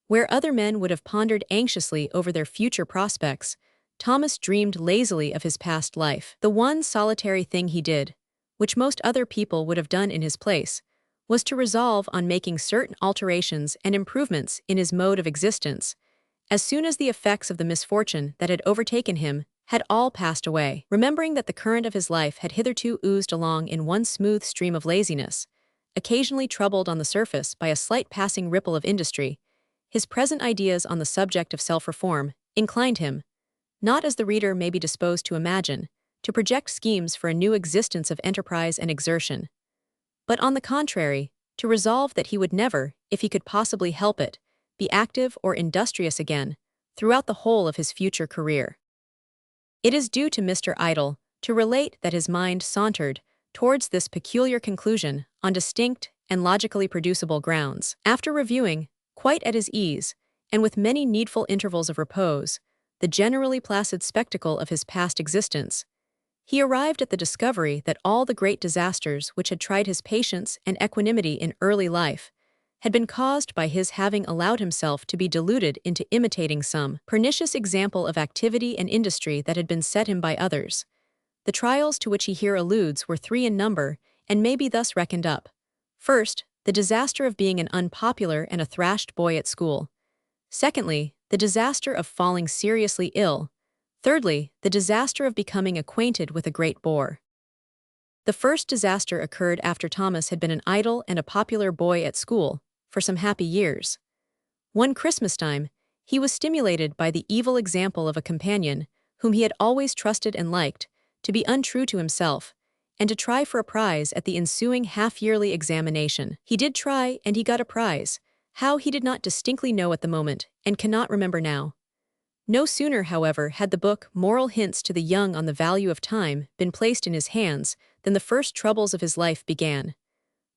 Where other men would have pondered anxiously over their future prospects, Thomas dreamed lazily of his past life. The one solitary thing he did, which most other people would have done in his place, was to resolve on making certain alterations and improvements in his mode of existence, as soon as the effects of the misfortune that had overtaken him had all passed away. Remembering that the current of his life had hitherto oozed along in one smooth stream of laziness, occasionally troubled on the surface by a slight passing ripple of industry, his present ideas on the subject of self-reform inclined him, not as the reader may be disposed to imagine, to project schemes for a new existence of enterprise and exertion, but on the contrary, to resolve that he would never, if he could possibly help it, be active or industrious again, throughout the whole of his future career. It is due to Mr. Idle to relate that his mind sauntered towards this peculiar conclusion on distinct and logically producible grounds. After reviewing, quite at his ease, and with many needful intervals of repose, the generally placid spectacle of his past existence, he arrived at the discovery that all the great disasters which had tried his patience and equanimity in early life had been caused by his having allowed himself to be deluded into imitating some pernicious example of activity and industry that had been set him by others. The trials to which he here alludes were 3 in number, and may be thus reckoned up. First, the disaster of being an unpopular and a thrashed boy at school. Secondly, the disaster of falling seriously ill. Thirdly, the disaster of becoming acquainted with a great bore. The first disaster occurred after Thomas had been an idle and a popular boy at school for some happy years. One Christmas time, he was stimulated by the evil example of a companion, whom he had always trusted and liked, to be untrue to himself, and to try for a prize at the ensuing half-yearly examination. He did try, and he got a prize. How, he did not distinctly know at the moment, and cannot remember now. No sooner, however, had the book Moral Hints to the Young on the Value of Time been placed in his hands than the first troubles of his life began.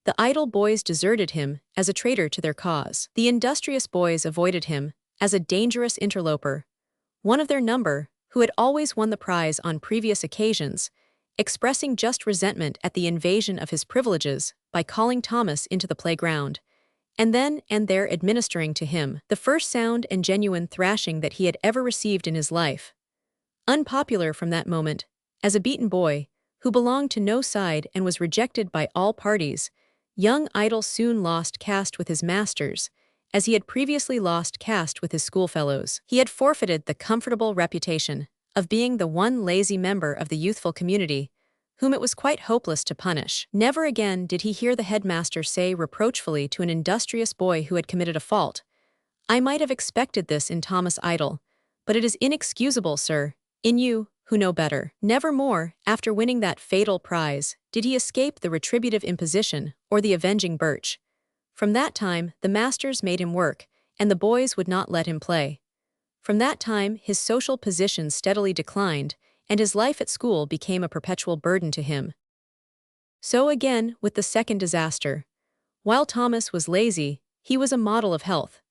The idle boys deserted him as a traitor to their cause. The industrious boys avoided him as a dangerous interloper. One of their number, who had always won the prize on previous occasions, expressing just resentment at the invasion of his privileges by calling Thomas into the playground, and then and there administering to him the first sound and genuine thrashing that he had ever received in his life. Unpopular from that moment, as a beaten boy, who belonged to no side and was rejected by all parties, young Idle soon lost caste with his masters, as he had previously lost caste with his schoolfellows. He had forfeited the comfortable reputation of being the one lazy member of the youthful community, whom it was quite hopeless to punish. Never again did he hear the headmaster say reproachfully to an industrious boy who had committed a fault, "I might have expected this in Thomas Idle, but it is inexcusable, sir, in you, who know better." Never more, after winning that fatal prize, did he escape the retributive imposition or the avenging birch. From that time, the masters made him work, and the boys would not let him play. From that time, his social position steadily declined, and his life at school became a perpetual burden to him. So again with the second disaster. While Thomas was lazy, he was a model of health.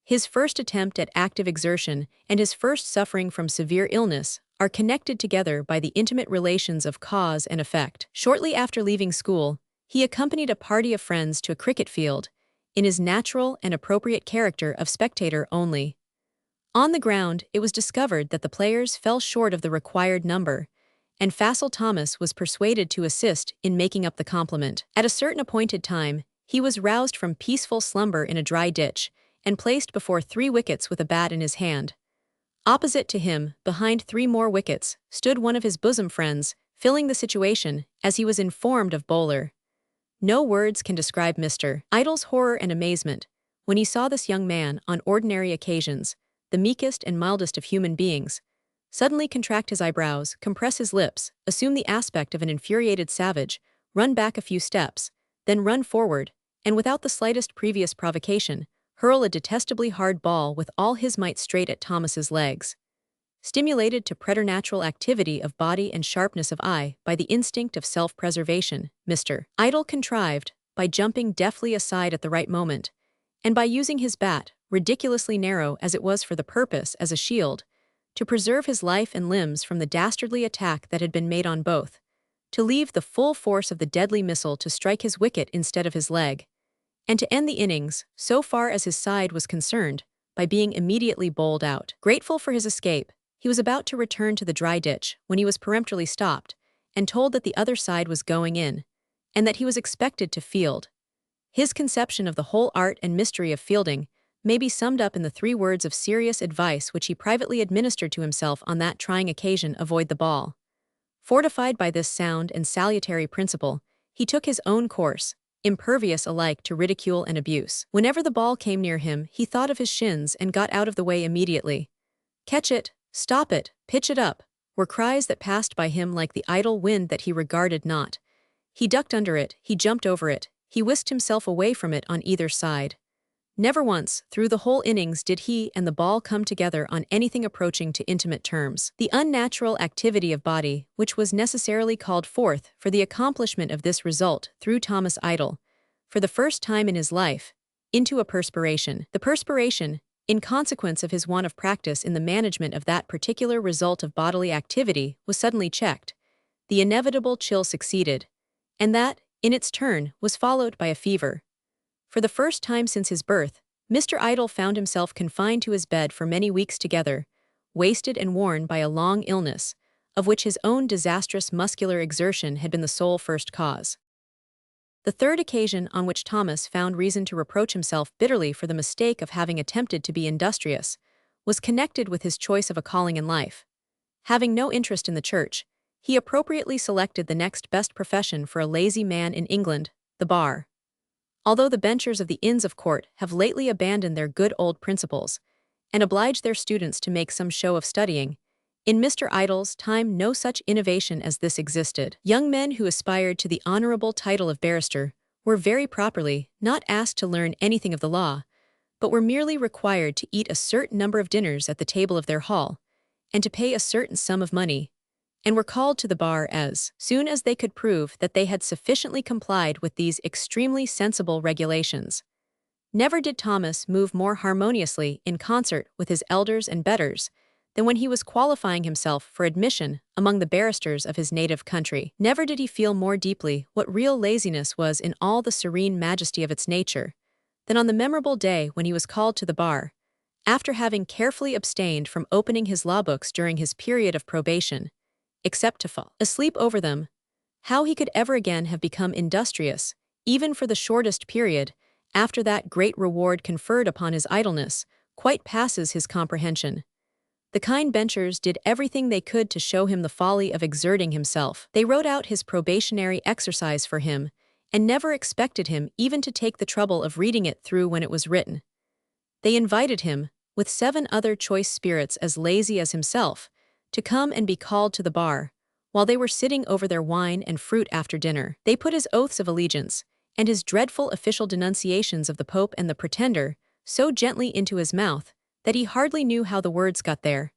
His first attempt at active exertion and his first suffering from severe illness are connected together by the intimate relations of cause and effect. Shortly after leaving school, he accompanied a party of friends to a cricket field, in his natural and appropriate character of spectator only. On the ground, it was discovered that the players fell short of the required number, and facile Thomas was persuaded to assist in making up the complement. At a certain appointed time, he was roused from peaceful slumber in a dry ditch, and placed before 3 wickets with a bat in his hand. Opposite to him, behind 3 more wickets, stood one of his bosom friends, filling the situation, as he was informed of bowler. No words can describe Mr. Idle's horror and amazement when he saw this young man, on ordinary occasions, the meekest and mildest of human beings, suddenly contract his eyebrows, compress his lips, assume the aspect of an infuriated savage, run back a few steps, then run forward, and without the slightest previous provocation, hurl a detestably hard ball with all his might straight at Thomas's legs. Stimulated to preternatural activity of body and sharpness of eye by the instinct of self-preservation, Mr. Idle contrived, by jumping deftly aside at the right moment, and by using his bat, ridiculously narrow as it was for the purpose as a shield, to preserve his life and limbs from the dastardly attack that had been made on both, to leave the full force of the deadly missile to strike his wicket instead of his leg, and to end the innings, so far as his side was concerned, by being immediately bowled out. Grateful for his escape, he was about to return to the dry ditch when he was peremptorily stopped, and told that the other side was going in, and that he was expected to field. His conception of the whole art and mystery of fielding may be summed up in the 3 words of serious advice which he privately administered to himself on that trying occasion: avoid the ball. Fortified by this sound and salutary principle, he took his own course, impervious alike to ridicule and abuse. Whenever the ball came near him, he thought of his shins and got out of the way immediately. "Catch it, stop it, pitch it up," were cries that passed by him like the idle wind that he regarded not. He ducked under it, he jumped over it, he whisked himself away from it on either side. Never once, through the whole innings, did he and the ball come together on anything approaching to intimate terms. The unnatural activity of body, which was necessarily called forth for the accomplishment of this result, threw Thomas Idle, for the first time in his life, into a perspiration. The perspiration, in consequence of his want of practice in the management of that particular result of bodily activity, was suddenly checked. The inevitable chill succeeded, and that, in its turn, was followed by a fever. For the first time since his birth, Mr. Idle found himself confined to his bed for many weeks together, wasted and worn by a long illness, of which his own disastrous muscular exertion had been the sole first cause. The third occasion on which Thomas found reason to reproach himself bitterly for the mistake of having attempted to be industrious was connected with his choice of a calling in life. Having no interest in the church, he appropriately selected the next best profession for a lazy man in England, the bar. Although the benchers of the Inns of Court have lately abandoned their good old principles and obliged their students to make some show of studying, in Mr. Idle's time no such innovation as this existed. Young men who aspired to the honorable title of barrister were very properly not asked to learn anything of the law, but were merely required to eat a certain number of dinners at the table of their hall, and to pay a certain sum of money, and were called to the bar as soon as they could prove that they had sufficiently complied with these extremely sensible regulations. Never did Thomas move more harmoniously in concert with his elders and betters than when he was qualifying himself for admission among the barristers of his native country. Never did he feel more deeply what real laziness was in all the serene majesty of its nature than on the memorable day when he was called to the bar, after having carefully abstained from opening his law books during his period of probation, except to fall asleep over them. How he could ever again have become industrious, even for the shortest period, after that great reward conferred upon his idleness, quite passes his comprehension. The kind benchers did everything they could to show him the folly of exerting himself. They wrote out his probationary exercise for him, and never expected him even to take the trouble of reading it through when it was written. They invited him, with 7 other choice spirits as lazy as himself, to come and be called to the bar, while they were sitting over their wine and fruit after dinner. They put his oaths of allegiance, and his dreadful official denunciations of the Pope and the Pretender, so gently into his mouth, that he hardly knew how the words got there.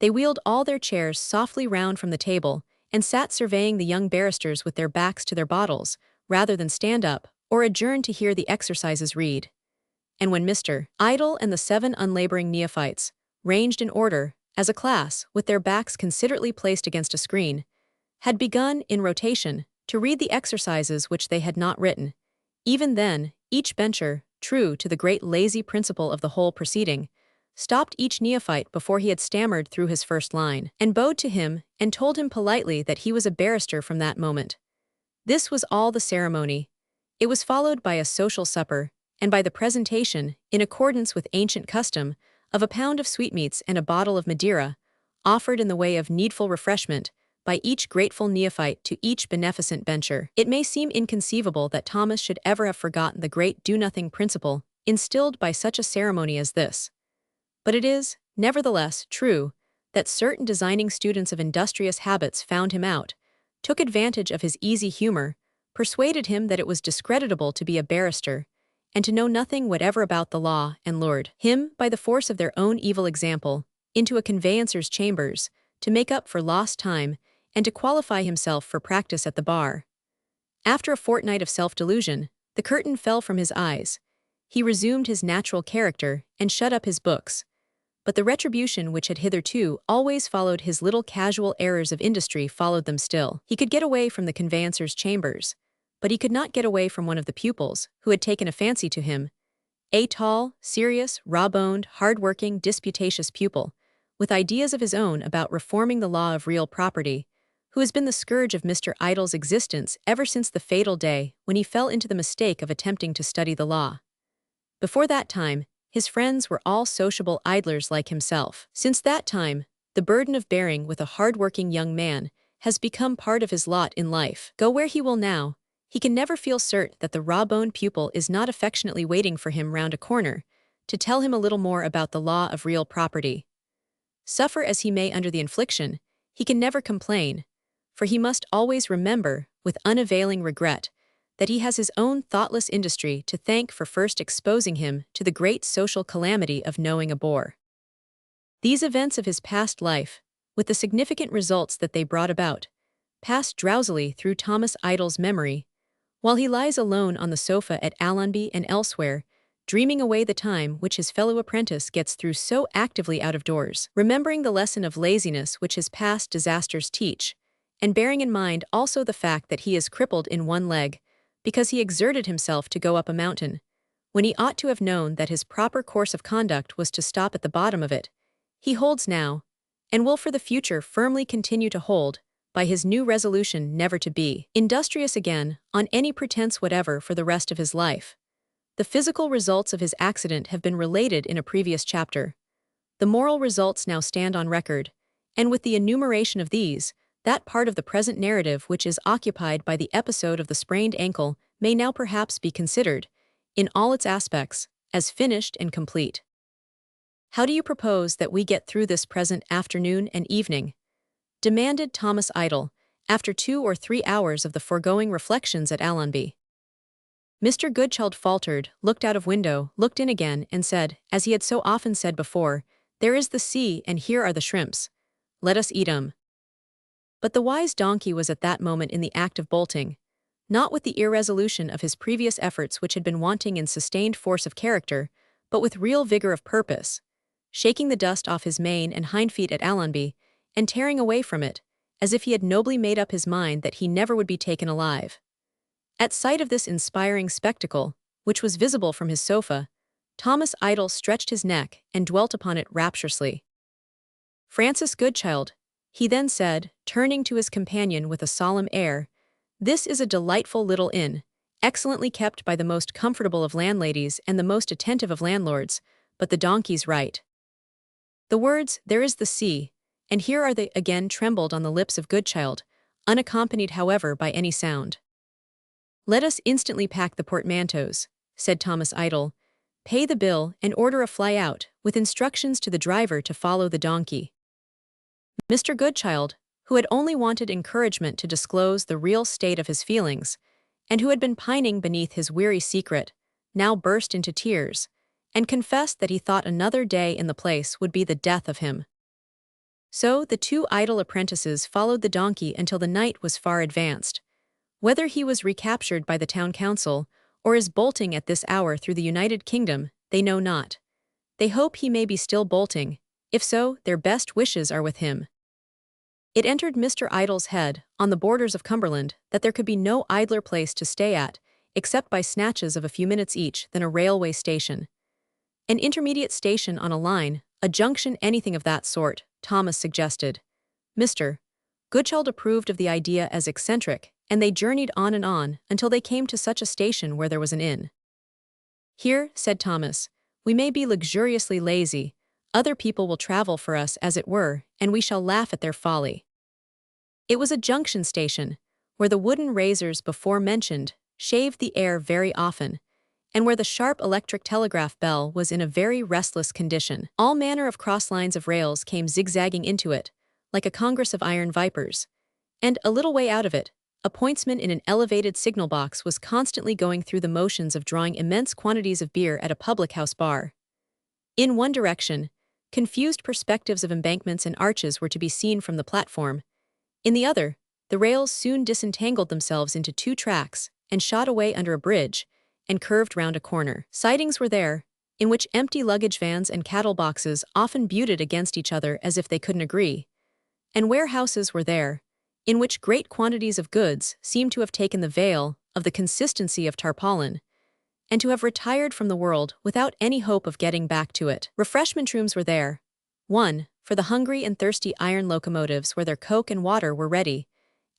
They wheeled all their chairs softly round from the table, and sat surveying the young barristers with their backs to their bottles, rather than stand up, or adjourn to hear the exercises read. And when Mr. Idle and the 7 unlaboring neophytes, ranged in order, as a class, with their backs considerately placed against a screen, had begun, in rotation, to read the exercises which they had not written, even then, each bencher, true to the great lazy principle of the whole proceeding, stopped each neophyte before he had stammered through his first line, and bowed to him, and told him politely that he was a barrister from that moment. This was all the ceremony. It was followed by a social supper, and by the presentation, in accordance with ancient custom, of a pound of sweetmeats and a bottle of Madeira, offered in the way of needful refreshment, by each grateful neophyte to each beneficent bencher. It may seem inconceivable that Thomas should ever have forgotten the great do-nothing principle instilled by such a ceremony as this. But it is, nevertheless, true that certain designing students of industrious habits found him out, took advantage of his easy humor, persuaded him that it was discreditable to be a barrister, and to know nothing whatever about the law, and lured him, by the force of their own evil example, into a conveyancer's chambers, to make up for lost time, and to qualify himself for practice at the bar. After a fortnight of self-delusion, the curtain fell from his eyes. He resumed his natural character, and shut up his books. But the retribution which had hitherto always followed his little casual errors of industry followed them still. He could get away from the conveyancer's chambers, but he could not get away from one of the pupils, who had taken a fancy to him, a tall, serious, raw-boned, hard-working, disputatious pupil, with ideas of his own about reforming the law of real property, who has been the scourge of Mr. Idle's existence ever since the fatal day when he fell into the mistake of attempting to study the law. Before that time, his friends were all sociable idlers like himself. Since that time, the burden of bearing with a hard-working young man has become part of his lot in life. Go where he will now, he can never feel certain that the raw-boned pupil is not affectionately waiting for him round a corner, to tell him a little more about the law of real property. Suffer as he may under the infliction, he can never complain, for he must always remember, with unavailing regret, that he has his own thoughtless industry to thank for first exposing him to the great social calamity of knowing a bore. These events of his past life, with the significant results that they brought about, pass drowsily through Thomas Idle's memory, while he lies alone on the sofa at Allenby and elsewhere, dreaming away the time which his fellow apprentice gets through so actively out of doors, remembering the lesson of laziness which his past disasters teach, and bearing in mind also the fact that he is crippled in one leg, because he exerted himself to go up a mountain, when he ought to have known that his proper course of conduct was to stop at the bottom of it, he holds now, and will for the future firmly continue to hold, by his new resolution never to be industrious again, on any pretense whatever for the rest of his life. The physical results of his accident have been related in a previous chapter. The moral results now stand on record, and with the enumeration of these, that part of the present narrative which is occupied by the episode of the sprained ankle may now perhaps be considered, in all its aspects, as finished and complete. How do you propose that we get through this present afternoon and evening? Demanded Thomas Idle, after 2 or 3 hours of the foregoing reflections at Allenby. Mr. Goodchild faltered, looked out of window, looked in again, and said, as he had so often said before, "There is the sea, and here are the shrimps. Let us eat 'em." But the wise donkey was at that moment in the act of bolting, not with the irresolution of his previous efforts which had been wanting in sustained force of character, but with real vigor of purpose, shaking the dust off his mane and hind feet at Allenby, and tearing away from it, as if he had nobly made up his mind that he never would be taken alive. At sight of this inspiring spectacle, which was visible from his sofa, Thomas Idle stretched his neck and dwelt upon it rapturously. "Francis Goodchild," he then said, turning to his companion with a solemn air, "this is a delightful little inn, excellently kept by the most comfortable of landladies and the most attentive of landlords, but the donkey's right." The words, "There is the sea, and here are they," again trembled on the lips of Goodchild, unaccompanied however by any sound. "Let us instantly pack the portmanteaus," said Thomas Idle, "pay the bill, and order a fly out, with instructions to the driver to follow the donkey." Mr. Goodchild, who had only wanted encouragement to disclose the real state of his feelings, and who had been pining beneath his weary secret, now burst into tears, and confessed that he thought another day in the place would be the death of him. So the 2 idle apprentices followed the donkey until the night was far advanced. Whether he was recaptured by the town council, or is bolting at this hour through the United Kingdom, they know not. They hope he may be still bolting. If so, their best wishes are with him. It entered Mr. Idle's head, on the borders of Cumberland, that there could be no idler place to stay at, except by snatches of a few minutes each, than a railway station. An intermediate station on a line, a junction, anything of that sort, Thomas suggested. Mr. Goodchild approved of the idea as eccentric, and they journeyed on and on until they came to such a station where there was an inn. "Here," said Thomas, "we may be luxuriously lazy. Other people will travel for us as it were, and we shall laugh at their folly." It was a junction station, where the wooden razors before mentioned shaved the air very often, and where the sharp electric telegraph bell was in a very restless condition. All manner of cross lines of rails came zigzagging into it, like a congress of iron vipers, and, a little way out of it, a pointsman in an elevated signal box was constantly going through the motions of drawing immense quantities of beer at a public-house bar. In one direction, confused perspectives of embankments and arches were to be seen from the platform. In the other, the rails soon disentangled themselves into 2 tracks, and shot away under a bridge, and curved round a corner. Sidings were there, in which empty luggage vans and cattle boxes often butted against each other as if they couldn't agree. And warehouses were there, in which great quantities of goods seemed to have taken the veil of the consistency of tarpaulin, and to have retired from the world without any hope of getting back to it. Refreshment rooms were there. One, for the hungry and thirsty iron locomotives where their coke and water were ready,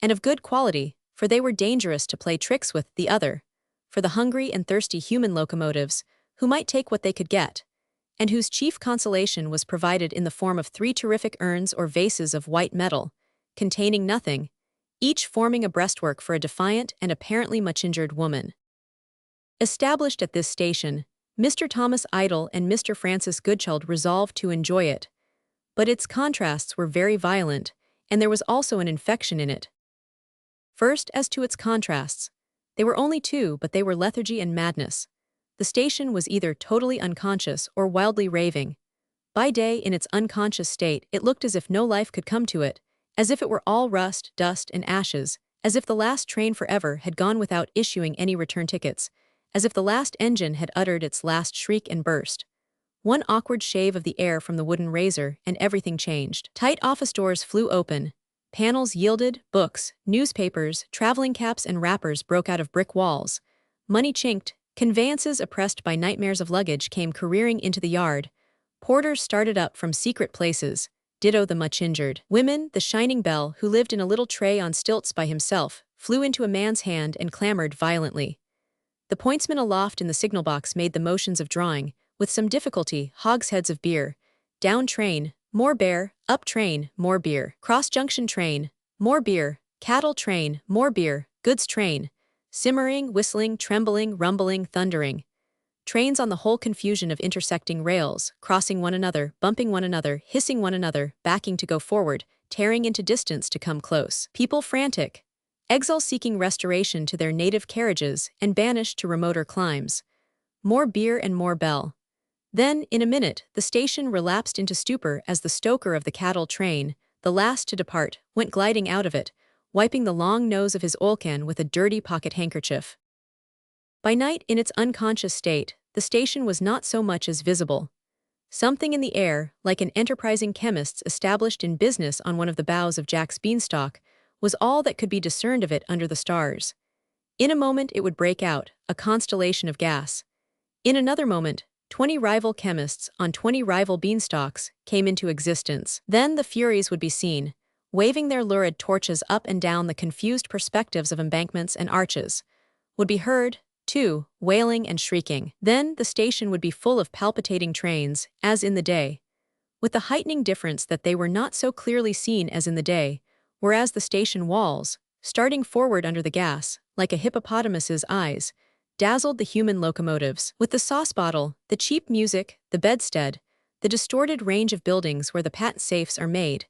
and of good quality, for they were dangerous to play tricks with; the other, for the hungry and thirsty human locomotives, who might take what they could get, and whose chief consolation was provided in the form of 3 terrific urns or vases of white metal, containing nothing, each forming a breastwork for a defiant and apparently much injured woman. Established at this station, Mr. Thomas Idle and Mr. Francis Goodchild resolved to enjoy it, but its contrasts were very violent, and there was also an infection in it. First, as to its contrasts, they were only 2, but they were lethargy and madness. The station was either totally unconscious or wildly raving. By day, in its unconscious state, it looked as if no life could come to it, as if it were all rust, dust, and ashes, as if the last train forever had gone without issuing any return tickets, as if the last engine had uttered its last shriek and burst. One awkward shave of the air from the wooden razor, and everything changed. Tight office doors flew open. Panels yielded, books, newspapers, traveling caps and wrappers broke out of brick walls. Money chinked, conveyances oppressed by nightmares of luggage came careering into the yard. Porters started up from secret places, ditto the much-injured. Women, the shining bell, who lived in a little tray on stilts by himself, flew into a man's hand and clamored violently. The pointsman aloft in the signal box made the motions of drawing, with some difficulty, hogsheads of beer. Down train, more bear, up train, more beer. Cross-junction train, more beer, cattle train, more beer, goods train. Simmering, whistling, trembling, rumbling, thundering. Trains on the whole confusion of intersecting rails, crossing one another, bumping one another, hissing one another, backing to go forward, tearing into distance to come close. People frantic. Exiles seeking restoration to their native carriages and banished to remoter climes. More beer and more bell. Then, in a minute, the station relapsed into stupor as the stoker of the cattle train, the last to depart, went gliding out of it, wiping the long nose of his oil can with a dirty pocket handkerchief. By night, in its unconscious state, the station was not so much as visible. Something in the air, like an enterprising chemist's established in business on one of the boughs of Jack's beanstalk, was all that could be discerned of it under the stars. In a moment it would break out, a constellation of gas. In another moment, 20 rival chemists on 20 rival beanstalks came into existence. Then the Furies would be seen, waving their lurid torches up and down the confused perspectives of embankments and arches. Would be heard, too, wailing and shrieking. Then the station would be full of palpitating trains, as in the day, with the heightening difference that they were not so clearly seen as in the day, whereas the station walls, starting forward under the gas, like a hippopotamus's eyes, dazzled the human locomotives. With the sauce bottle, the cheap music, the bedstead, the distorted range of buildings where the patent safes are made,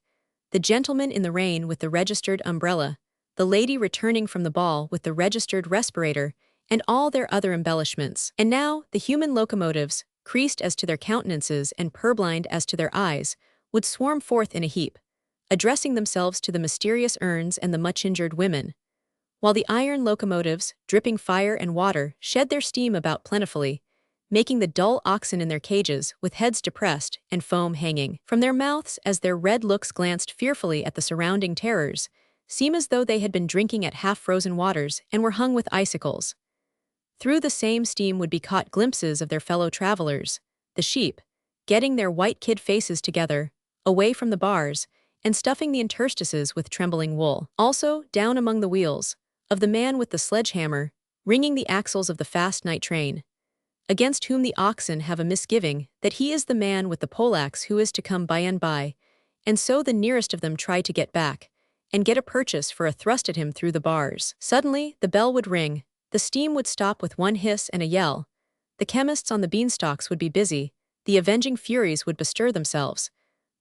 the gentleman in the rain with the registered umbrella, the lady returning from the ball with the registered respirator, and all their other embellishments. And now, the human locomotives, creased as to their countenances and purblind as to their eyes, would swarm forth in a heap, addressing themselves to the mysterious urns and the much-injured women, while the iron locomotives, dripping fire and water, shed their steam about plentifully, making the dull oxen in their cages, with heads depressed and foam hanging from their mouths as their red looks glanced fearfully at the surrounding terrors, seem as though they had been drinking at half-frozen waters and were hung with icicles. Through the same steam would be caught glimpses of their fellow travelers, the sheep, getting their white kid faces together, away from the bars, and stuffing the interstices with trembling wool. Also, down among the wheels, of the man with the sledgehammer, ringing the axles of the fast night train, against whom the oxen have a misgiving that he is the man with the poleaxe who is to come by and by, and so the nearest of them try to get back, and get a purchase for a thrust at him through the bars. Suddenly, the bell would ring, the steam would stop with one hiss and a yell, the chemists on the beanstalks would be busy, the avenging Furies would bestir themselves,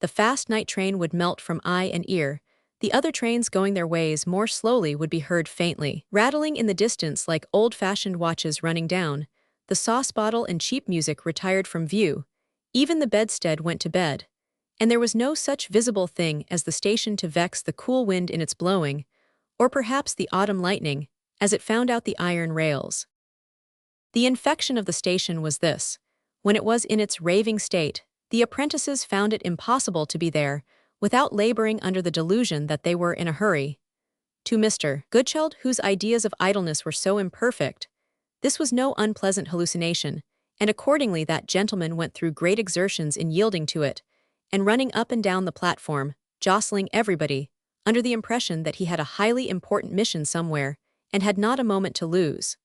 the fast night train would melt from eye and ear, the other trains going their ways more slowly would be heard faintly, rattling in the distance like old-fashioned watches running down, the sauce bottle and cheap music retired from view, even the bedstead went to bed, and there was no such visible thing as the station to vex the cool wind in its blowing, or perhaps the autumn lightning, as it found out the iron rails. The infection of the station was this: when it was in its raving state, the apprentices found it impossible to be there, without laboring under the delusion that they were in a hurry. To Mr. Goodchild, whose ideas of idleness were so imperfect, this was no unpleasant hallucination, and accordingly that gentleman went through great exertions in yielding to it, and running up and down the platform, jostling everybody, under the impression that he had a highly important mission somewhere, and had not a moment to lose.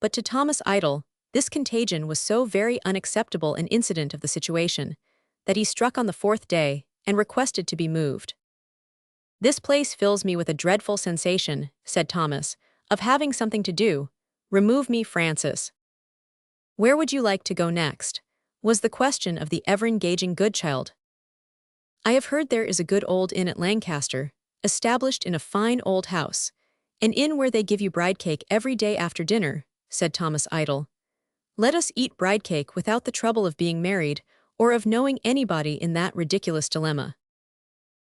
But to Thomas Idle, this contagion was so very unacceptable an incident of the situation, that he struck on the fourth day, and requested to be moved. "This place fills me with a dreadful sensation," said Thomas, "of having something to do. Remove me, Francis." "Where would you like to go next?" was the question of the ever-engaging Goodchild. "I have heard there is a good old inn at Lancaster, established in a fine old house, an inn where they give you bride cake every day after dinner," said Thomas Idle. "Let us eat bride cake without the trouble of being married, or of knowing anybody in that ridiculous dilemma."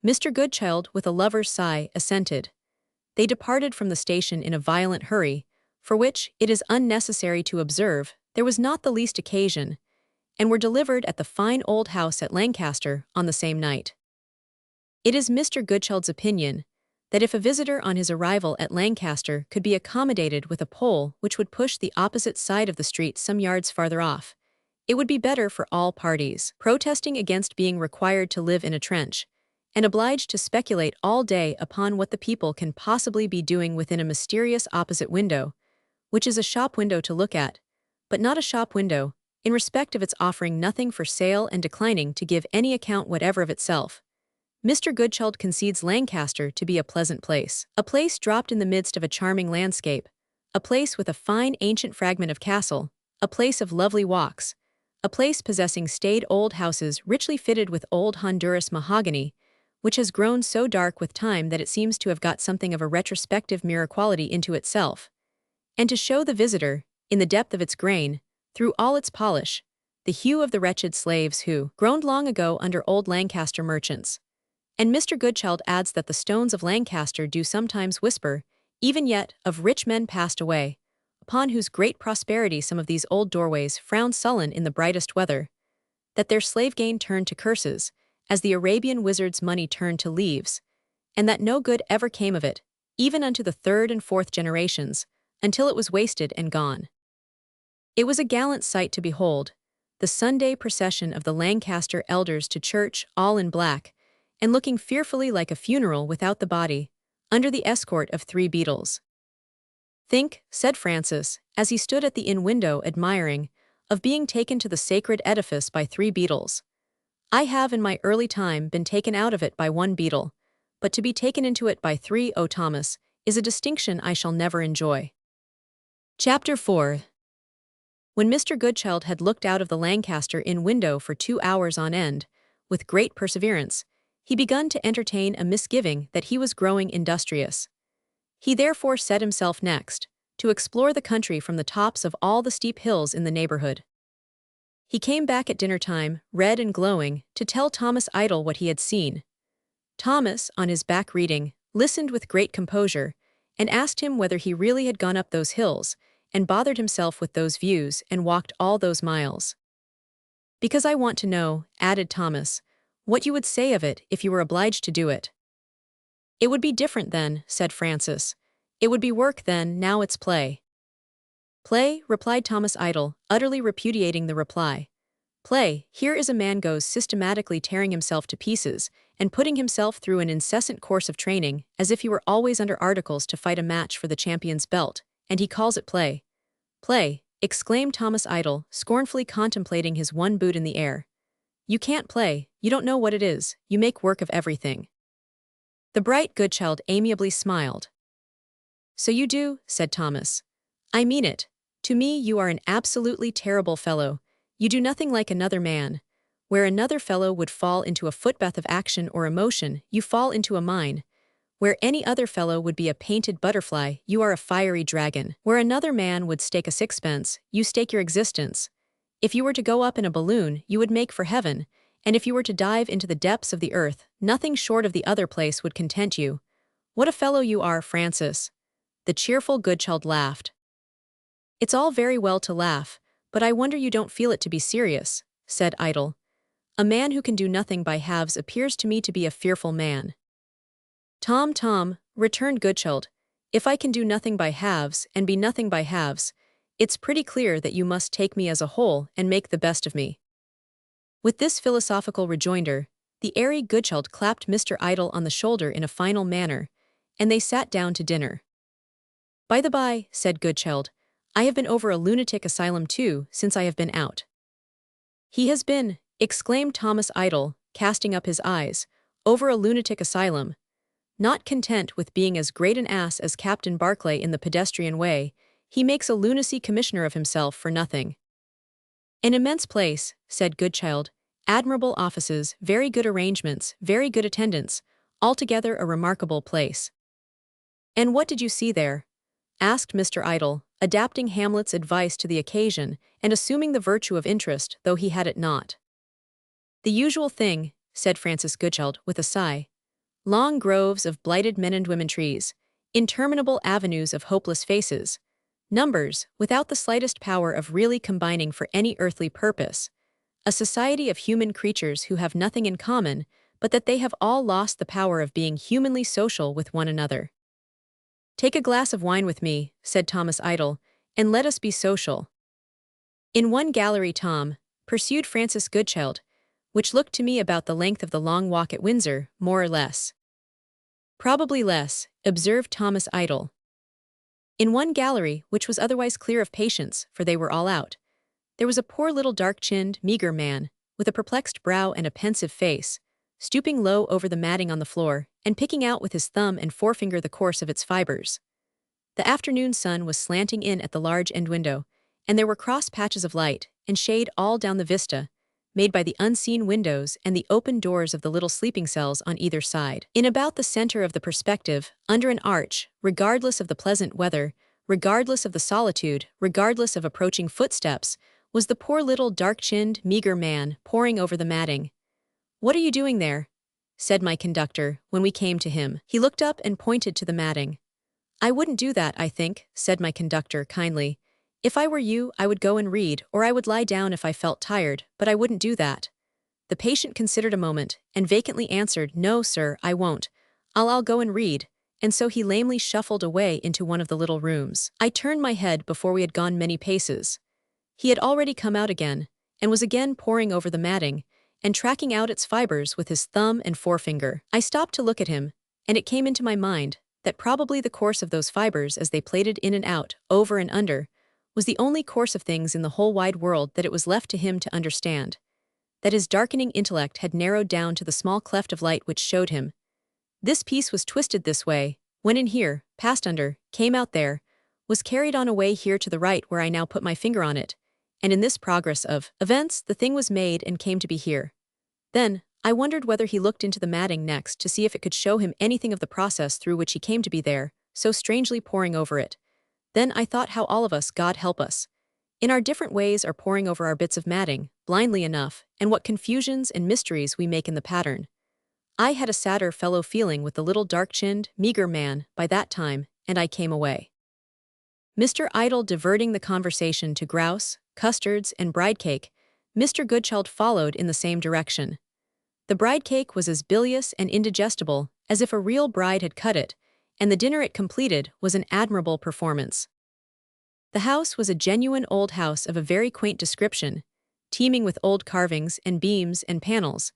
Mr. Goodchild, with a lover's sigh, assented. They departed from the station in a violent hurry, for which, it is unnecessary to observe, there was not the least occasion, and were delivered at the fine old house at Lancaster on the same night. It is Mr. Goodchild's opinion that if a visitor on his arrival at Lancaster could be accommodated with a pole which would push the opposite side of the street some yards farther off, it would be better for all parties. Protesting against being required to live in a trench, and obliged to speculate all day upon what the people can possibly be doing within a mysterious opposite window, which is a shop window to look at, but not a shop window, in respect of its offering nothing for sale and declining to give any account whatever of itself. Mr. Goodchild concedes Lancaster to be a pleasant place. A place dropped in the midst of a charming landscape, a place with a fine ancient fragment of castle, a place of lovely walks, a place possessing staid old houses richly fitted with old Honduras mahogany, which has grown so dark with time that it seems to have got something of a retrospective mirror quality into itself, and to show the visitor, in the depth of its grain, through all its polish, the hue of the wretched slaves who groaned long ago under old Lancaster merchants. And Mr. Goodchild adds that the stones of Lancaster do sometimes whisper, even yet, of rich men passed away, upon whose great prosperity some of these old doorways frown sullen in the brightest weather, that their slave gain turned to curses, as the Arabian wizard's money turned to leaves, and that no good ever came of it, even unto the third and fourth generations, until it was wasted and gone. It was a gallant sight to behold, the Sunday procession of the Lancaster elders to church, all in black, and looking fearfully like a funeral without the body, under the escort of 3 beadles. "Think," said Francis, as he stood at the inn window admiring, "of being taken to the sacred edifice by 3 beadles. I have in my early time been taken out of it by 1 beadle, but to be taken into it by 3, O Thomas, is a distinction I shall never enjoy." Chapter 4. When Mr. Goodchild had looked out of the Lancaster inn window for 2 hours on end, with great perseverance, he begun to entertain a misgiving that he was growing industrious. He therefore set himself next to explore the country from the tops of all the steep hills in the neighborhood. He came back at dinner time, red and glowing, to tell Thomas Idle what he had seen. Thomas, on his back reading, listened with great composure, and asked him whether he really had gone up those hills, and bothered himself with those views, and walked all those miles. "Because I want to know," added Thomas, "what you would say of it if you were obliged to do it." "It would be different then," said Francis. "It would be work then, now it's play." "Play," replied Thomas Idle, utterly repudiating the reply. "Play, here is a man goes systematically tearing himself to pieces, and putting himself through an incessant course of training, as if he were always under articles to fight a match for the champion's belt, and he calls it play." "Play," exclaimed Thomas Idle, scornfully contemplating his one boot in the air. "You can't play, you don't know what it is, you make work of everything." The bright Goodchild amiably smiled. "So you do," said Thomas. "I mean it. To me you are an absolutely terrible fellow. You do nothing like another man. Where another fellow would fall into a footbath of action or emotion, you fall into a mine. Where any other fellow would be a painted butterfly, you are a fiery dragon. Where another man would stake a sixpence, you stake your existence. If you were to go up in a balloon, you would make for heaven, and if you were to dive into the depths of the earth, nothing short of the other place would content you. What a fellow you are, Francis." The cheerful Goodchild laughed. "It's all very well to laugh, but I wonder you don't feel it to be serious," said Idle. "A man who can do nothing by halves appears to me to be a fearful man." Tom," returned Goodchild, "if I can do nothing by halves, and be nothing by halves, it's pretty clear that you must take me as a whole and make the best of me." With this philosophical rejoinder, the airy Goodchild clapped Mr. Idle on the shoulder in a final manner, and they sat down to dinner. "By the by," said Goodchild, "I have been over a lunatic asylum too, since I have been out." "He has been," exclaimed Thomas Idle, casting up his eyes, "over a lunatic asylum. Not content with being as great an ass as Captain Barclay in the pedestrian way, he makes a lunacy commissioner of himself for nothing." "An immense place," said Goodchild, "admirable offices, very good arrangements, very good attendance, altogether a remarkable place." "And what did you see there?" asked Mr. Idle, adapting Hamlet's advice to the occasion and assuming the virtue of interest, though he had it not. "The usual thing," said Francis Goodchild with a sigh. "Long groves of blighted men and women trees, interminable avenues of hopeless faces, Numbers, without the slightest power of really combining for any earthly purpose. A society of human creatures who have nothing in common, but that they have all lost the power of being humanly social with one another. "Take a glass of wine with me," said Thomas Idle, "and let us be social." "In one gallery, Tom," pursued Francis Goodchild, "which looked to me about the length of the Long Walk at Windsor, more or less." "Probably less," observed Thomas Idle. "In one gallery, which was otherwise clear of patients, for they were all out, there was a poor little dark-chinned, meagre man, with a perplexed brow and a pensive face, stooping low over the matting on the floor, and picking out with his thumb and forefinger the course of its fibers. The afternoon sun was slanting in at the large end window, and there were cross patches of light and shade all down the vista, made by the unseen windows and the open doors of the little sleeping cells on either side. In about the center of the perspective, under an arch, regardless of the pleasant weather, regardless of the solitude, regardless of approaching footsteps, was the poor little dark-chinned, meagre man poring over the matting. "What are you doing there?" said my conductor, when we came to him. He looked up and pointed to the matting. "I wouldn't do that, I think," said my conductor kindly. "If I were you, I would go and read, or I would lie down if I felt tired, but I wouldn't do that." The patient considered a moment, and vacantly answered, "No, sir, I won't. I'll go and read," and so he lamely shuffled away into one of the little rooms. I turned my head before we had gone many paces. He had already come out again, and was again poring over the matting, and tracking out its fibers with his thumb and forefinger. I stopped to look at him, and it came into my mind that probably the course of those fibers as they plaited in and out, over and under, was the only course of things in the whole wide world that it was left to him to understand, that his darkening intellect had narrowed down to the small cleft of light which showed him. This piece was twisted this way, went in here, passed under, came out there, was carried on away here to the right where I now put my finger on it, and in this progress of events the thing was made and came to be here. Then, I wondered whether he looked into the matting next to see if it could show him anything of the process through which he came to be there, so strangely poring over it. Then I thought how all of us, God help us, in our different ways are poring over our bits of matting, blindly enough, and what confusions and mysteries we make in the pattern. I had a sadder fellow feeling with the little dark-chinned, meagre man by that time, and I came away. Mr. Idle diverting the conversation to grouse, custards, and bride cake, Mr. Goodchild followed in the same direction. The bride cake was as bilious and indigestible as if a real bride had cut it, and the dinner it completed was an admirable performance. The house was a genuine old house of a very quaint description, teeming with old carvings and beams and panels,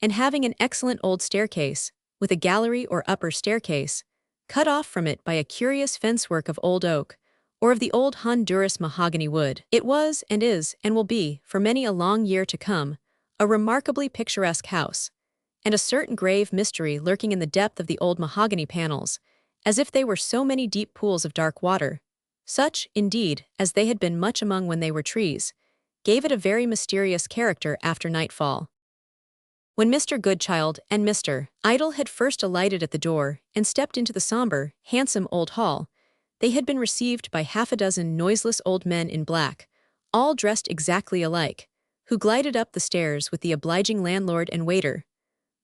and having an excellent old staircase, with a gallery or upper staircase, cut off from it by a curious fence-work of old oak, or of the old Honduras mahogany wood. It was, and is, and will be, for many a long year to come, a remarkably picturesque house, and a certain grave mystery lurking in the depth of the old mahogany panels, as if they were so many deep pools of dark water. Such, indeed, as they had been much among when they were trees, gave it a very mysterious character after nightfall. When Mr. Goodchild and Mr. Idle had first alighted at the door and stepped into the somber, handsome old hall, they had been received by half a dozen noiseless old men in black, all dressed exactly alike, who glided up the stairs with the obliging landlord and waiter,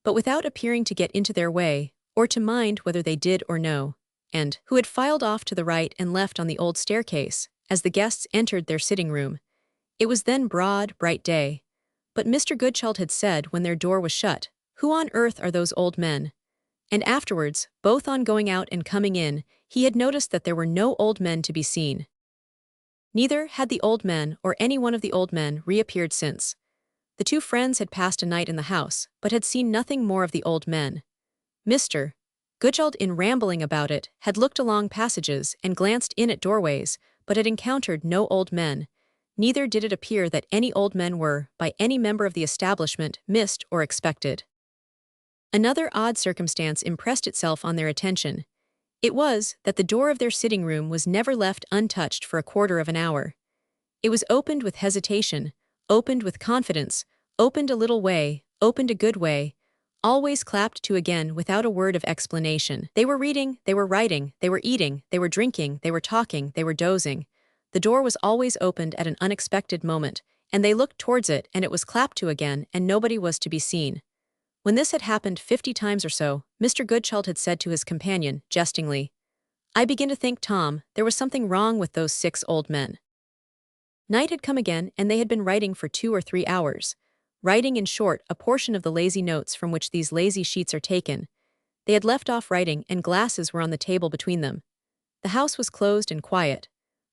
but without appearing to get into their way, or to mind whether they did or no, and who had filed off to the right and left on the old staircase, as the guests entered their sitting-room. It was then broad, bright day, but Mr. Goodchild had said when their door was shut, "Who on earth are those old men?" And afterwards, both on going out and coming in, he had noticed that there were no old men to be seen. Neither had the old men or any one of the old men reappeared since. The two friends had passed a night in the house, but had seen nothing more of the old men. Mr. Goodchild, in rambling about it, had looked along passages and glanced in at doorways, but had encountered no old men. Neither did it appear that any old men were, by any member of the establishment, missed or expected. Another odd circumstance impressed itself on their attention. It was that the door of their sitting-room was never left untouched for a quarter of an hour. It was opened with hesitation, opened with confidence, opened a little way, opened a good way, always clapped to again without a word of explanation. They were reading, they were writing, they were eating, they were drinking, they were talking, they were dozing. The door was always opened at an unexpected moment, and they looked towards it and it was clapped to again and nobody was to be seen. When this had happened 50 times or so, Mr. Goodchild had said to his companion, jestingly, I begin to think, Tom, there was something wrong with those 6 old men. Night had come again, and they had been writing for 2 or 3 hours. Writing, in short, a portion of the lazy notes from which these lazy sheets are taken. They had left off writing, and glasses were on the table between them. The house was closed and quiet.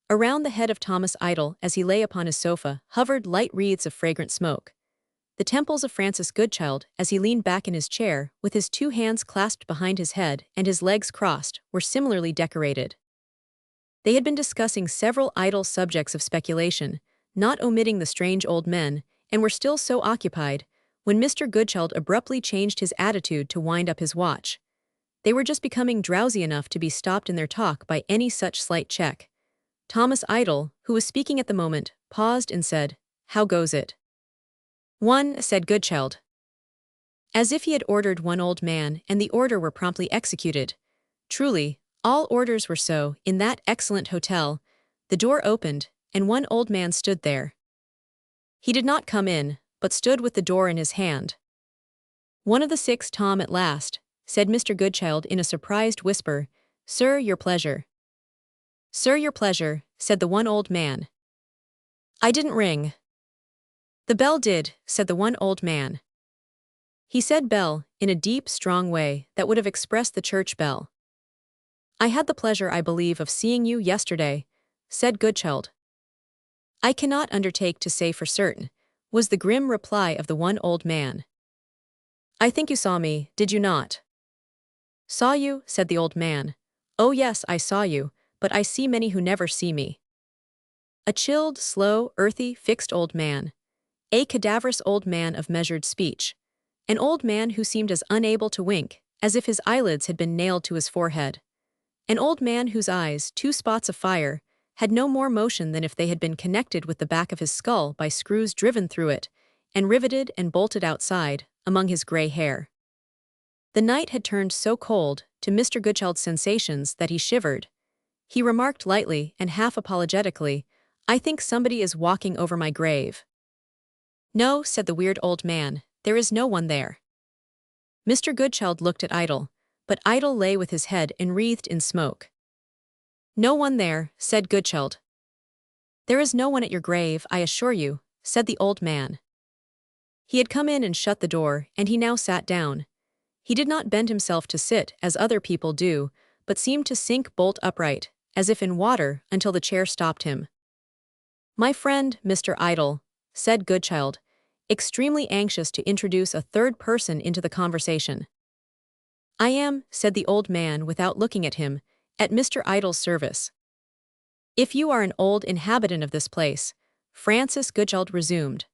Around the head of Thomas Idle, as he lay upon his sofa, hovered light wreaths of fragrant smoke. The temples of Francis Goodchild, as he leaned back in his chair, with his 2 hands clasped behind his head and his legs crossed, were similarly decorated. They had been discussing several idle subjects of speculation, not omitting the strange old men, and were still so occupied, when Mr. Goodchild abruptly changed his attitude to wind up his watch. They were just becoming drowsy enough to be stopped in their talk by any such slight check. Thomas Idle, who was speaking at the moment, paused and said, "How goes it?" "One," said Goodchild. As if he had ordered one old man, and the order were promptly executed. Truly, all orders were so, in that excellent hotel. The door opened, and one old man stood there. He did not come in, but stood with the door in his hand. "One of the 6, Tom, at last," said Mr. Goodchild in a surprised whisper. "Sir, your pleasure." "Sir, your pleasure," said the one old man. "I didn't ring." "The bell did," said the one old man. He said bell in a deep, strong way that would have expressed the church bell. "I had the pleasure, I believe, of seeing you yesterday," said Goodchild. "I cannot undertake to say for certain," was the grim reply of the one old man. "I think you saw me, did you not?" "Saw you?" said the old man. "Oh yes, I saw you, but I see many who never see me." A chilled, slow, earthy, fixed old man. A cadaverous old man of measured speech. An old man who seemed as unable to wink, as if his eyelids had been nailed to his forehead. An old man whose eyes, 2 spots of fire, had no more motion than if they had been connected with the back of his skull by screws driven through it, and riveted and bolted outside, among his gray hair. The night had turned so cold, to Mr. Goodchild's sensations, that he shivered. He remarked lightly and half apologetically, "I think somebody is walking over my grave." "No," said the weird old man, "there is no one there." Mr. Goodchild looked at Idle, but Idle lay with his head enwreathed in smoke. "No one there," said Goodchild. "There is no one at your grave, I assure you," said the old man. He had come in and shut the door, and he now sat down. He did not bend himself to sit, as other people do, but seemed to sink bolt upright, as if in water, until the chair stopped him. "My friend, Mr. Idle," said Goodchild, extremely anxious to introduce a third person into the conversation. "I am," said the old man without looking at him, "at Mr. Idle's service." "If you are an old inhabitant of this place," Francis Goodchild resumed.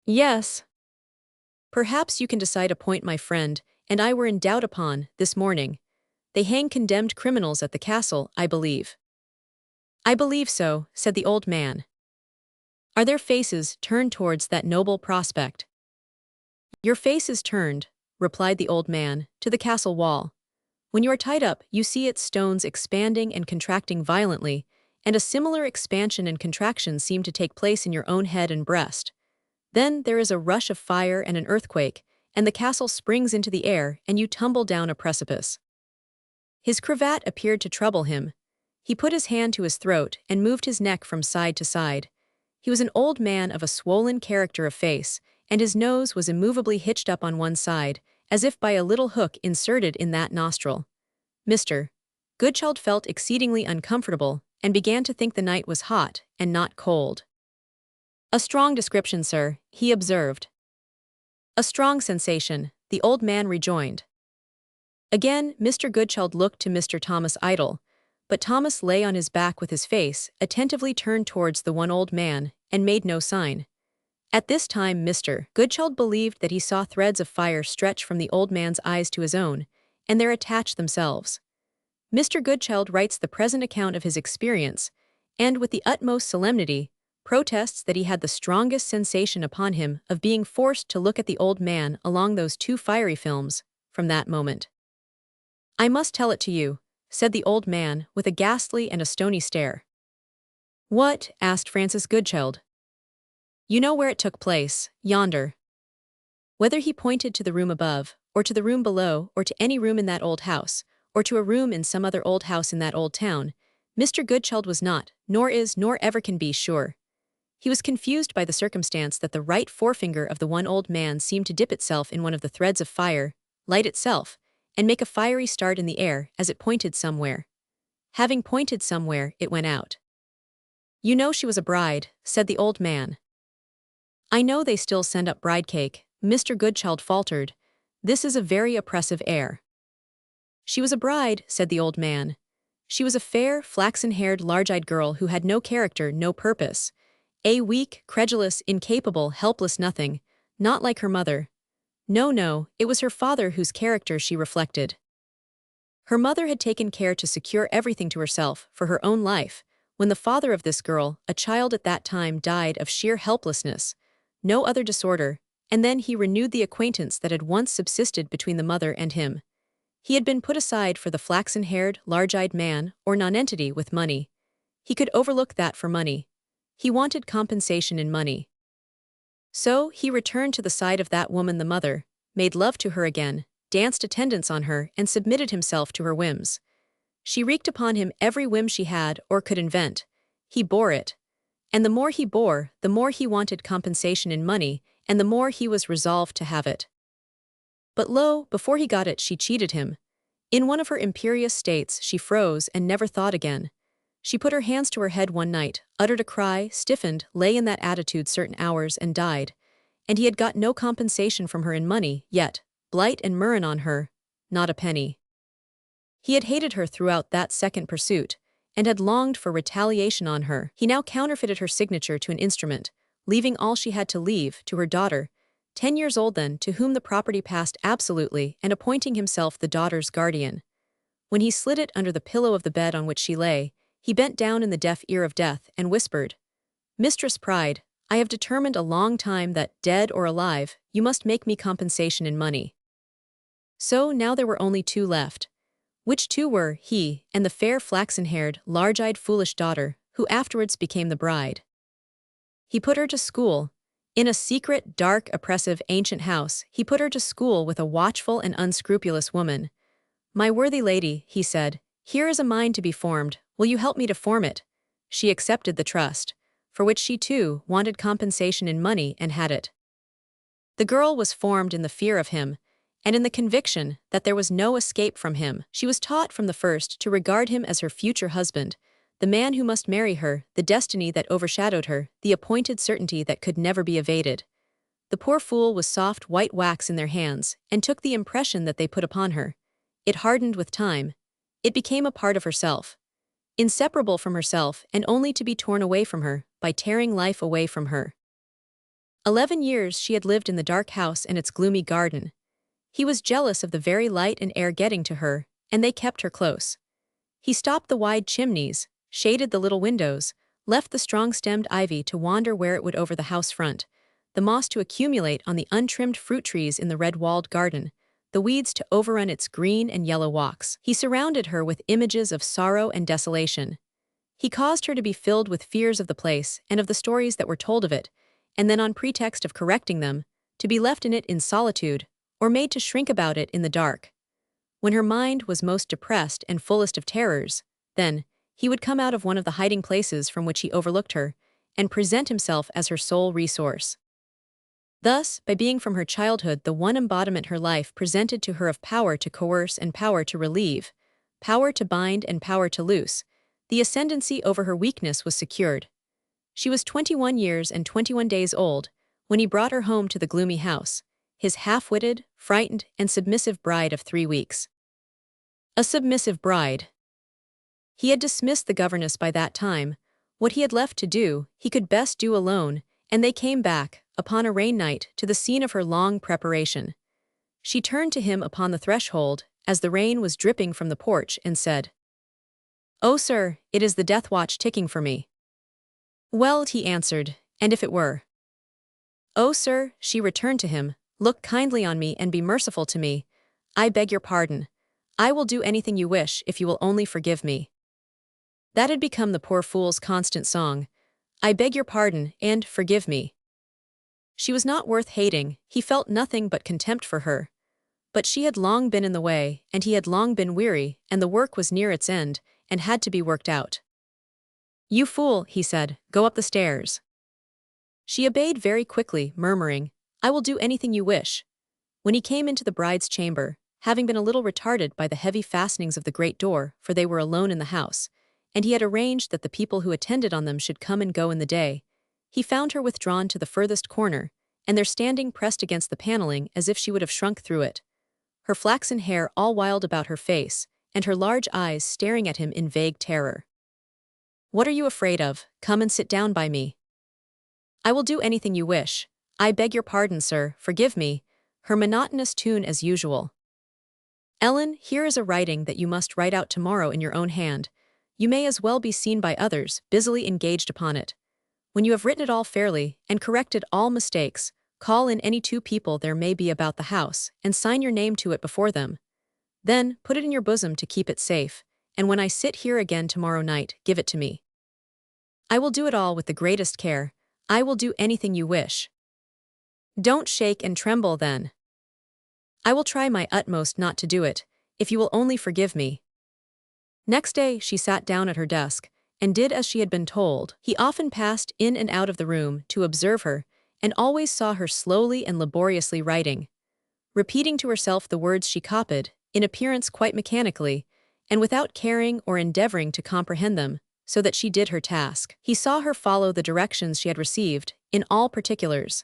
"Yes. Perhaps you can decide a point my friend and I were in doubt upon, this morning. They hang condemned criminals at the castle, I believe." "I believe so," said the old man. "Are their faces turned towards that noble prospect?" "Your face is turned," replied the old man, "to the castle wall. When you are tied up, you see its stones expanding and contracting violently, and a similar expansion and contraction seem to take place in your own head and breast. Then there is a rush of fire and an earthquake, and the castle springs into the air, and you tumble down a precipice." His cravat appeared to trouble him. He put his hand to his throat and moved his neck from side to side. He was an old man of a swollen character of face, and his nose was immovably hitched up on one side, as if by a little hook inserted in that nostril. Mr. Goodchild felt exceedingly uncomfortable, and began to think the night was hot and not cold. "A strong description, sir," he observed. "A strong sensation," the old man rejoined. Again Mr. Goodchild looked to Mr. Thomas Idle, but Thomas lay on his back with his face attentively turned towards the one old man, and made no sign. At this time Mr. Goodchild believed that he saw threads of fire stretch from the old man's eyes to his own, and there attach themselves. Mr. Goodchild writes the present account of his experience, and with the utmost solemnity, protests that he had the strongest sensation upon him of being forced to look at the old man along those 2 fiery films, from that moment. "I must tell it to you," said the old man, with a ghastly and a stony stare. "What?" asked Francis Goodchild. "You know where it took place, yonder." Whether he pointed to the room above, or to the room below, or to any room in that old house, or to a room in some other old house in that old town, Mr. Goodchild was not, nor is, nor ever can be sure. He was confused by the circumstance that the right forefinger of the one old man seemed to dip itself in one of the threads of fire, light itself, and make a fiery start in the air as it pointed somewhere. Having pointed somewhere, it went out. "You know she was a bride," said the old man. "I know they still send up bride cake," Mr. Goodchild faltered. "This is a very oppressive air." "She was a bride," said the old man. "She was a fair, flaxen-haired, large-eyed girl who had no character, no purpose. A weak, credulous, incapable, helpless nothing, not like her mother. No, it was her father whose character she reflected. Her mother had taken care to secure everything to herself, for her own life, when the father of this girl, a child at that time, died of sheer helplessness, no other disorder, and then he renewed the acquaintance that had once subsisted between the mother and him. He had been put aside for the flaxen-haired, large-eyed man, or nonentity with money. He could overlook that for money. He wanted compensation in money. So he returned to the side of that woman, the mother, made love to her again, danced attendance on her, and submitted himself to her whims. She wreaked upon him every whim she had or could invent. He bore it. And the more he bore, the more he wanted compensation in money, and the more he was resolved to have it. But lo, before he got it, she cheated him. In one of her imperious states, she froze and never thought again. She put her hands to her head one night, uttered a cry, stiffened, lay in that attitude certain hours, and died. And he had got no compensation from her in money, yet, blight and murrain on her, not a penny. He had hated her throughout that second pursuit, and had longed for retaliation on her. He now counterfeited her signature to an instrument, leaving all she had to leave to her daughter, 10 years old then, to whom the property passed absolutely, and appointing himself the daughter's guardian. When he slid it under the pillow of the bed on which she lay, he bent down in the deaf ear of death and whispered, "Mistress Pride, I have determined a long time that, dead or alive, you must make me compensation in money." So now there were only two left. Which two were he and the fair flaxen-haired, large-eyed foolish daughter, who afterwards became the bride. He put her to school. In a secret, dark, oppressive, ancient house, he put her to school with a watchful and unscrupulous woman. "My worthy lady," he said, "here is a mind to be formed. Will you help me to form it?" She accepted the trust, for which she too wanted compensation in money, and had it. The girl was formed in the fear of him, and in the conviction that there was no escape from him. She was taught from the first to regard him as her future husband, the man who must marry her, the destiny that overshadowed her, the appointed certainty that could never be evaded. The poor fool was soft white wax in their hands, and took the impression that they put upon her. It hardened with time. It became a part of herself. Inseparable from herself, and only to be torn away from her, by tearing life away from her. 11 years she had lived in the dark house and its gloomy garden. He was jealous of the very light and air getting to her, and they kept her close. He stopped the wide chimneys, shaded the little windows, left the strong-stemmed ivy to wander where it would over the house front, the moss to accumulate on the untrimmed fruit trees in the red-walled garden, the weeds to overrun its green and yellow walks. He surrounded her with images of sorrow and desolation. He caused her to be filled with fears of the place and of the stories that were told of it, and then on pretext of correcting them, to be left in it in solitude, or made to shrink about it in the dark. When her mind was most depressed and fullest of terrors, then, he would come out of one of the hiding places from which he overlooked her, and present himself as her sole resource. Thus, by being from her childhood the one embodiment her life presented to her of power to coerce and power to relieve, power to bind and power to loose, the ascendancy over her weakness was secured. She was 21 years and 21 days old when he brought her home to the gloomy house, his half-witted, frightened, and submissive bride of 3 weeks. A submissive bride. He had dismissed the governess by that time. What he had left to do, he could best do alone, and they came back, upon a rain night, to the scene of her long preparation. She turned to him upon the threshold, as the rain was dripping from the porch, and said, "Oh, sir, it is the death watch ticking for me." "Well," he answered, "and if it were?" "Oh, sir," she returned to him, "look kindly on me and be merciful to me. I beg your pardon. I will do anything you wish if you will only forgive me." That had become the poor fool's constant song. I beg your pardon, and forgive me. She was not worth hating. He felt nothing but contempt for her. But she had long been in the way, and he had long been weary, and the work was near its end, and had to be worked out. "You fool," he said, "go up the stairs." She obeyed very quickly, murmuring, "I will do anything you wish." When he came into the bride's chamber, having been a little retarded by the heavy fastenings of the great door, for they were alone in the house, and he had arranged that the people who attended on them should come and go in the day, he found her withdrawn to the furthest corner, and there standing pressed against the paneling as if she would have shrunk through it, her flaxen hair all wild about her face, and her large eyes staring at him in vague terror. "What are you afraid of? Come and sit down by me." "I will do anything you wish." "I beg your pardon, sir, forgive me," her monotonous tune as usual. "Ellen, here is a writing that you must write out tomorrow in your own hand. You may as well be seen by others, busily engaged upon it. When you have written it all fairly, and corrected all mistakes, call in any 2 people there may be about the house, and sign your name to it before them. Then, put it in your bosom to keep it safe, and when I sit here again tomorrow night, give it to me. I will do it all with the greatest care. I will do anything you wish. Don't shake and tremble then. I will try my utmost not to do it, if you will only forgive me." Next day she sat down at her desk, and did as she had been told. He often passed in and out of the room to observe her, and always saw her slowly and laboriously writing, repeating to herself the words she copied, in appearance quite mechanically, and without caring or endeavoring to comprehend them, so that she did her task. He saw her follow the directions she had received, in all particulars.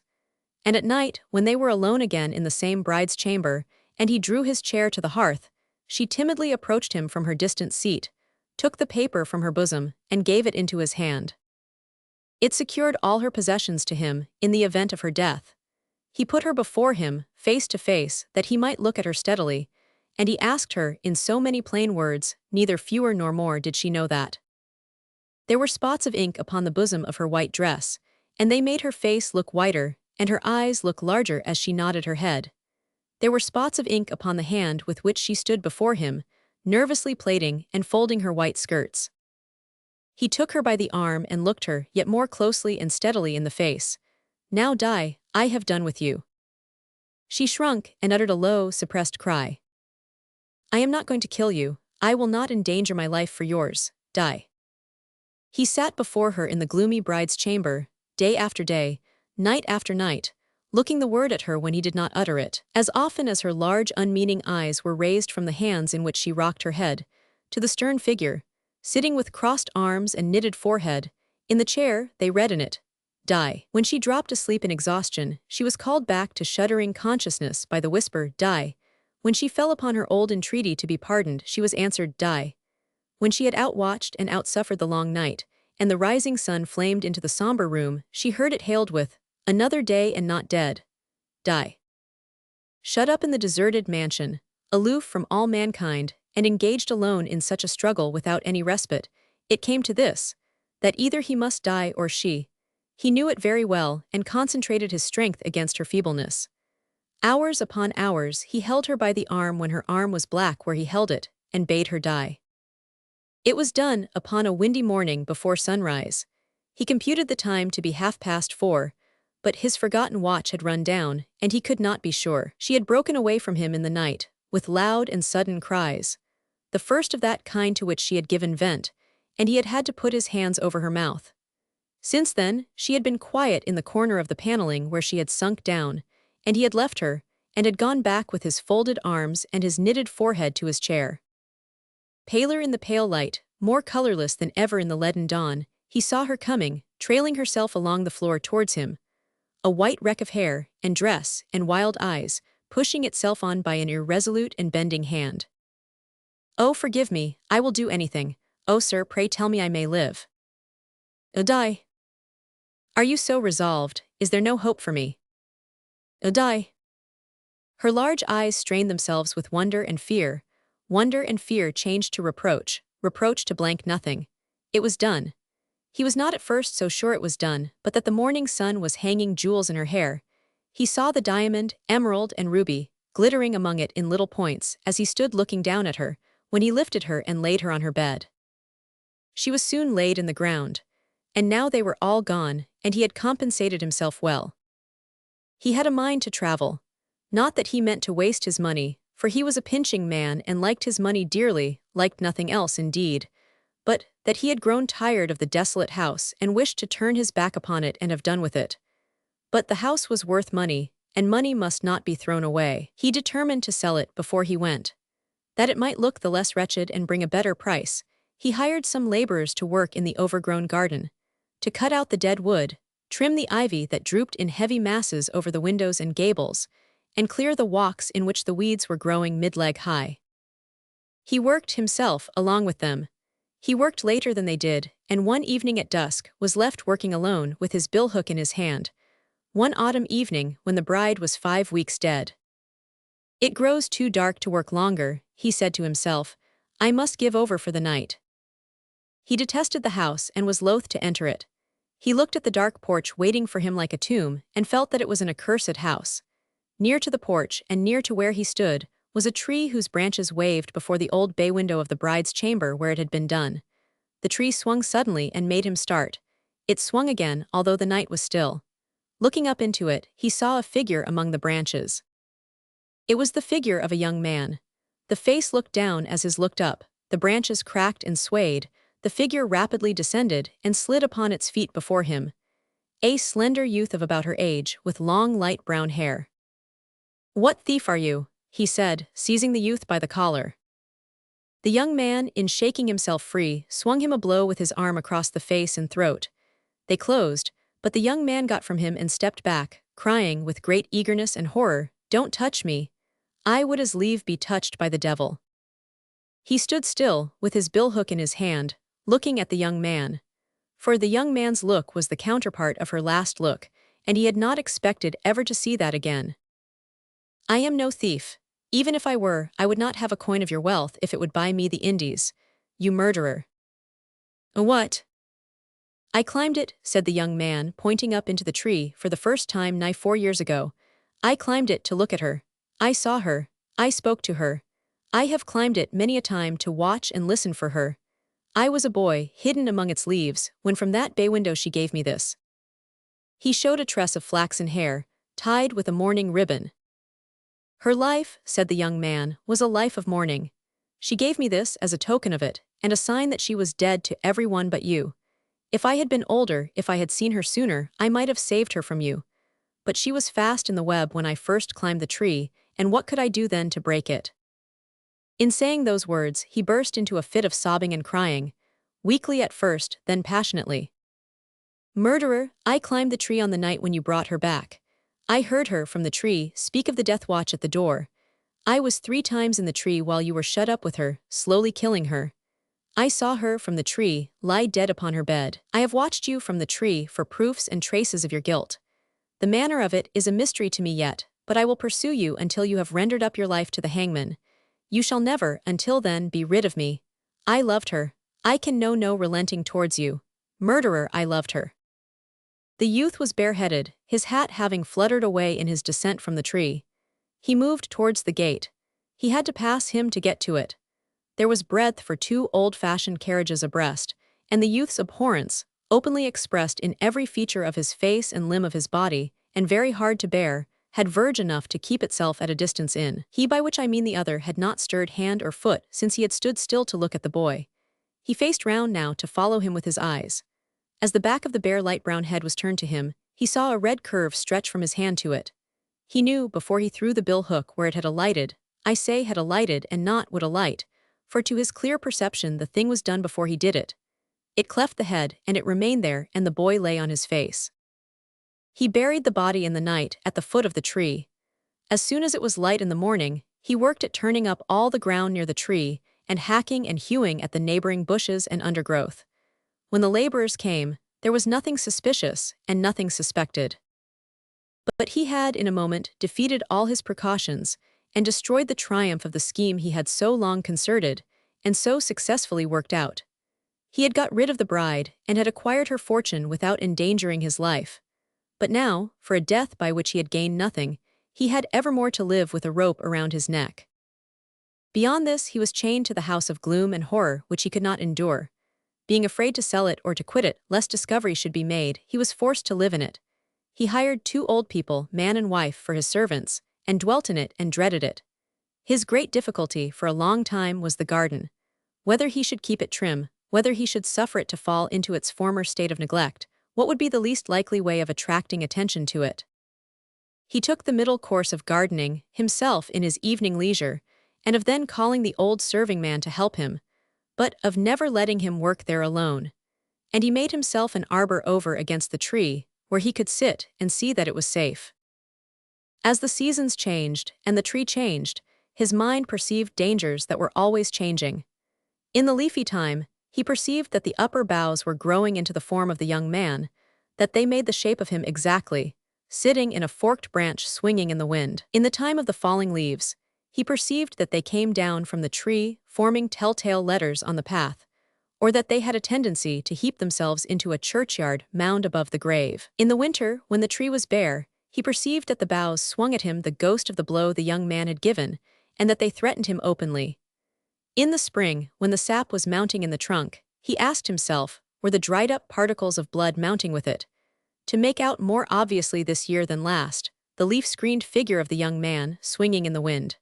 And at night, when they were alone again in the same bride's chamber, and he drew his chair to the hearth, she timidly approached him from her distant seat, took the paper from her bosom, and gave it into his hand. It secured all her possessions to him, in the event of her death. He put her before him, face to face, that he might look at her steadily, and he asked her, in so many plain words, neither fewer nor more did she know that. There were spots of ink upon the bosom of her white dress, and they made her face look whiter, and her eyes look larger as she nodded her head. There were spots of ink upon the hand with which she stood before him, nervously plaiting and folding her white skirts. He took her by the arm and looked her yet more closely and steadily in the face. "Now die, I have done with you." She shrunk and uttered a low, suppressed cry. "I am not going to kill you. I will not endanger my life for yours. Die." He sat before her in the gloomy bride's chamber, day after day, night after night, looking the word at her when he did not utter it, as often as her large unmeaning eyes were raised from the hands in which she rocked her head, to the stern figure, sitting with crossed arms and knitted forehead. In the chair, they read in it, "Die." When she dropped asleep in exhaustion, she was called back to shuddering consciousness by the whisper, "Die." When she fell upon her old entreaty to be pardoned, she was answered, "Die." When she had outwatched and outsuffered the long night, and the rising sun flamed into the somber room, she heard it hailed with, "Another day and not dead. Die." Shut up in the deserted mansion, aloof from all mankind, and engaged alone in such a struggle without any respite, it came to this, that either he must die or she. He knew it very well, and concentrated his strength against her feebleness. Hours upon hours he held her by the arm when her arm was black where he held it, and bade her die. It was done upon a windy morning before sunrise. He computed the time to be 4:30, but his forgotten watch had run down, and he could not be sure. She had broken away from him in the night, with loud and sudden cries, the first of that kind to which she had given vent, and he had had to put his hands over her mouth. Since then, she had been quiet in the corner of the paneling where she had sunk down, and he had left her, and had gone back with his folded arms and his knitted forehead to his chair. Paler in the pale light, more colorless than ever in the leaden dawn, he saw her coming, trailing herself along the floor towards him, a white wreck of hair, and dress, and wild eyes, pushing itself on by an irresolute and bending hand. "Oh, forgive me, I will do anything. Oh, sir, pray tell me I may live." Die." "Are you so resolved? Is there no hope for me?" Die." Her large eyes strained themselves with wonder and fear changed to reproach, reproach to blank nothing. It was done. He was not at first so sure it was done, but that the morning sun was hanging jewels in her hair. He saw the diamond, emerald, and ruby, glittering among it in little points, as he stood looking down at her, when he lifted her and laid her on her bed. She was soon laid in the ground, and now they were all gone, and he had compensated himself well. He had a mind to travel. Not that he meant to waste his money, for he was a pinching man and liked his money dearly, liked nothing else indeed, but that he had grown tired of the desolate house and wished to turn his back upon it and have done with it. But the house was worth money, and money must not be thrown away. He determined to sell it before he went. That it might look the less wretched and bring a better price, he hired some laborers to work in the overgrown garden, to cut out the dead wood, trim the ivy that drooped in heavy masses over the windows and gables, and clear the walks in which the weeds were growing mid-leg high. He worked himself along with them. He worked later than they did, and one evening at dusk was left working alone with his billhook in his hand, one autumn evening when the bride was 5 weeks dead. "It grows too dark to work longer," he said to himself. "I must give over for the night." He detested the house and was loath to enter it. He looked at the dark porch waiting for him like a tomb and felt that it was an accursed house. Near to the porch and near to where he stood was a tree whose branches waved before the old bay window of the bride's chamber where it had been done. The tree swung suddenly and made him start. It swung again, although the night was still. Looking up into it, he saw a figure among the branches. It was the figure of a young man. The face looked down as his looked up, the branches cracked and swayed, the figure rapidly descended and slid upon its feet before him. A slender youth of about her age, with long light brown hair. "What thief are you?" he said, seizing the youth by the collar. The young man, in shaking himself free, swung him a blow with his arm across the face and throat. They closed, but the young man got from him and stepped back, crying with great eagerness and horror, "Don't touch me. I would as lieve be touched by the devil." He stood still, with his billhook in his hand, looking at the young man. For the young man's look was the counterpart of her last look, and he had not expected ever to see that again. "I am no thief. Even if I were, I would not have a coin of your wealth if it would buy me the Indies. You murderer." "What?" "I climbed it," said the young man, pointing up into the tree for the first time nigh 4 years ago. "I climbed it to look at her. I saw her. I spoke to her. I have climbed it many a time to watch and listen for her. I was a boy, hidden among its leaves, when from that bay window she gave me this." He showed a tress of flaxen hair, tied with a mourning ribbon. "Her life," said the young man, "was a life of mourning. She gave me this as a token of it, and a sign that she was dead to every one but you. If I had been older, if I had seen her sooner, I might have saved her from you. But she was fast in the web when I first climbed the tree, and what could I do then to break it?" In saying those words, he burst into a fit of sobbing and crying, weakly at first, then passionately. "Murderer, I climbed the tree on the night when you brought her back. I heard her, from the tree, speak of the death watch at the door. I was 3 times in the tree while you were shut up with her, slowly killing her. I saw her, from the tree, lie dead upon her bed. I have watched you from the tree for proofs and traces of your guilt. The manner of it is a mystery to me yet, but I will pursue you until you have rendered up your life to the hangman. You shall never, until then, be rid of me. I loved her. I can know no relenting towards you. Murderer, I loved her." The youth was bareheaded, his hat having fluttered away in his descent from the tree. He moved towards the gate. He had to pass him to get to it. There was breadth for 2 old-fashioned carriages abreast, and the youth's abhorrence, openly expressed in every feature of his face and limb of his body, and very hard to bear, had verge enough to keep itself at a distance in. He, by which I mean the other, had not stirred hand or foot since he had stood still to look at the boy. He faced round now to follow him with his eyes. As the back of the bare light brown head was turned to him, he saw a red curve stretch from his hand to it. He knew, before he threw the bill-hook where it had alighted, I say had alighted and not would alight, for to his clear perception the thing was done before he did it. It cleft the head, and it remained there, and the boy lay on his face. He buried the body in the night at the foot of the tree. As soon as it was light in the morning, he worked at turning up all the ground near the tree, and hacking and hewing at the neighboring bushes and undergrowth. When the laborers came, there was nothing suspicious and nothing suspected. But he had, in a moment, defeated all his precautions, and destroyed the triumph of the scheme he had so long concerted, and so successfully worked out. He had got rid of the bride, and had acquired her fortune without endangering his life. But now, for a death by which he had gained nothing, he had evermore to live with a rope around his neck. Beyond this, he was chained to the house of gloom and horror which he could not endure. Being afraid to sell it or to quit it, lest discovery should be made, he was forced to live in it. He hired 2 old people, man and wife, for his servants, and dwelt in it and dreaded it. His great difficulty for a long time was the garden. Whether he should keep it trim, whether he should suffer it to fall into its former state of neglect, what would be the least likely way of attracting attention to it? He took the middle course of gardening, himself in his evening leisure, and of then calling the old serving man to help him, but of never letting him work there alone. And he made himself an arbor over against the tree, where he could sit and see that it was safe. As the seasons changed, and the tree changed, his mind perceived dangers that were always changing. In the leafy time, he perceived that the upper boughs were growing into the form of the young man, that they made the shape of him exactly, sitting in a forked branch swinging in the wind. In the time of the falling leaves, he perceived that they came down from the tree, forming telltale letters on the path, or that they had a tendency to heap themselves into a churchyard mound above the grave. In the winter, when the tree was bare, he perceived that the boughs swung at him the ghost of the blow the young man had given, and that they threatened him openly. In the spring, when the sap was mounting in the trunk, he asked himself, were the dried-up particles of blood mounting with it? To make out more obviously this year than last, the leaf-screened figure of the young man swinging in the wind.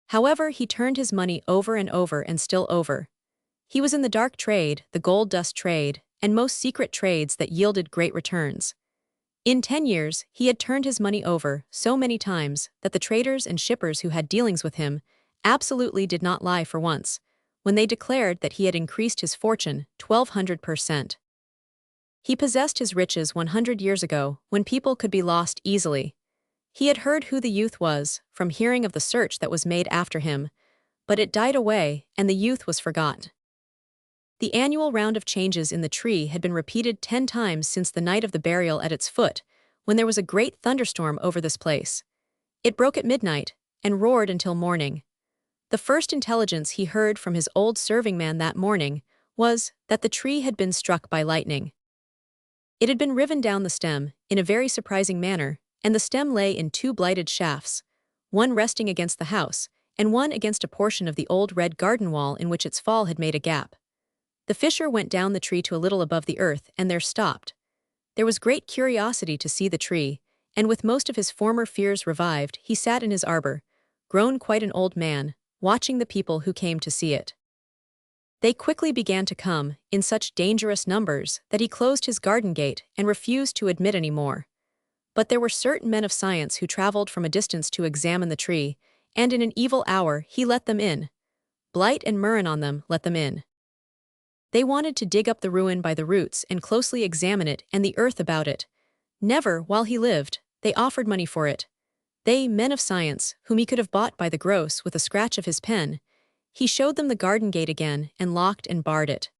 However, he turned his money over and still over. He was in the dark trade, the gold dust trade, and most secret trades that yielded great returns. In 10 years, he had turned his money over so many times that the traders and shippers who had dealings with him absolutely did not lie for once, when they declared that he had increased his fortune 1,200%. He possessed his riches 100 years ago, when people could be lost easily. He had heard who the youth was, from hearing of the search that was made after him, but it died away, and the youth was forgotten. The annual round of changes in the tree had been repeated 10 times since the night of the burial at its foot, when there was a great thunderstorm over this place. It broke at midnight, and roared until morning. The first intelligence he heard from his old serving man that morning was that the tree had been struck by lightning. It had been riven down the stem, in a very surprising manner, and the stem lay in 2 blighted shafts, one resting against the house, and one against a portion of the old red garden wall in which its fall had made a gap. The fisher went down the tree to a little above the earth and there stopped. There was great curiosity to see the tree, and with most of his former fears revived, he sat in his arbor, grown quite an old man, watching the people who came to see it. They quickly began to come, in such dangerous numbers, that he closed his garden gate and refused to admit any more. But there were certain men of science who traveled from a distance to examine the tree, and in an evil hour he let them in. Blight and murrain on them let them in. They wanted to dig up the ruin by the roots and closely examine it and the earth about it. Never, while he lived, they offered money for it. They, men of science, whom he could have bought by the gross with a scratch of his pen. He showed them the garden gate again and locked and barred it.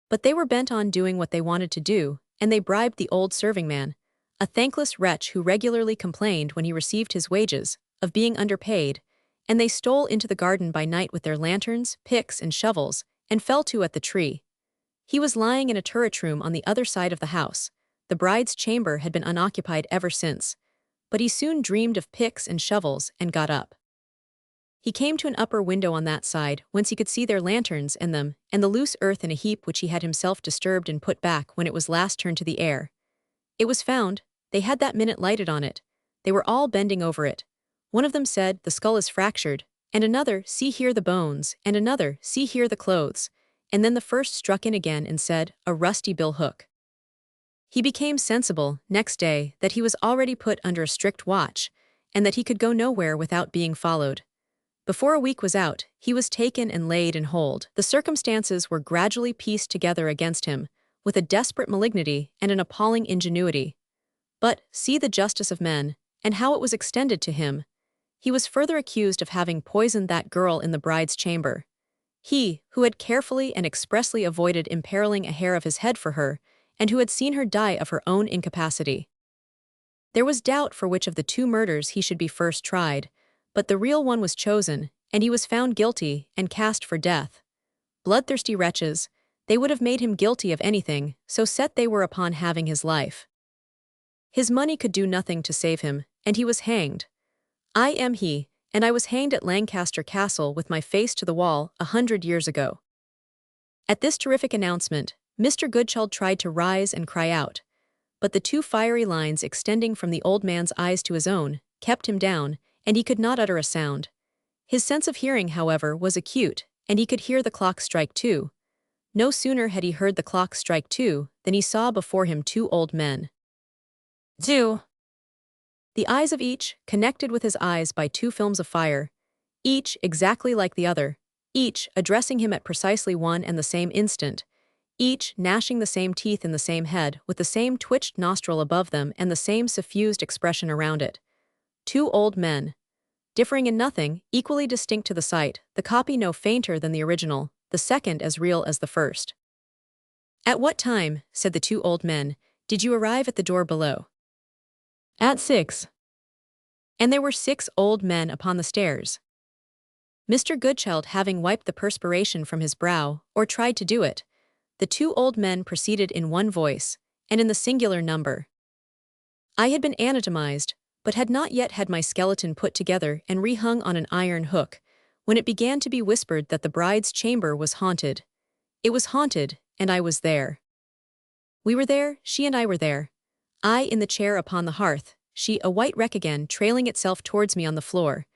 But they were bent on doing what they wanted to do, and they bribed the old serving man, a thankless wretch who regularly complained when he received his wages, of being underpaid, and they stole into the garden by night with their lanterns, picks, and shovels, and fell to at the tree. He was lying in a turret room on the other side of the house. The bride's chamber had been unoccupied ever since, but he soon dreamed of picks and shovels and got up. He came to an upper window on that side, whence he could see their lanterns and them, and the loose earth in a heap which he had himself disturbed and put back when it was last turned to the air. It was found, they had that minute lighted on it. They were all bending over it. One of them said, "The skull is fractured," and another, "See here the bones," and another, "See here the clothes," and then the first struck in again and said, "A rusty bill hook." He became sensible, next day, that he was already put under a strict watch, and that he could go nowhere without being followed. Before a week was out, he was taken and laid in hold. The circumstances were gradually pieced together against him, with a desperate malignity and an appalling ingenuity. But, see the justice of men, and how it was extended to him. He was further accused of having poisoned that girl in the bride's chamber. He, who had carefully and expressly avoided imperiling a hair of his head for her, and who had seen her die of her own incapacity. There was doubt for which of the 2 murders he should be first tried, but the real one was chosen, and he was found guilty and cast for death. Bloodthirsty wretches, they would have made him guilty of anything, so set they were upon having his life. His money could do nothing to save him, and he was hanged. I am he, and I was hanged at Lancaster Castle with my face to the wall 100 years ago. At this terrific announcement, Mr. Goodchild tried to rise and cry out, but the 2 fiery lines extending from the old man's eyes to his own kept him down, and he could not utter a sound. His sense of hearing, however, was acute, and he could hear the clock strike 2. No sooner had he heard the clock strike 2 than he saw before him 2 old men. 2. The eyes of each connected with his eyes by 2 films of fire, each exactly like the other, each addressing him at precisely one and the same instant, each gnashing the same teeth in the same head with the same twitched nostril above them and the same suffused expression around it. 2 old men, differing in nothing, equally distinct to the sight, the copy no fainter than the original, the second as real as the first. "At what time," said the 2 old men, "did you arrive at the door below?" "At 6. And there were 6 old men upon the stairs. Mr. Goodchild having wiped the perspiration from his brow, or tried to do it, the 2 old men proceeded in one voice, and in the singular number. I had been anatomized, but had not yet had my skeleton put together and rehung on an iron hook, when it began to be whispered that the bride's chamber was haunted. It was haunted, and I was there. We were there, she and I were there. I in the chair upon the hearth, she a white wreck again trailing itself towards me on the floor.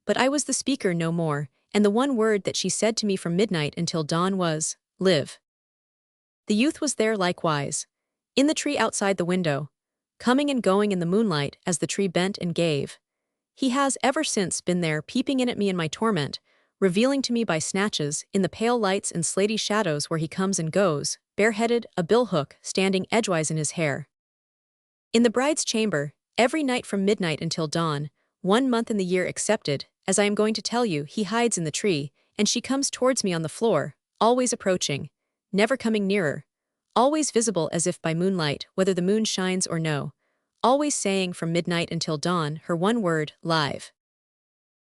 But I was the speaker no more, and the one word that she said to me from midnight until dawn was, "Live." The youth was there likewise, in the tree outside the window, coming and going in the moonlight as the tree bent and gave. He has ever since been there peeping in at me in my torment, revealing to me by snatches, in the pale lights and slaty shadows where he comes and goes, bareheaded, a billhook standing edgewise in his hair. In the bride's chamber, every night from midnight until dawn, 1 month in the year excepted, as I am going to tell you, he hides in the tree, and she comes towards me on the floor, always approaching, never coming nearer, always visible as if by moonlight, whether the moon shines or no, always saying from midnight until dawn her one word, "Live."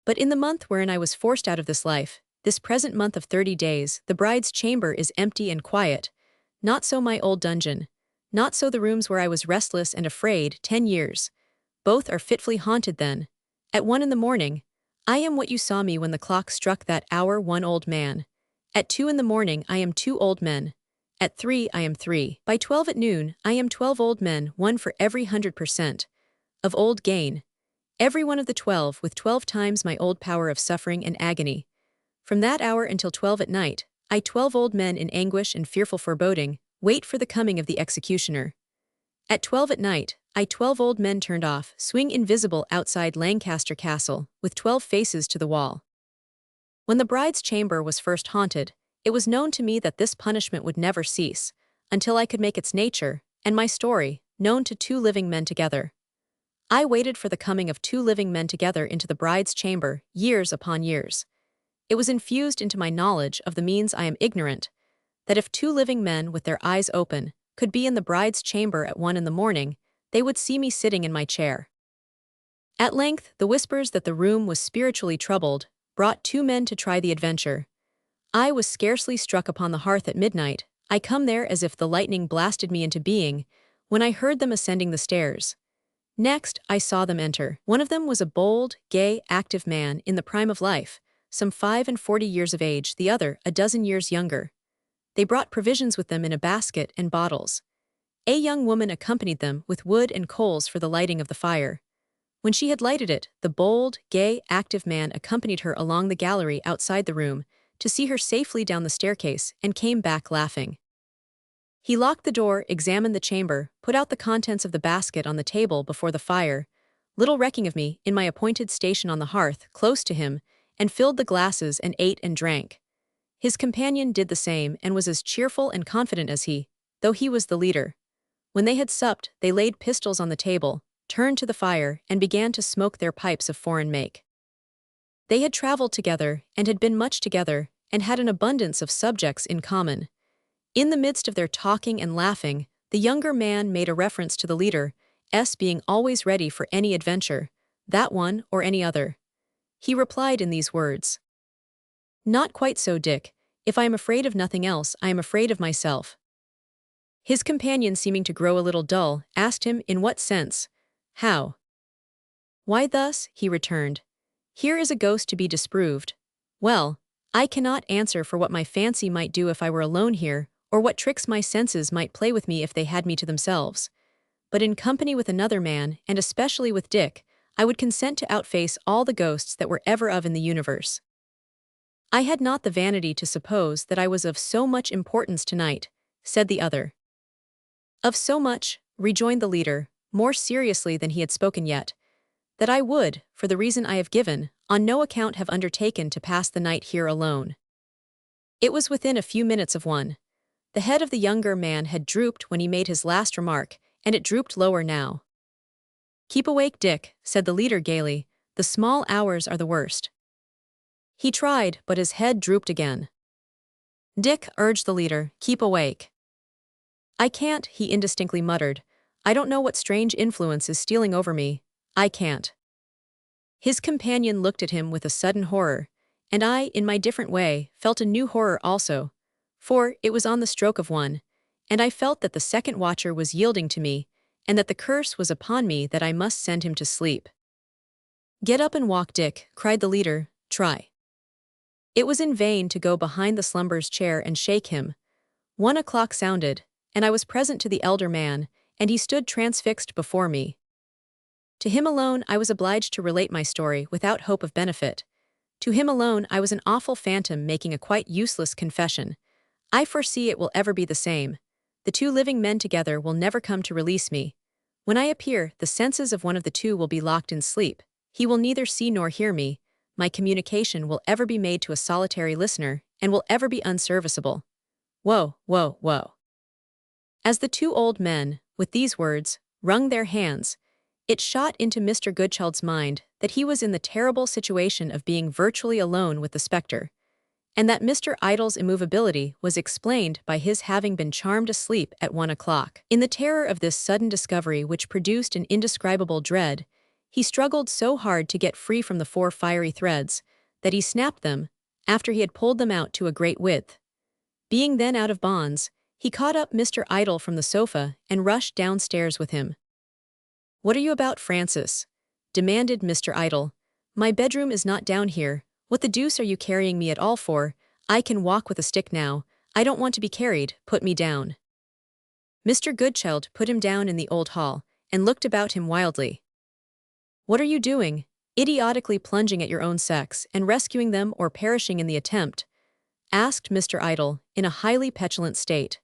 But in the month wherein I was forced out of this life, this present month of 30 days, the bride's chamber is empty and quiet, not so my old dungeon, not so the rooms where I was restless and afraid 10 years. Both are fitfully haunted then. At 1 in the morning, I am what you saw me when the clock struck that hour, 1 old man. At 2 in the morning I am 2 old men. At 3 I am 3. By 12 at noon I am 12 old men, 1 for every 100% of old gain. Every one of the 12 with 12 times my old power of suffering and agony. From that hour until 12 at night, I 12 old men in anguish and fearful foreboding, wait for the coming of the executioner. At 12 at night, I 12 old men turned off, swing invisible outside Lancaster Castle, with 12 faces to the wall. When the bride's chamber was first haunted, it was known to me that this punishment would never cease, until I could make its nature, and my story, known to 2 living men together. I waited for the coming of 2 living men together into the bride's chamber, years upon years. It was infused into my knowledge of the means I am ignorant, that if 2 living men with their eyes open could be in the bride's chamber at 1 in the morning, they would see me sitting in my chair. At length, the whispers that the room was spiritually troubled brought 2 men to try the adventure. I was scarcely struck upon the hearth at midnight, I come there as if the lightning blasted me into being, when I heard them ascending the stairs. Next, I saw them enter. One of them was a bold, gay, active man in the prime of life, some 45 years of age, the other a dozen years younger. They brought provisions with them in a basket and bottles. A young woman accompanied them with wood and coals for the lighting of the fire. When she had lighted it, the bold, gay, active man accompanied her along the gallery outside the room to see her safely down the staircase and came back laughing. He locked the door, examined the chamber, put out the contents of the basket on the table before the fire, little recking of me, in my appointed station on the hearth, close to him, and filled the glasses and ate and drank. His companion did the same and was as cheerful and confident as he, though he was the leader. When they had supped, they laid pistols on the table, turned to the fire, and began to smoke their pipes of foreign make. They had traveled together, and had been much together, and had an abundance of subjects in common. In the midst of their talking and laughing, the younger man made a reference to the leader, being always ready for any adventure, that one or any other. He replied in these words: "Not quite so, Dick. If I am afraid of nothing else, I am afraid of myself." His companion, seeming to grow a little dull, asked him in what sense. "How?" "Why thus," he returned. "Here is a ghost to be disproved. Well, I cannot answer for what my fancy might do if I were alone here, or what tricks my senses might play with me if they had me to themselves. But in company with another man, and especially with Dick, I would consent to outface all the ghosts that were ever of in the universe. I had not the vanity to suppose that I was of so much importance tonight, said the other. Of so much, rejoined the leader, more seriously than he had spoken yet, that I would, for the reason I have given, on no account have undertaken to pass the night here alone. It was within a few minutes of 1. The head of the younger man had drooped when he made his last remark, and it drooped lower now. Keep awake, Dick, said the leader gaily, the small hours are the worst. He tried, but his head drooped again. Dick, urged the leader, keep awake. I can't, he indistinctly muttered. I don't know what strange influence is stealing over me. I can't. His companion looked at him with a sudden horror, and I, in my different way, felt a new horror also, for it was on the stroke of 1, and I felt that the second watcher was yielding to me, and that the curse was upon me that I must send him to sleep. Get up and walk, Dick, cried the leader, try. It was in vain to go behind the slumber's chair and shake him. 1 o'clock sounded, and I was present to the elder man, and he stood transfixed before me. To him alone I was obliged to relate my story without hope of benefit. To him alone I was an awful phantom making a quite useless confession. I foresee it will ever be the same. The 2 living men together will never come to release me. When I appear, the senses of one of the 2 will be locked in sleep. He will neither see nor hear me. My communication will ever be made to a solitary listener, and will ever be unserviceable. Woe, woe, woe. As the 2 old men, with these words, wrung their hands, it shot into Mr. Goodchild's mind that he was in the terrible situation of being virtually alone with the spectre, and that Mr. Idle's immovability was explained by his having been charmed asleep at 1 o'clock. In the terror of this sudden discovery which produced an indescribable dread, he struggled so hard to get free from the 4 fiery threads, that he snapped them, after he had pulled them out to a great width. Being then out of bonds, he caught up Mr. Idle from the sofa and rushed downstairs with him. What are you about, Francis? Demanded Mr. Idle. My bedroom is not down here. What the deuce are you carrying me at all for? I can walk with a stick now. I don't want to be carried. Put me down. Mr. Goodchild put him down in the old hall, and looked about him wildly. What are you doing? Idiotically plunging at your own sex, and rescuing them or perishing in the attempt? Asked Mr. Idle, in a highly petulant state.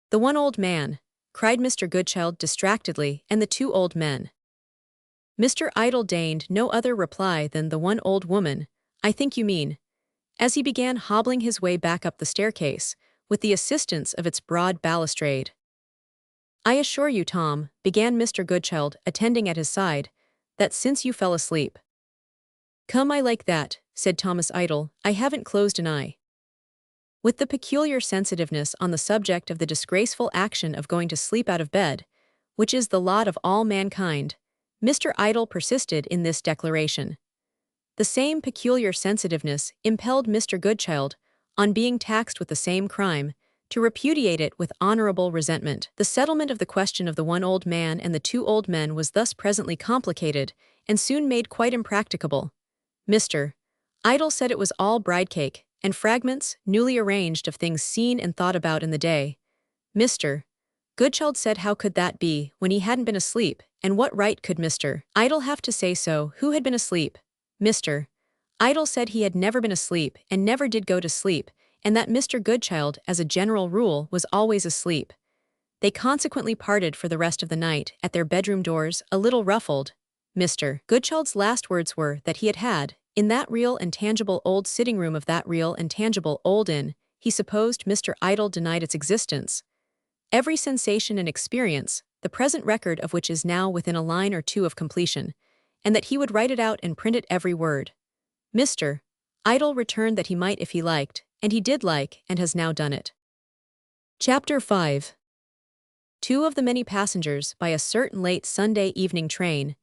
The 1 old man, cried Mr. Goodchild distractedly, and the 2 old men. Mr. Idle deigned no other reply than the 1 old woman, I think you mean, as he began hobbling his way back up the staircase, with the assistance of its broad balustrade. I assure you, Tom, began Mr. Goodchild, attending at his side, that since you fell asleep. Come, I like that, said Thomas Idle, I haven't closed an eye. With the peculiar sensitiveness on the subject of the disgraceful action of going to sleep out of bed, which is the lot of all mankind, Mr. Idle persisted in this declaration. The same peculiar sensitiveness impelled Mr. Goodchild, on being taxed with the same crime, to repudiate it with honorable resentment. The settlement of the question of the 1 old man and the 2 old men was thus presently complicated, and soon made quite impracticable. Mr. Idle said it was all bride cake, and fragments, newly arranged, of things seen and thought about in the day. Mr. Goodchild said how could that be, when he hadn't been asleep, and what right could Mr. Idle have to say so, who had been asleep? Mr. Idle said he had never been asleep, and never did go to sleep, and that Mr. Goodchild, as a general rule, was always asleep. They consequently parted for the rest of the night, at their bedroom doors, a little ruffled. Mr. Goodchild's last words were that he had, in that real and tangible old sitting-room of that real and tangible old inn, he supposed Mr. Idle denied its existence. Every sensation and experience, the present record of which is now within a line or 2 of completion, and that he would write it out and print it every word. Mr. Idle returned that he might if he liked, and he did like, and has now done it. Chapter 5. 2 of the many passengers by a certain late Sunday evening train,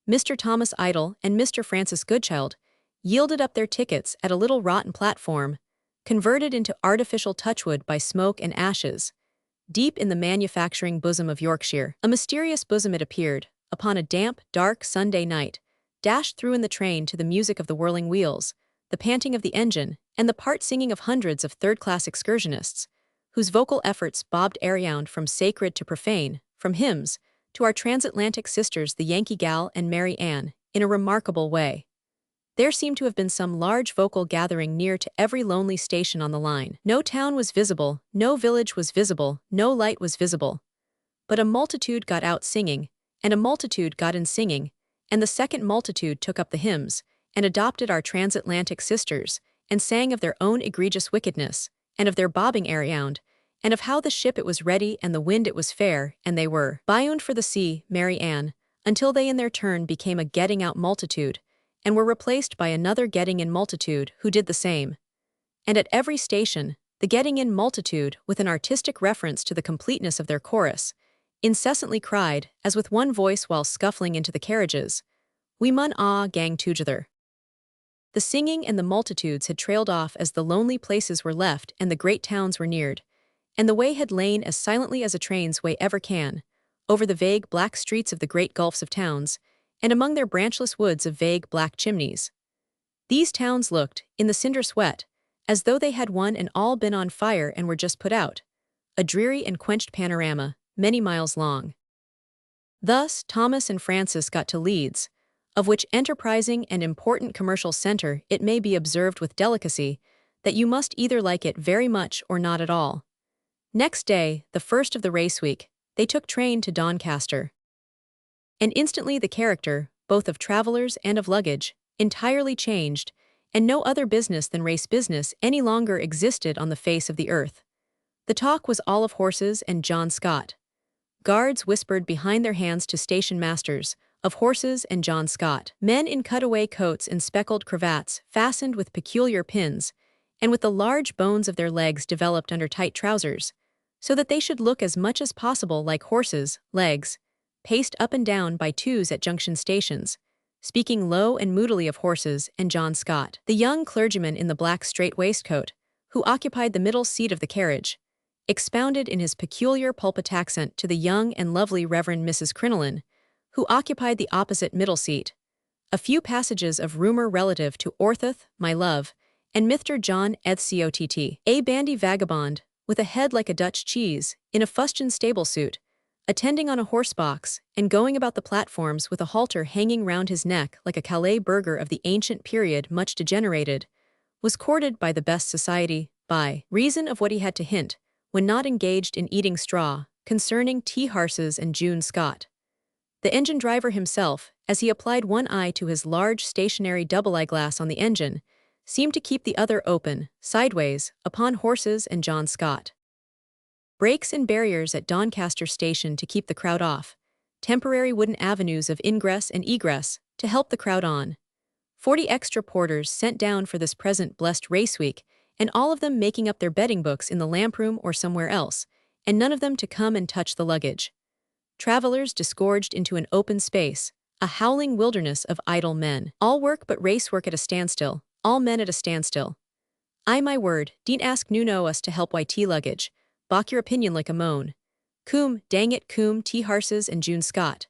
Mr. Thomas Idle and Mr. Francis Goodchild, yielded up their tickets at a little rotten platform, converted into artificial touchwood by smoke and ashes, deep in the manufacturing bosom of Yorkshire. A mysterious bosom it appeared, upon a damp, dark Sunday night, dashed through in the train to the music of the whirling wheels, the panting of the engine, and the part-singing of hundreds of third-class excursionists, whose vocal efforts bobbed around from sacred to profane, from hymns to our transatlantic sisters the Yankee Gal and Mary Ann, in a remarkable way. There seemed to have been some large vocal gathering near to every lonely station on the line. No town was visible, no village was visible, no light was visible. But a multitude got out singing, and a multitude got in singing, and the second multitude took up the hymns, and adopted our transatlantic sisters, and sang of their own egregious wickedness, and of their bobbing around, and of how the ship it was ready and the wind it was fair, and they were bound for the sea, Mary Ann, until they in their turn became a getting out multitude, and were replaced by another getting in multitude who did the same. And at every station, the getting in multitude, with an artistic reference to the completeness of their chorus, incessantly cried, as with one voice while scuffling into the carriages, "We mun gang together." The singing and the multitudes had trailed off as the lonely places were left and the great towns were neared, and the way had lain as silently as a train's way ever can, over the vague black streets of the great gulfs of towns, and among their branchless woods of vague black chimneys. These towns looked, in the cinder sweat, as though they had one and all been on fire and were just put out, a dreary and quenched panorama, many miles long. Thus Thomas and Francis got to Leeds, of which enterprising and important commercial center it may be observed with delicacy that you must either like it very much or not at all. Next day, the first of the race week, they took train to Doncaster. And instantly the character, both of travelers and of luggage, entirely changed, and no other business than race business any longer existed on the face of the earth. The talk was all of horses and John Scott. Guards whispered behind their hands to station masters, of horses and John Scott. Men in cutaway coats and speckled cravats, fastened with peculiar pins, and with the large bones of their legs developed under tight trousers, so that they should look as much as possible like horses' legs, paced up and down by twos at junction stations, speaking low and moodily of horses and John Scott. The young clergyman in the black strait waistcoat, who occupied the middle seat of the carriage, expounded in his peculiar pulpit accent to the young and lovely Reverend Mrs. Crinoline, who occupied the opposite middle seat, a few passages of rumor relative to Orthoth, my love, and Mr. John Ethcott, a bandy vagabond, with a head like a Dutch cheese, in a fustian stable suit, attending on a horse-box, and going about the platforms with a halter hanging round his neck like a Calais burgher of the ancient period much degenerated, was courted by the best society, by reason of what he had to hint, when not engaged in eating straw, concerning tea-harses and June Scott. The engine-driver himself, as he applied one eye to his large stationary double eyeglass on the engine, seemed to keep the other open, sideways, upon horses and John Scott. Breaks and barriers at Doncaster station to keep the crowd off, temporary wooden avenues of ingress and egress to help the crowd on, 40 extra porters sent down for this present blessed race week, and all of them making up their betting books in the lamp room or somewhere else, and none of them to come and touch the luggage. Travelers disgorged into an open space, a howling wilderness of idle men. All work but race work at a standstill, all men at a standstill. I my word, dean't ask know us to help YT luggage, balk your opinion like a moan. Coom, dang it, coom, tea-harses and June Scott.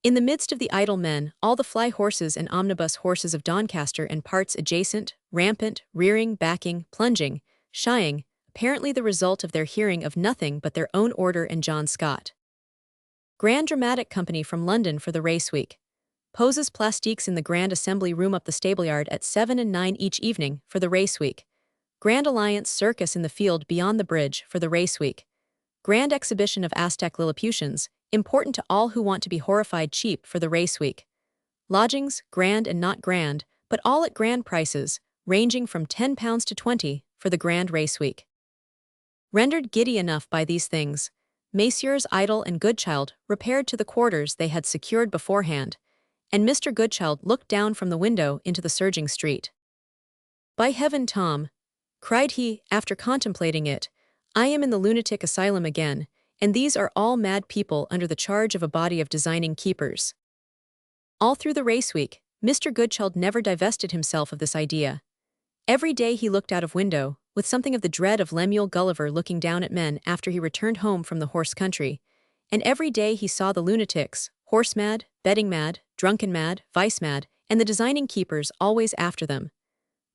In the midst of the idle men, all the fly horses and omnibus horses of Doncaster and parts adjacent, rampant, rearing, backing, plunging, shying, apparently the result of their hearing of nothing but their own order and John Scott. Grand Dramatic Company from London for the race week. Poses plastiques in the Grand Assembly Room up the stableyard at 7 and 9 each evening for the race week. Grand Alliance Circus in the field beyond the bridge for the race week. Grand exhibition of Aztec Lilliputians, important to all who want to be horrified cheap for the race week. Lodgings, grand and not grand, but all at grand prices, ranging from £10 to 20 for the grand race week. Rendered giddy enough by these things, Messrs. Idle and Goodchild repaired to the quarters they had secured beforehand, and Mr. Goodchild looked down from the window into the surging street. "By heaven, Tom," cried he, after contemplating it, "I am in the lunatic asylum again, and these are all mad people under the charge of a body of designing keepers." All through the race week, Mr. Goodchild never divested himself of this idea. Every day he looked out of window, with something of the dread of Lemuel Gulliver looking down at men after he returned home from the horse country, and every day he saw the lunatics, horse-mad, betting-mad, drunken-mad, vice-mad, and the designing keepers always after them.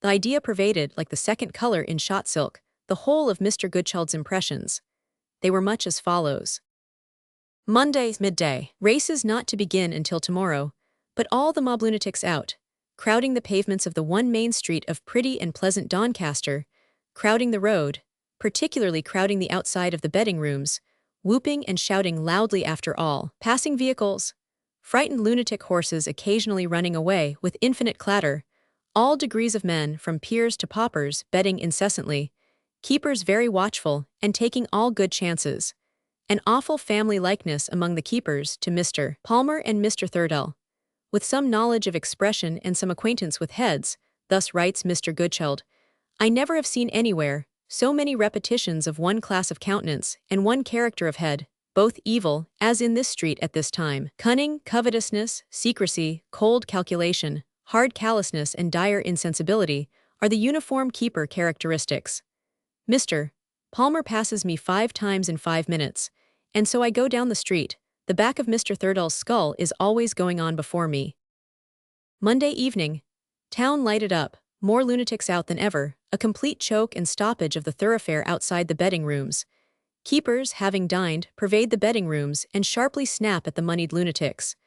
The idea pervaded, like the second color in shot silk, the whole of Mr. Goodchild's impressions. They were much as follows. Monday, midday. Races not to begin until tomorrow, but all the mob lunatics out, crowding the pavements of the one main street of pretty and pleasant Doncaster, crowding the road, particularly crowding the outside of the betting rooms, whooping and shouting loudly after all passing vehicles, frightened lunatic horses occasionally running away with infinite clatter, all degrees of men from peers to paupers betting incessantly, keepers very watchful and taking all good chances. An awful family likeness among the keepers to Mr. Palmer and Mr. Thurdell. With some knowledge of expression and some acquaintance with heads, thus writes Mr. Goodchild, I never have seen anywhere so many repetitions of one class of countenance and one character of head, both evil, as in this street at this time. Cunning, covetousness, secrecy, cold calculation, hard callousness and dire insensibility are the uniform keeper characteristics. Mr. Palmer passes me 5 times in 5 minutes, and so I go down the street. The back of Mr. Thurdell's skull is always going on before me. Monday evening. Town lighted up, more lunatics out than ever, a complete choke and stoppage of the thoroughfare outside the betting rooms. Keepers, having dined, pervade the betting rooms and sharply snap at the moneyed lunatics.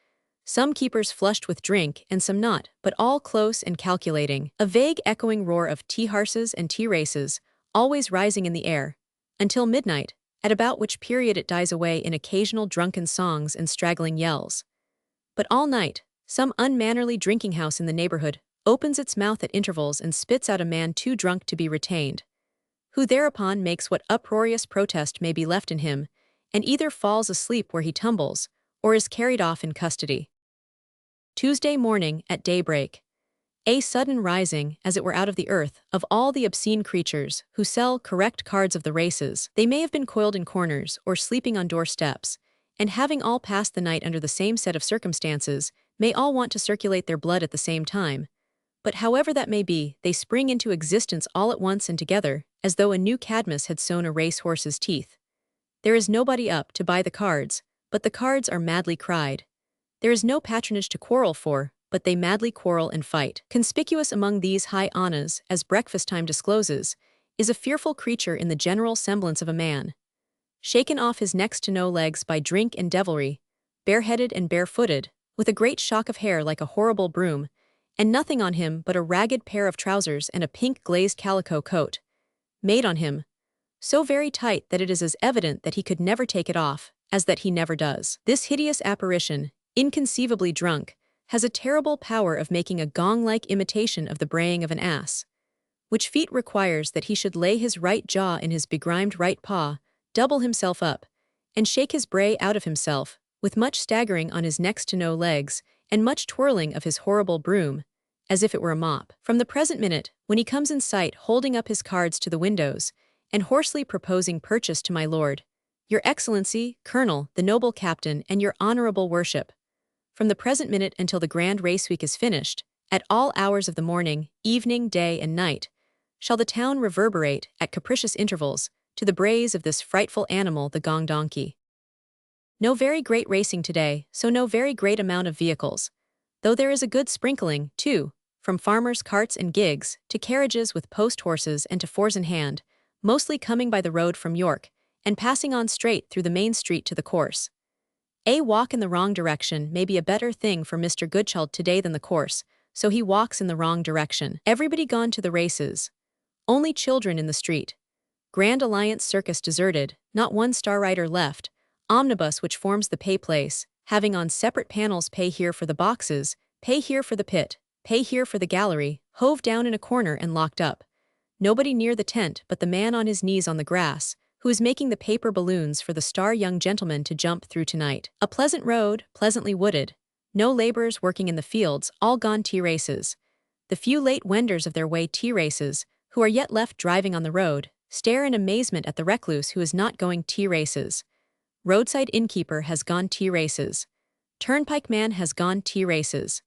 Some keepers flushed with drink and some not, but all close and calculating. A vague echoing roar of tea-harses and tea-races, always rising in the air, until midnight, at about which period it dies away in occasional drunken songs and straggling yells. But all night, some unmannerly drinking house in the neighborhood opens its mouth at intervals and spits out a man too drunk to be retained, who thereupon makes what uproarious protest may be left in him, and either falls asleep where he tumbles, or is carried off in custody. Tuesday morning at daybreak. A sudden rising, as it were out of the earth, of all the obscene creatures who sell correct cards of the races. They may have been coiled in corners or sleeping on doorsteps, and having all passed the night under the same set of circumstances, may all want to circulate their blood at the same time. But however that may be, they spring into existence all at once and together, as though a new Cadmus had sown a race-horse's teeth. There is nobody up to buy the cards, but the cards are madly cried. There is no patronage to quarrel for, but they madly quarrel and fight. Conspicuous among these high honors, as breakfast time discloses, is a fearful creature in the general semblance of a man. Shaken off his next to no legs by drink and devilry, bareheaded and barefooted, with a great shock of hair like a horrible broom, and nothing on him but a ragged pair of trousers and a pink glazed calico coat, made on him, so very tight that it is as evident that he could never take it off, as that he never does. This hideous apparition, inconceivably drunk, has a terrible power of making a gong-like imitation of the braying of an ass, which feat requires that he should lay his right jaw in his begrimed right paw, double himself up, and shake his bray out of himself, with much staggering on his next to no legs, and much twirling of his horrible broom, as if it were a mop. From the present minute, when he comes in sight holding up his cards to the windows, and hoarsely proposing purchase to my lord, your excellency, colonel, the noble captain, and your honorable worship, from the present minute until the grand race week is finished, at all hours of the morning, evening, day, and night, shall the town reverberate, at capricious intervals, to the brays of this frightful animal the gong donkey. No very great racing today, so no very great amount of vehicles, though there is a good sprinkling, too, from farmers' carts and gigs, to carriages with post-horses and to fours in hand, mostly coming by the road from York, and passing on straight through the main street to the course. A walk in the wrong direction may be a better thing for Mr. Goodchild today than the course, so he walks in the wrong direction. Everybody gone to the races. Only children in the street. Grand Alliance Circus deserted, not one star rider left. Omnibus which forms the pay place, having on separate panels pay here for the boxes, pay here for the pit, pay here for the gallery, hove down in a corner and locked up. Nobody near the tent but the man on his knees on the grass, who is making the paper balloons for the star young gentleman to jump through tonight. A pleasant road, pleasantly wooded. No laborers working in the fields, all gone tea races. The few late wenders of their way tea races, who are yet left driving on the road, stare in amazement at the recluse who is not going tea races. Roadside innkeeper has gone tea races. Turnpike man has gone tea races.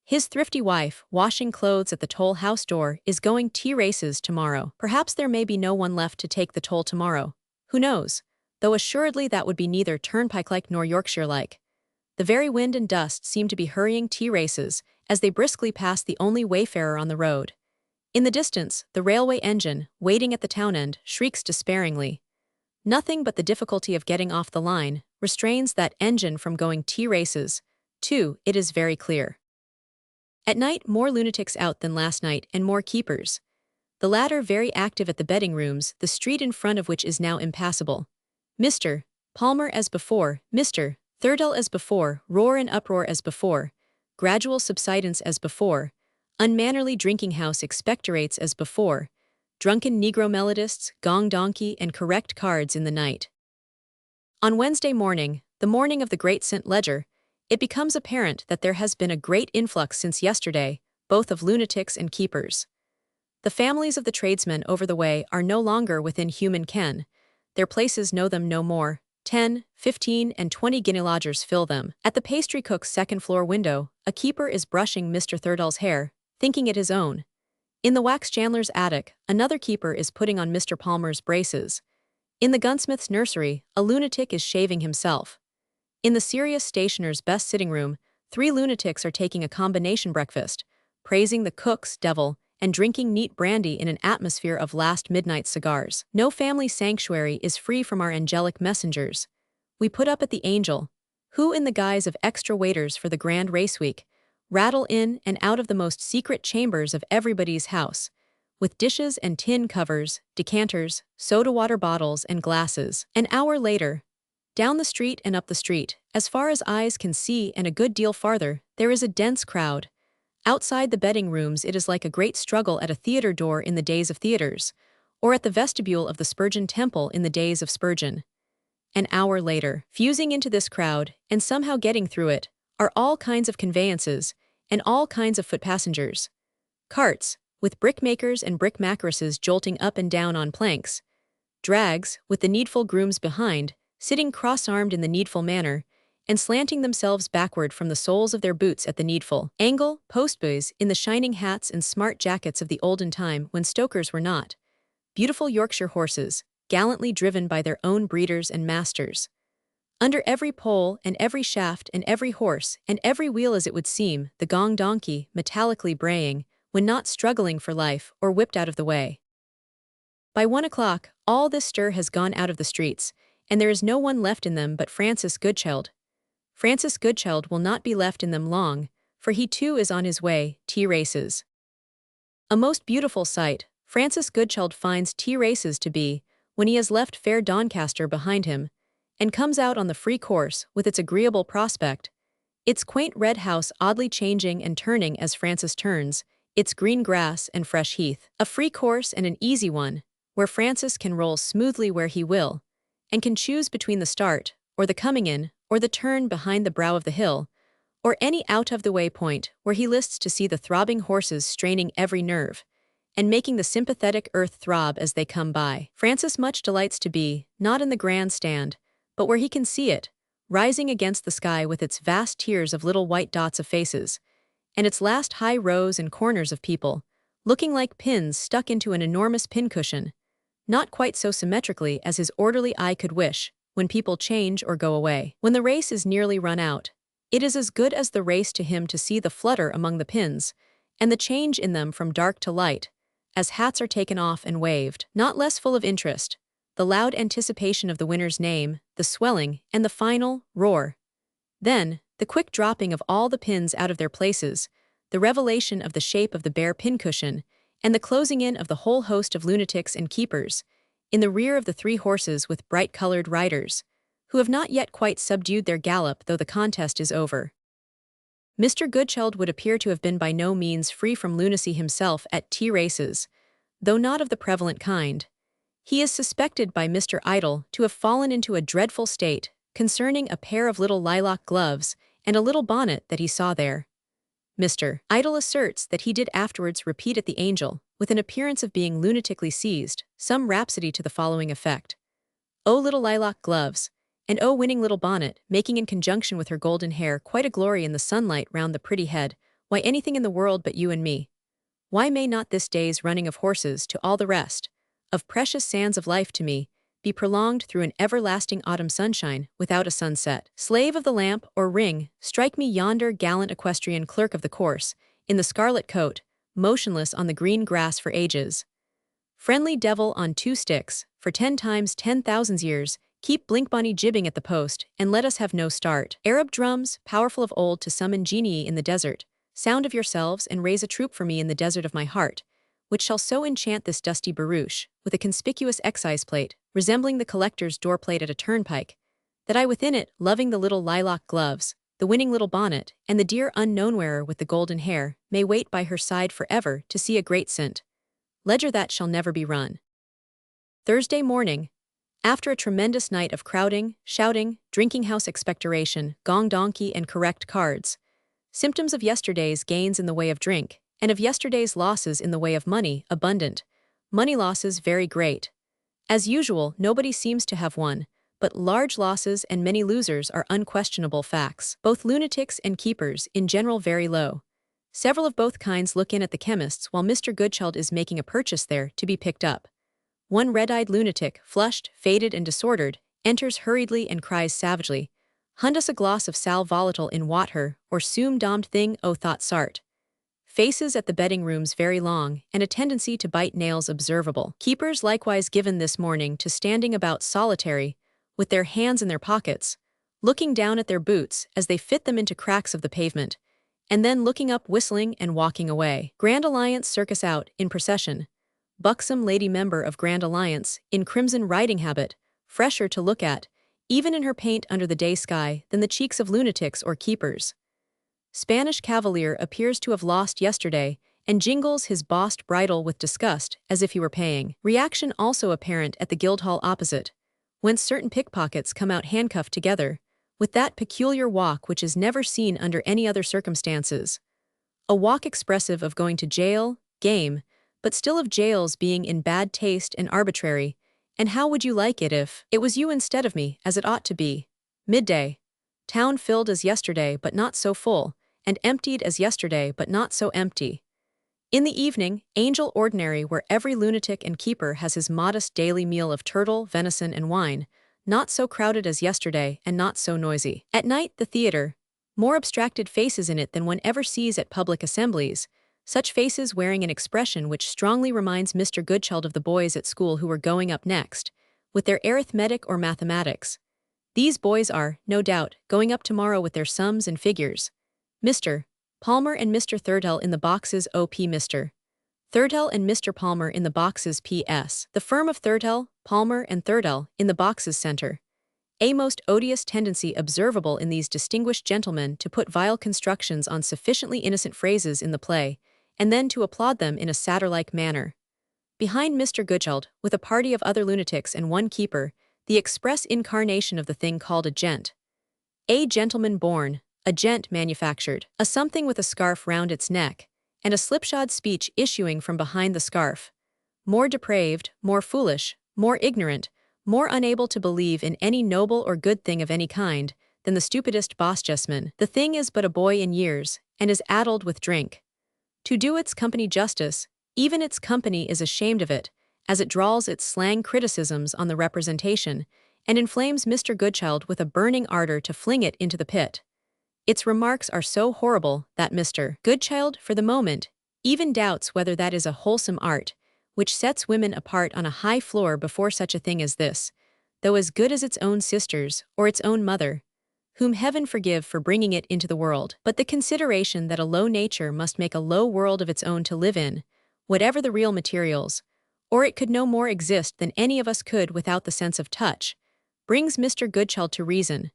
His thrifty wife, washing clothes at the toll house door, is going tea races tomorrow. Perhaps there may be no one left to take the toll tomorrow. Who knows? Though assuredly that would be neither turnpike-like nor Yorkshire-like. The very wind and dust seem to be hurrying tea races, as they briskly pass the only wayfarer on the road. In the distance, the railway engine, waiting at the town end, shrieks despairingly. Nothing but the difficulty of getting off the line, restrains that engine from going T-races. 2. It is very clear. At night, more lunatics out than last night and more keepers. The latter very active at the betting rooms, the street in front of which is now impassable. Mr. Palmer as before, Mr. Thurdle as before, roar and uproar as before, gradual subsidence as before, unmannerly drinking house expectorates as before, drunken Negro melodists, gong donkey and correct cards in the night. On Wednesday morning, the morning of the great St. Ledger, it becomes apparent that there has been a great influx since yesterday, both of lunatics and keepers. The families of the tradesmen over the way are no longer within human ken. Their places know them no more. 10, 15, and 20 guinea lodgers fill them. At the pastry cook's second-floor window, a keeper is brushing Mr. Thurdle's hair, thinking it his own. In the wax chandler's attic, another keeper is putting on Mr. Palmer's braces. In the gunsmith's nursery, a lunatic is shaving himself. In the serious stationer's best sitting room, 3 lunatics are taking a combination breakfast, praising the cook's devil, and drinking neat brandy in an atmosphere of last midnight cigars. No family sanctuary is free from our angelic messengers. We put up at the Angel, who in the guise of extra waiters for the grand race week, rattle in and out of the most secret chambers of everybody's house, with dishes and tin covers, decanters, soda water bottles and glasses. An hour later, down the street and up the street, as far as eyes can see and a good deal farther, there is a dense crowd. Outside the betting rooms it is like a great struggle at a theater door in the days of theaters, or at the vestibule of the Spurgeon Temple in the days of Spurgeon. An hour later, fusing into this crowd, and somehow getting through it, are all kinds of conveyances, and all kinds of foot passengers. Carts, with brickmakers and brickmakeresses jolting up and down on planks. Drags, with the needful grooms behind, sitting cross-armed in the needful manner, and slanting themselves backward from the soles of their boots at the needful angle, postboys in the shining hats and smart jackets of the olden time when stokers were not. Beautiful Yorkshire horses, gallantly driven by their own breeders and masters. Under every pole and every shaft and every horse and every wheel as it would seem, the gong donkey, metallically braying, when not struggling for life or whipped out of the way. By 1 o'clock, all this stir has gone out of the streets, and there is no one left in them but Francis Goodchild. Francis Goodchild will not be left in them long, for he too is on his way, T-races. A most beautiful sight, Francis Goodchild finds T-races to be, when he has left fair Doncaster behind him, and comes out on the free course with its agreeable prospect, its quaint red house oddly changing and turning as Francis turns, its green grass and fresh heath. A free course and an easy one, where Francis can roll smoothly where he will, and can choose between the start, or the coming in, or the turn behind the brow of the hill, or any out-of-the-way point where he lists to see the throbbing horses straining every nerve, and making the sympathetic earth throb as they come by. Francis much delights to be, not in the grand stand, but where he can see it, rising against the sky with its vast tiers of little white dots of faces, and its last high rows and corners of people, looking like pins stuck into an enormous pincushion, not quite so symmetrically as his orderly eye could wish, when people change or go away. When the race is nearly run out, it is as good as the race to him to see the flutter among the pins, and the change in them from dark to light, as hats are taken off and waved. Not less full of interest, the loud anticipation of the winner's name, the swelling, and the final roar. Then, the quick dropping of all the pins out of their places, the revelation of the shape of the bare pincushion, and the closing in of the whole host of lunatics and keepers, in the rear of the 3 horses with bright-colored riders, who have not yet quite subdued their gallop though the contest is over. Mr. Goodchild would appear to have been by no means free from lunacy himself at T-races, though not of the prevalent kind. He is suspected by Mr. Idle to have fallen into a dreadful state concerning a pair of little lilac gloves and a little bonnet that he saw there. Mr. Idle asserts that he did afterwards repeat at the Angel, with an appearance of being lunatically seized, some rhapsody to the following effect. "Oh little lilac gloves, and oh winning little bonnet, making in conjunction with her golden hair quite a glory in the sunlight round the pretty head, why anything in the world but you and me. Why may not this day's running of horses to all the rest, of precious sands of life to me, be prolonged through an everlasting autumn sunshine, without a sunset? Slave of the lamp or ring, strike me yonder gallant equestrian clerk of the course, in the scarlet coat, motionless on the green grass for ages. Friendly devil on 2 sticks, for 10 times 10,000 years, Keep Blinkbonny jibbing at the post, and let us have no start. Arab drums, powerful of old to summon genii in the desert, sound of yourselves and raise a troop for me in the desert of my heart, which shall so enchant this dusty barouche, with a conspicuous excise plate, resembling the collector's door plate at a turnpike, that I within it, loving the little lilac gloves, the winning little bonnet, and the dear unknown wearer with the golden hair, may wait by her side forever to see a great cent. Ledger that shall never be run. Thursday morning. After a tremendous night of crowding, shouting, drinking house expectoration, gong donkey and correct cards, symptoms of yesterday's gains in the way of drink, and of yesterday's losses in the way of money, abundant, money losses very great. As usual, nobody seems to have won, but large losses and many losers are unquestionable facts. Both lunatics and keepers, in general, very low. Several of both kinds look in at the chemist's while Mr. Goodchild is making a purchase there to be picked up. One red-eyed lunatic, flushed, faded, and disordered, enters hurriedly and cries savagely, "Hunt us a gloss of sal volatile in water, or soom dommed thing, O thought sart." Faces at the betting rooms very long, and a tendency to bite nails observable. Keepers likewise given this morning to standing about solitary, with their hands in their pockets, looking down at their boots as they fit them into cracks of the pavement, and then looking up whistling and walking away. Grand Alliance circus out, in procession. Buxom lady member of Grand Alliance, in crimson riding habit, fresher to look at, even in her paint under the day sky, than the cheeks of lunatics or keepers. Spanish cavalier appears to have lost yesterday, and jingles his bossed bridle with disgust, as if he were paying. Reaction also apparent at the Guildhall opposite, whence certain pickpockets come out handcuffed together, with that peculiar walk which is never seen under any other circumstances. A walk expressive of going to jail, game, but still of jails being in bad taste and arbitrary, and how would you like it if it was you instead of me, as it ought to be? Midday. Town filled as yesterday but not so full, and emptied as yesterday but not so empty. In the evening, Angel Ordinary, where every lunatic and keeper has his modest daily meal of turtle, venison, and wine, not so crowded as yesterday and not so noisy. At night, the theatre, more abstracted faces in it than one ever sees at public assemblies, such faces wearing an expression which strongly reminds Mr. Goodchild of the boys at school who were going up next, with their arithmetic or mathematics. These boys are, no doubt, going up tomorrow with their sums and figures. Mr. Palmer and Mr. Thirdell in the boxes O.P. Mr. Thirdell and Mr. Palmer in the boxes P.S. The firm of Thirdell, Palmer and Thirdell in the boxes center. A most odious tendency observable in these distinguished gentlemen to put vile constructions on sufficiently innocent phrases in the play, and then to applaud them in a satyr-like manner. Behind Mr. Goodchild, with a party of other lunatics and one keeper, the express incarnation of the thing called a gent. A gentleman born, a gent manufactured, a something with a scarf round its neck, and a slipshod speech issuing from behind the scarf. More depraved, more foolish, more ignorant, more unable to believe in any noble or good thing of any kind, than the stupidest Bosjesman. The thing is but a boy in years, and is addled with drink. To do its company justice, even its company is ashamed of it, as it drawls its slang criticisms on the representation, and inflames Mr. Goodchild with a burning ardor to fling it into the pit. Its remarks are so horrible that Mr. Goodchild, for the moment, even doubts whether that is a wholesome art, which sets women apart on a high floor before such a thing as this, though as good as its own sisters, or its own mother, whom heaven forgive for bringing it into the world. But the consideration that a low nature must make a low world of its own to live in, whatever the real materials, or it could no more exist than any of us could without the sense of touch, brings Mr. Goodchild to reason.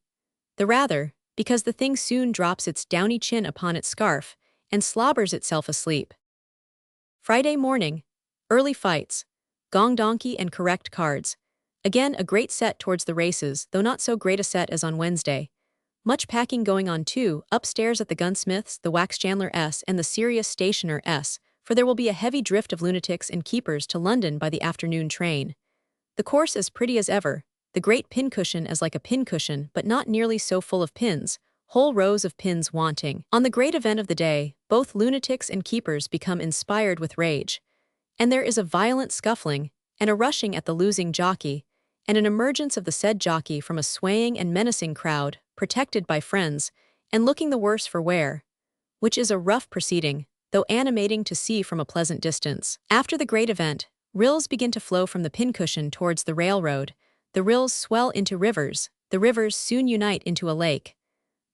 The rather, because the thing soon drops its downy chin upon its scarf, and slobbers itself asleep. Friday morning. Early fights. Gong donkey and correct cards. Again a great set towards the races, though not so great a set as on Wednesday. Much packing going on too, upstairs at the gunsmith's, the wax chandler S. and the serious stationer S., for there will be a heavy drift of lunatics and keepers to London by the afternoon train. The course as pretty as ever, the great pincushion as like a pincushion but not nearly so full of pins, whole rows of pins wanting. On the great event of the day, both lunatics and keepers become inspired with rage, and there is a violent scuffling, and a rushing at the losing jockey, and an emergence of the said jockey from a swaying and menacing crowd, protected by friends, and looking the worse for wear, which is a rough proceeding, though animating to see from a pleasant distance. After the great event, rills begin to flow from the pincushion towards the railroad, The rills swell into rivers, the rivers soon unite into a lake.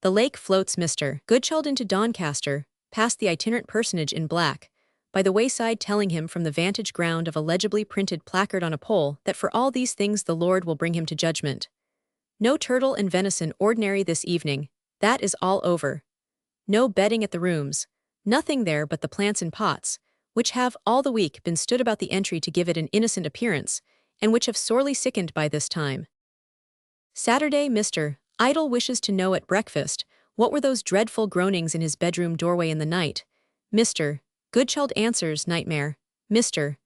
The lake floats Mr. Goodchild into Doncaster, past the itinerant personage in black, by the wayside telling him from the vantage ground of a legibly printed placard on a pole that for all these things the Lord will bring him to judgment. No turtle and venison ordinary this evening, that is all over. No bedding at the rooms, nothing there but the plants in pots, which have all the week been stood about the entry to give it an innocent appearance, and which have sorely sickened by this time. Saturday, Mr. Idle wishes to know at breakfast what were those dreadful groanings in his bedroom doorway in the night. Mr. Goodchild answers nightmare. Mr.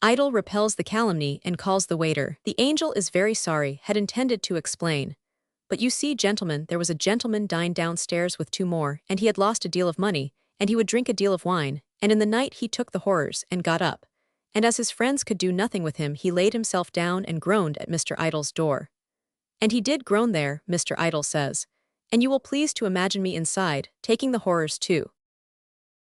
Idle repels the calumny and calls the waiter. The angel is very sorry, had intended to explain. But you see, gentlemen, there was a gentleman dined downstairs with two more, and he had lost a deal of money, and he would drink a deal of wine, and in the night he took the horrors, and got up. And as his friends could do nothing with him, he laid himself down and groaned at Mr. Idle's door. And he did groan there, Mr. Idle says, and you will please to imagine me inside, taking the horrors too.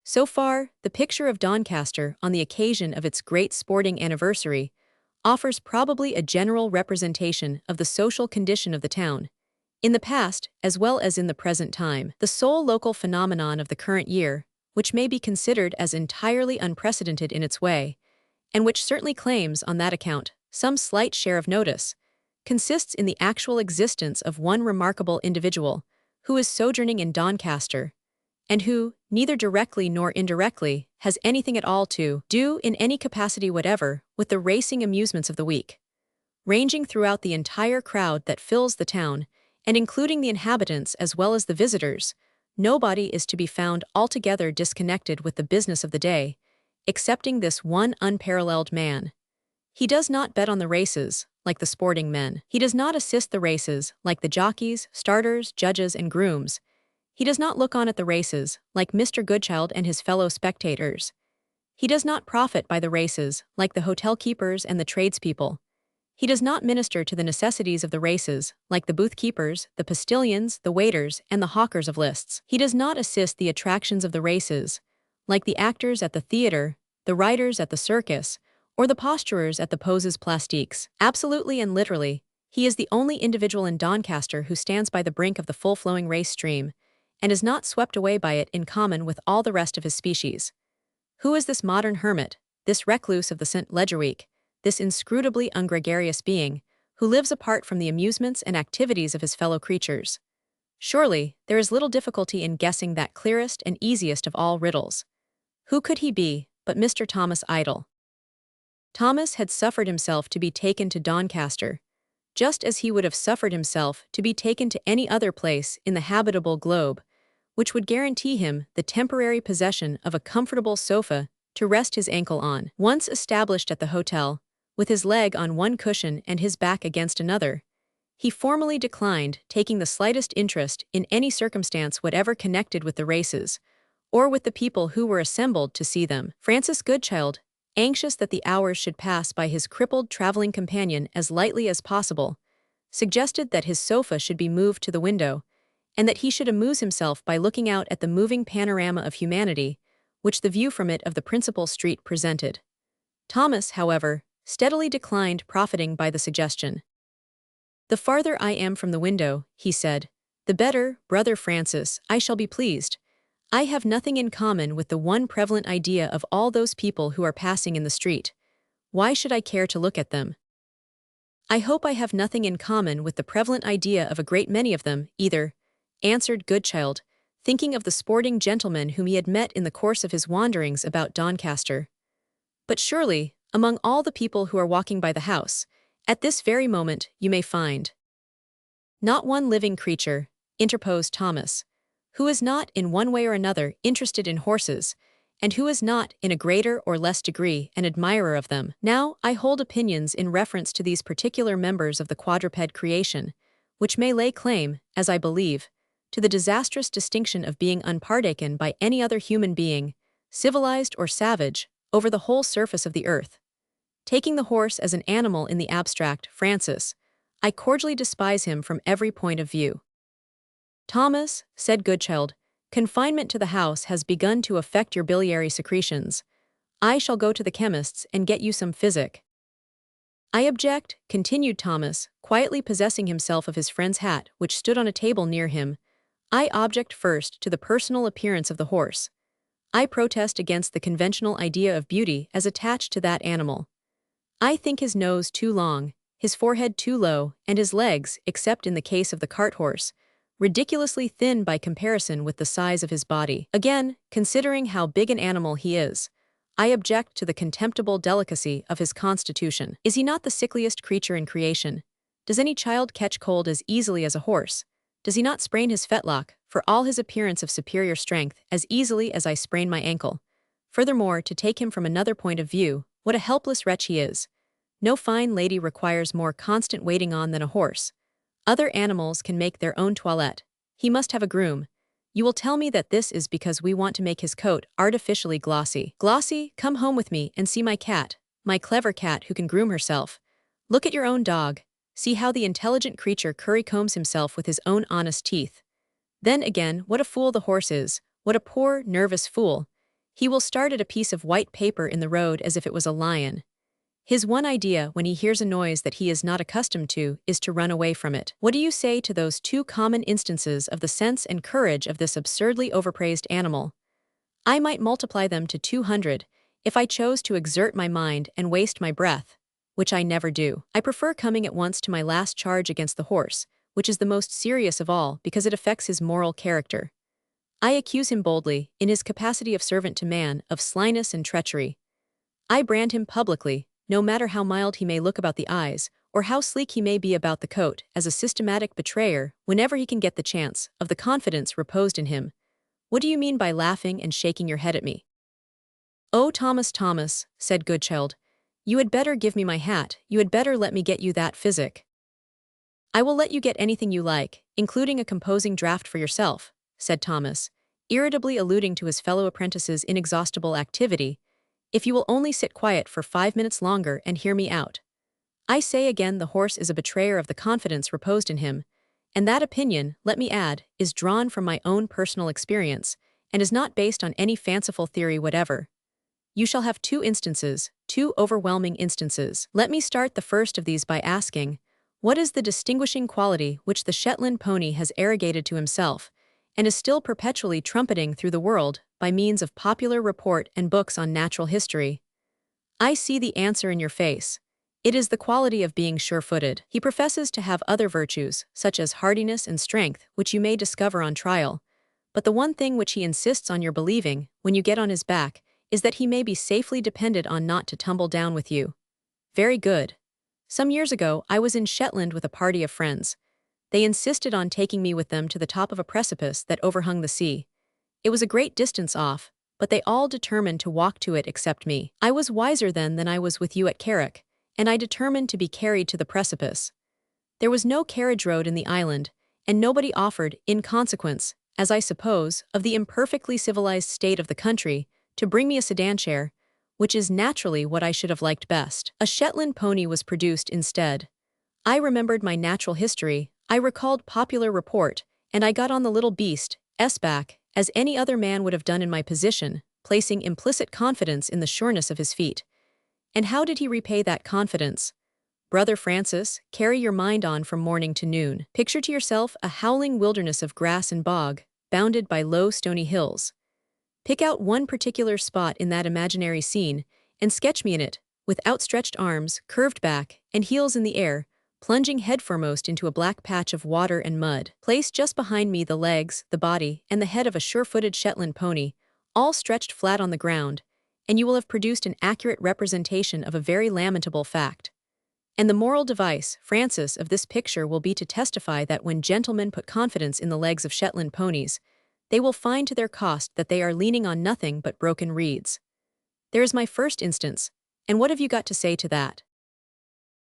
So far, the picture of Doncaster on the occasion of its great sporting anniversary offers probably a general representation of the social condition of the town, in the past as well as in the present time. The sole local phenomenon of the current year, which may be considered as entirely unprecedented in its way, and which certainly claims, on that account, some slight share of notice, consists in the actual existence of one remarkable individual who is sojourning in Doncaster, and who, neither directly nor indirectly, has anything at all to do in any capacity whatever with the racing amusements of the week. Ranging throughout the entire crowd that fills the town, and including the inhabitants as well as the visitors, nobody is to be found altogether disconnected with the business of the day, excepting this one unparalleled man. He does not bet on the races, like the sporting men. He does not assist the races, like the jockeys, starters, judges, and grooms. He does not look on at the races, like Mr. Goodchild and his fellow spectators. He does not profit by the races, like the hotel keepers and the tradespeople. He does not minister to the necessities of the races, like the booth keepers, the postilions, the waiters, and the hawkers of lists. He does not assist the attractions of the races, like the actors at the theatre, the riders at the circus, or the posturers at the poses plastiques. Absolutely and literally, he is the only individual in Doncaster who stands by the brink of the full-flowing race stream, and is not swept away by it in common with all the rest of his species. Who is this modern hermit, this recluse of the St. Ledger Week, this inscrutably ungregarious being, who lives apart from the amusements and activities of his fellow creatures? Surely, there is little difficulty in guessing that clearest and easiest of all riddles. Who could he be but Mr. Thomas Idle? Thomas had suffered himself to be taken to Doncaster, just as he would have suffered himself to be taken to any other place in the habitable globe, which would guarantee him the temporary possession of a comfortable sofa to rest his ankle on. Once established at the hotel, with his leg on one cushion and his back against another, he formally declined taking the slightest interest in any circumstance whatever connected with the races, or with the people who were assembled to see them. Francis Goodchild, anxious that the hours should pass by his crippled traveling companion as lightly as possible, suggested that his sofa should be moved to the window, and that he should amuse himself by looking out at the moving panorama of humanity, which the view from it of the principal street presented. Thomas, however, steadily declined profiting by the suggestion. "The farther I am from the window," he said, "the better, Brother Francis, I shall be pleased. I have nothing in common with the one prevalent idea of all those people who are passing in the street. Why should I care to look at them? I hope I have nothing in common with the prevalent idea of a great many of them, either," answered Goodchild, thinking of the sporting gentleman whom he had met in the course of his wanderings about Doncaster. "But surely, among all the people who are walking by the house, at this very moment, you may find—" "Not one living creature," interposed Thomas, "who is not, in one way or another, interested in horses, and who is not, in a greater or less degree, an admirer of them. Now, I hold opinions in reference to these particular members of the quadruped creation, which may lay claim, as I believe, to the disastrous distinction of being unpartaken by any other human being, civilized or savage, over the whole surface of the earth. Taking the horse as an animal in the abstract, Francis, I cordially despise him from every point of view." "Thomas," said Goodchild, "confinement to the house has begun to affect your biliary secretions. I shall go to the chemist's and get you some physic." I object, continued Thomas, quietly possessing himself of his friend's hat, which stood on a table near him. I object first to the personal appearance of the horse. I protest against the conventional idea of beauty as attached to that animal. I think his nose too long, his forehead too low, and his legs, except in the case of the cart horse, ridiculously thin by comparison with the size of his body. Again, considering how big an animal he is, I object to the contemptible delicacy of his constitution. Is he not the sickliest creature in creation? Does any child catch cold as easily as a horse? Does he not sprain his fetlock, for all his appearance of superior strength, as easily as I sprain my ankle? Furthermore, to take him from another point of view, what a helpless wretch he is. No fine lady requires more constant waiting on than a horse. Other animals can make their own toilette. He must have a groom. You will tell me that this is because we want to make his coat artificially glossy. Glossy, come home with me and see my cat, my clever cat who can groom herself. Look at your own dog. See how the intelligent creature currycombs himself with his own honest teeth. Then again, what a fool the horse is, what a poor, nervous fool. He will start at a piece of white paper in the road as if it was a lion. His one idea when he hears a noise that he is not accustomed to is to run away from it. What do you say to those two common instances of the sense and courage of this absurdly overpraised animal? I might multiply them to 200, if I chose to exert my mind and waste my breath, which I never do. I prefer coming at once to my last charge against the horse, which is the most serious of all because it affects his moral character. I accuse him boldly, in his capacity of servant to man, of slyness and treachery. I brand him publicly, no matter how mild he may look about the eyes, or how sleek he may be about the coat, as a systematic betrayer, whenever he can get the chance, of the confidence reposed in him. What do you mean by laughing and shaking your head at me? Oh, Thomas, Thomas, said Goodchild, you had better give me my hat, you had better let me get you that physic. I will let you get anything you like, including a composing draught for yourself, said Thomas, irritably alluding to his fellow apprentice's inexhaustible activity, if you will only sit quiet for 5 minutes longer and hear me out. I say again the horse is a betrayer of the confidence reposed in him, and that opinion, let me add, is drawn from my own personal experience, and is not based on any fanciful theory whatever. You shall have 2 instances, 2 overwhelming instances. Let me start the first of these by asking, what is the distinguishing quality which the Shetland pony has arrogated to himself, and is still perpetually trumpeting through the world by means of popular report and books on natural history? I see the answer in your face. It is the quality of being sure-footed. He professes to have other virtues, such as hardiness and strength, which you may discover on trial. But the one thing which he insists on your believing, when you get on his back, is that he may be safely depended on not to tumble down with you. Very good. Some years ago, I was in Shetland with a party of friends. They insisted on taking me with them to the top of a precipice that overhung the sea. It was a great distance off, but they all determined to walk to it except me. I was wiser then than I was with you at Carrick, and I determined to be carried to the precipice. There was no carriage road in the island, and nobody offered, in consequence, as I suppose, of the imperfectly civilized state of the country, to bring me a sedan chair, which is naturally what I should have liked best. A Shetland pony was produced instead. I remembered my natural history, I recalled popular report, and I got on the little beast's back, as any other man would have done in my position, placing implicit confidence in the sureness of his feet. And how did he repay that confidence? Brother Francis, carry your mind on from morning to noon. Picture to yourself a howling wilderness of grass and bog, bounded by low stony hills. Pick out one particular spot in that imaginary scene, and sketch me in it, with outstretched arms, curved back, and heels in the air, plunging headforemost into a black patch of water and mud. Place just behind me the legs, the body, and the head of a sure-footed Shetland pony, all stretched flat on the ground, and you will have produced an accurate representation of a very lamentable fact. And the moral device, Francis, of this picture will be to testify that when gentlemen put confidence in the legs of Shetland ponies, they will find to their cost that they are leaning on nothing but broken reeds. There is my first instance, and what have you got to say to that?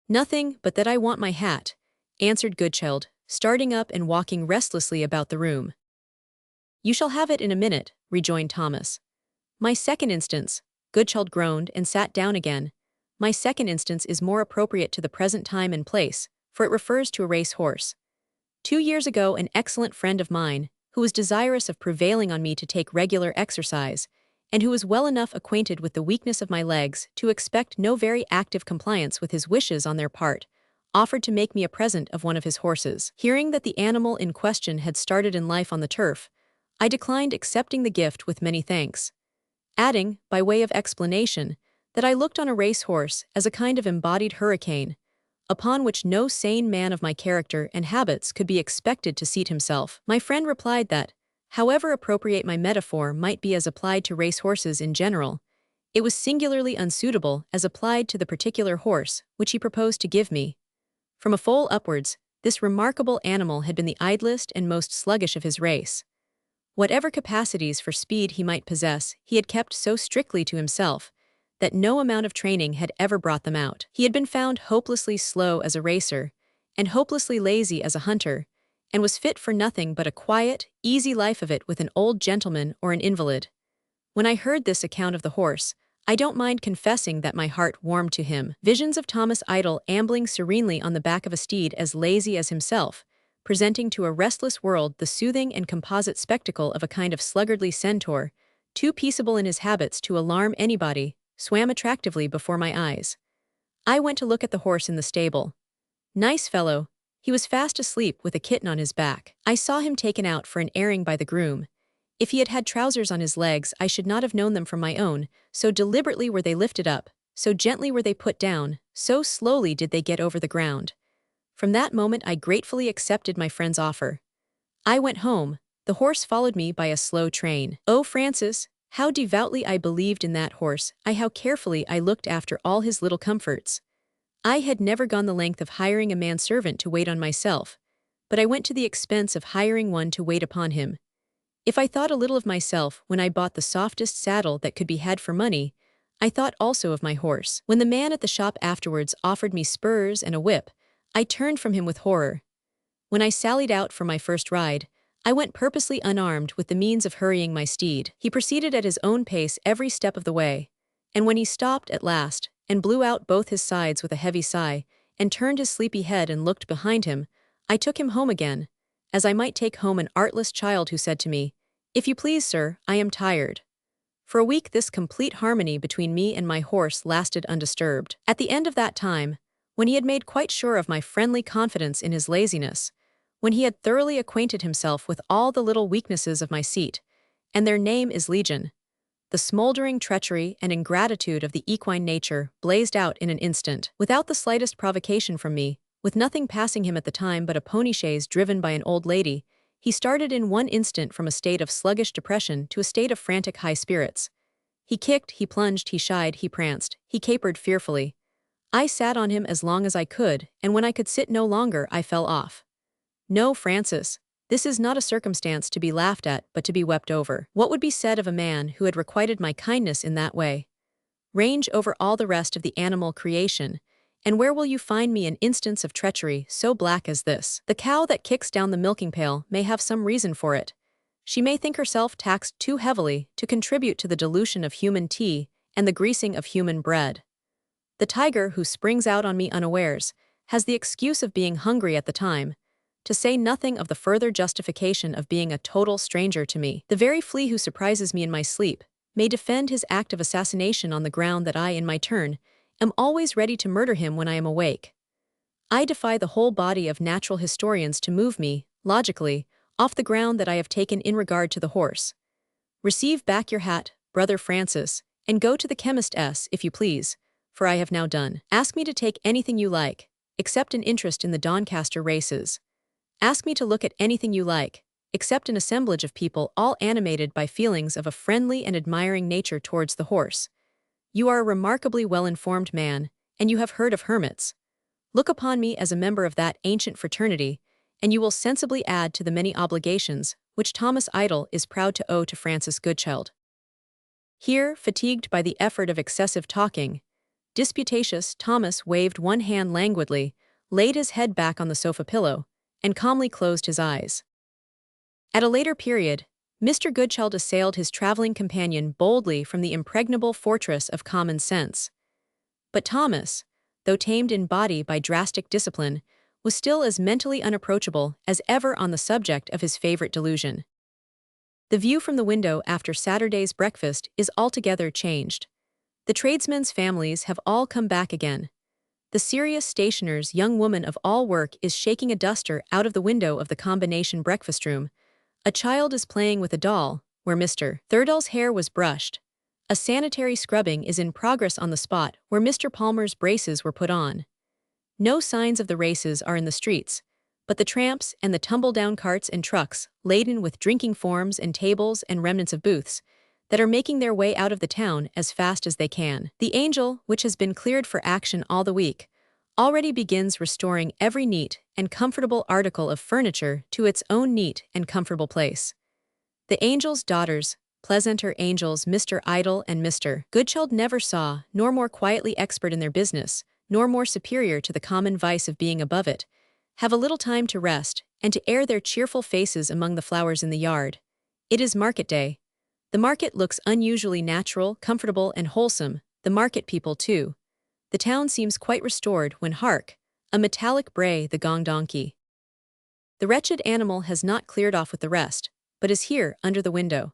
Nothing but that I want my hat, answered Goodchild, starting up and walking restlessly about the room. You shall have it in a minute, rejoined Thomas. My second instance, Goodchild groaned and sat down again. My second instance is more appropriate to the present time and place, for it refers to a race horse. 2 years ago an excellent friend of mine, who was desirous of prevailing on me to take regular exercise, and who was well enough acquainted with the weakness of my legs to expect no very active compliance with his wishes on their part, offered to make me a present of one of his horses. Hearing that the animal in question had started in life on the turf, I declined accepting the gift with many thanks, adding, by way of explanation, that I looked on a racehorse as a kind of embodied hurricane, upon which no sane man of my character and habits could be expected to seat himself. My friend replied that, however appropriate my metaphor might be as applied to racehorses in general, it was singularly unsuitable as applied to the particular horse which he proposed to give me. From a foal upwards, this remarkable animal had been the idlest and most sluggish of his race. Whatever capacities for speed he might possess, he had kept so strictly to himself that no amount of training had ever brought them out. He had been found hopelessly slow as a racer, and hopelessly lazy as a hunter, and was fit for nothing but a quiet, easy life of it with an old gentleman or an invalid. When I heard this account of the horse, I don't mind confessing that my heart warmed to him. Visions of Thomas Idle ambling serenely on the back of a steed as lazy as himself, presenting to a restless world the soothing and composite spectacle of a kind of sluggardly centaur, too peaceable in his habits to alarm anybody, swam attractively before my eyes. I went to look at the horse in the stable. Nice fellow, he was fast asleep with a kitten on his back. I saw him taken out for an airing by the groom. If he had had trousers on his legs, I should not have known them from my own, so deliberately were they lifted up, so gently were they put down, so slowly did they get over the ground. From that moment I gratefully accepted my friend's offer. I went home, the horse followed me by a slow train. Oh, Francis, how devoutly I believed in that horse, how carefully I looked after all his little comforts. I had never gone the length of hiring a manservant to wait on myself, but I went to the expense of hiring one to wait upon him. If I thought a little of myself when I bought the softest saddle that could be had for money, I thought also of my horse. When the man at the shop afterwards offered me spurs and a whip, I turned from him with horror. When I sallied out for my first ride, I went purposely unarmed with the means of hurrying my steed. He proceeded at his own pace every step of the way, and when he stopped at last, and blew out both his sides with a heavy sigh, and turned his sleepy head and looked behind him, I took him home again, as I might take home an artless child who said to me, "If you please, sir, I am tired." For a week this complete harmony between me and my horse lasted undisturbed. At the end of that time, when he had made quite sure of my friendly confidence in his laziness, when he had thoroughly acquainted himself with all the little weaknesses of my seat, and their name is legion, the smoldering treachery and ingratitude of the equine nature blazed out in an instant. Without the slightest provocation from me, with nothing passing him at the time but a pony chaise driven by an old lady, he started in one instant from a state of sluggish depression to a state of frantic high spirits. He kicked, he plunged, he shied, he pranced, he capered fearfully. I sat on him as long as I could, and when I could sit no longer I fell off. No, Francis, this is not a circumstance to be laughed at but to be wept over. What would be said of a man who had requited my kindness in that way? Range over all the rest of the animal creation, and where will you find me an instance of treachery so black as this? The cow that kicks down the milking pail may have some reason for it. She may think herself taxed too heavily to contribute to the dilution of human tea and the greasing of human bread. The tiger who springs out on me unawares has the excuse of being hungry at the time, to say nothing of the further justification of being a total stranger to me. The very flea who surprises me in my sleep may defend his act of assassination on the ground that I, in my turn, am always ready to murder him when I am awake. I defy the whole body of natural historians to move me, logically, off the ground that I have taken in regard to the horse. Receive back your hat, brother Francis, and go to the chemist's if you please, for I have now done. Ask me to take anything you like, except an interest in the Doncaster races. Ask me to look at anything you like, except an assemblage of people all animated by feelings of a friendly and admiring nature towards the horse. You are a remarkably well-informed man, and you have heard of hermits. Look upon me as a member of that ancient fraternity, and you will sensibly add to the many obligations which Thomas Idle is proud to owe to Francis Goodchild. Here, fatigued by the effort of excessive talking, disputatious Thomas waved one hand languidly, laid his head back on the sofa pillow, and calmly closed his eyes. At a later period, Mr. Goodchild assailed his traveling companion boldly from the impregnable fortress of common sense. But Thomas, though tamed in body by drastic discipline, was still as mentally unapproachable as ever on the subject of his favorite delusion. The view from the window after Saturday's breakfast is altogether changed. The tradesmen's families have all come back again. The serious stationer's young woman of all work is shaking a duster out of the window of the combination breakfast room. A child is playing with a doll, where Mr. Thurdoll's hair was brushed. A sanitary scrubbing is in progress on the spot where Mr. Palmer's braces were put on. No signs of the races are in the streets, but the tramps and the tumble-down carts and trucks, laden with drinking forms and tables and remnants of booths, that are making their way out of the town as fast as they can. The Angel, which has been cleared for action all the week, already begins restoring every neat and comfortable article of furniture to its own neat and comfortable place. The Angel's daughters, pleasanter angels Mr. Idle and Mr. Goodchild never saw, nor more quietly expert in their business, nor more superior to the common vice of being above it, have a little time to rest and to air their cheerful faces among the flowers in the yard. It is market day. The market looks unusually natural, comfortable, and wholesome, the market people too. The town seems quite restored when hark, a metallic bray the gong donkey. The wretched animal has not cleared off with the rest, but is here, under the window.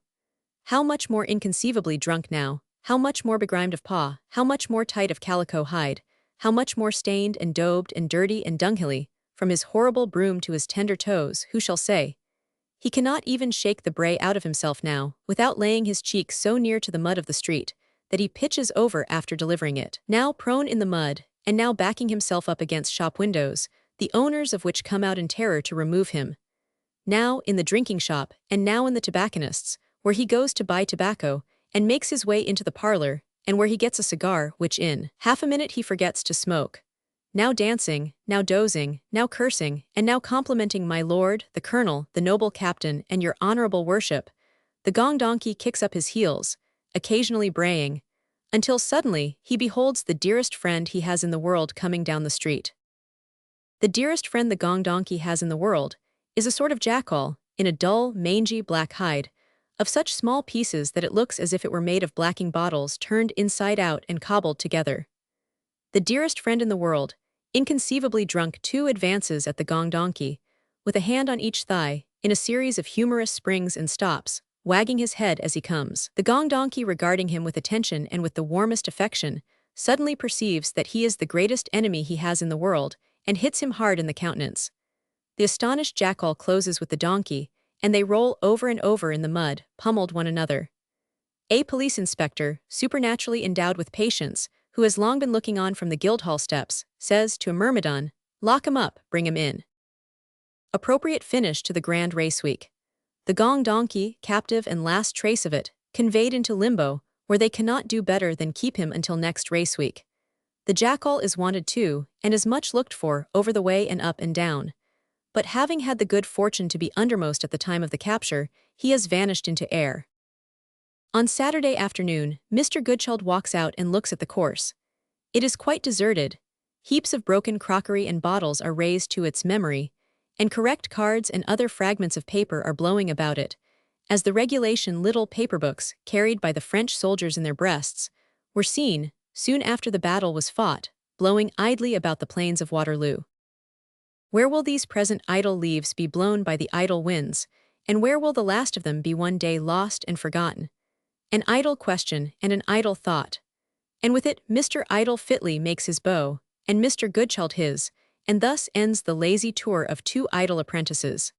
How much more inconceivably drunk now, how much more begrimed of paw, how much more tight of calico hide, how much more stained and daubed and dirty and dunghilly, from his horrible broom to his tender toes, who shall say? He cannot even shake the bray out of himself now, without laying his cheek so near to the mud of the street, that he pitches over after delivering it. Now prone in the mud, and now backing himself up against shop windows, the owners of which come out in terror to remove him. Now in the drinking shop, and now in the tobacconist's, where he goes to buy tobacco, and makes his way into the parlor, and where he gets a cigar, which in half a minute he forgets to smoke. Now dancing, now dozing, now cursing, and now complimenting my lord, the colonel, the noble captain, and your honorable worship, the gong donkey kicks up his heels, occasionally braying, until suddenly he beholds the dearest friend he has in the world coming down the street. The dearest friend the gong donkey has in the world is a sort of jackal, in a dull, mangy black hide, of such small pieces that it looks as if it were made of blacking bottles turned inside out and cobbled together. The dearest friend in the world, inconceivably drunk, too, advances at the gong donkey, with a hand on each thigh, in a series of humorous springs and stops, wagging his head as he comes. The gong donkey, regarding him with attention and with the warmest affection, suddenly perceives that he is the greatest enemy he has in the world, and hits him hard in the countenance. The astonished jackal closes with the donkey, and they roll over and over in the mud, pummeled one another. A police inspector, supernaturally endowed with patience, who has long been looking on from the Guildhall steps, says to a myrmidon, "Lock him up, bring him in." Appropriate finish to the grand race week. The gong donkey, captive and last trace of it, conveyed into limbo, where they cannot do better than keep him until next race week. The jackal is wanted too, and is much looked for, over the way and up and down. But having had the good fortune to be undermost at the time of the capture, he has vanished into air. On Saturday afternoon, Mr. Goodchild walks out and looks at the course. It is quite deserted. Heaps of broken crockery and bottles are raised to its memory, and correct cards and other fragments of paper are blowing about it, as the regulation little paper books, carried by the French soldiers in their breasts, were seen, soon after the battle was fought, blowing idly about the plains of Waterloo. Where will these present idle leaves be blown by the idle winds, and where will the last of them be one day lost and forgotten? An idle question and an idle thought. And with it Mr. Idle fitly makes his bow, and Mr. Goodchild his, and thus ends the lazy tour of two idle apprentices.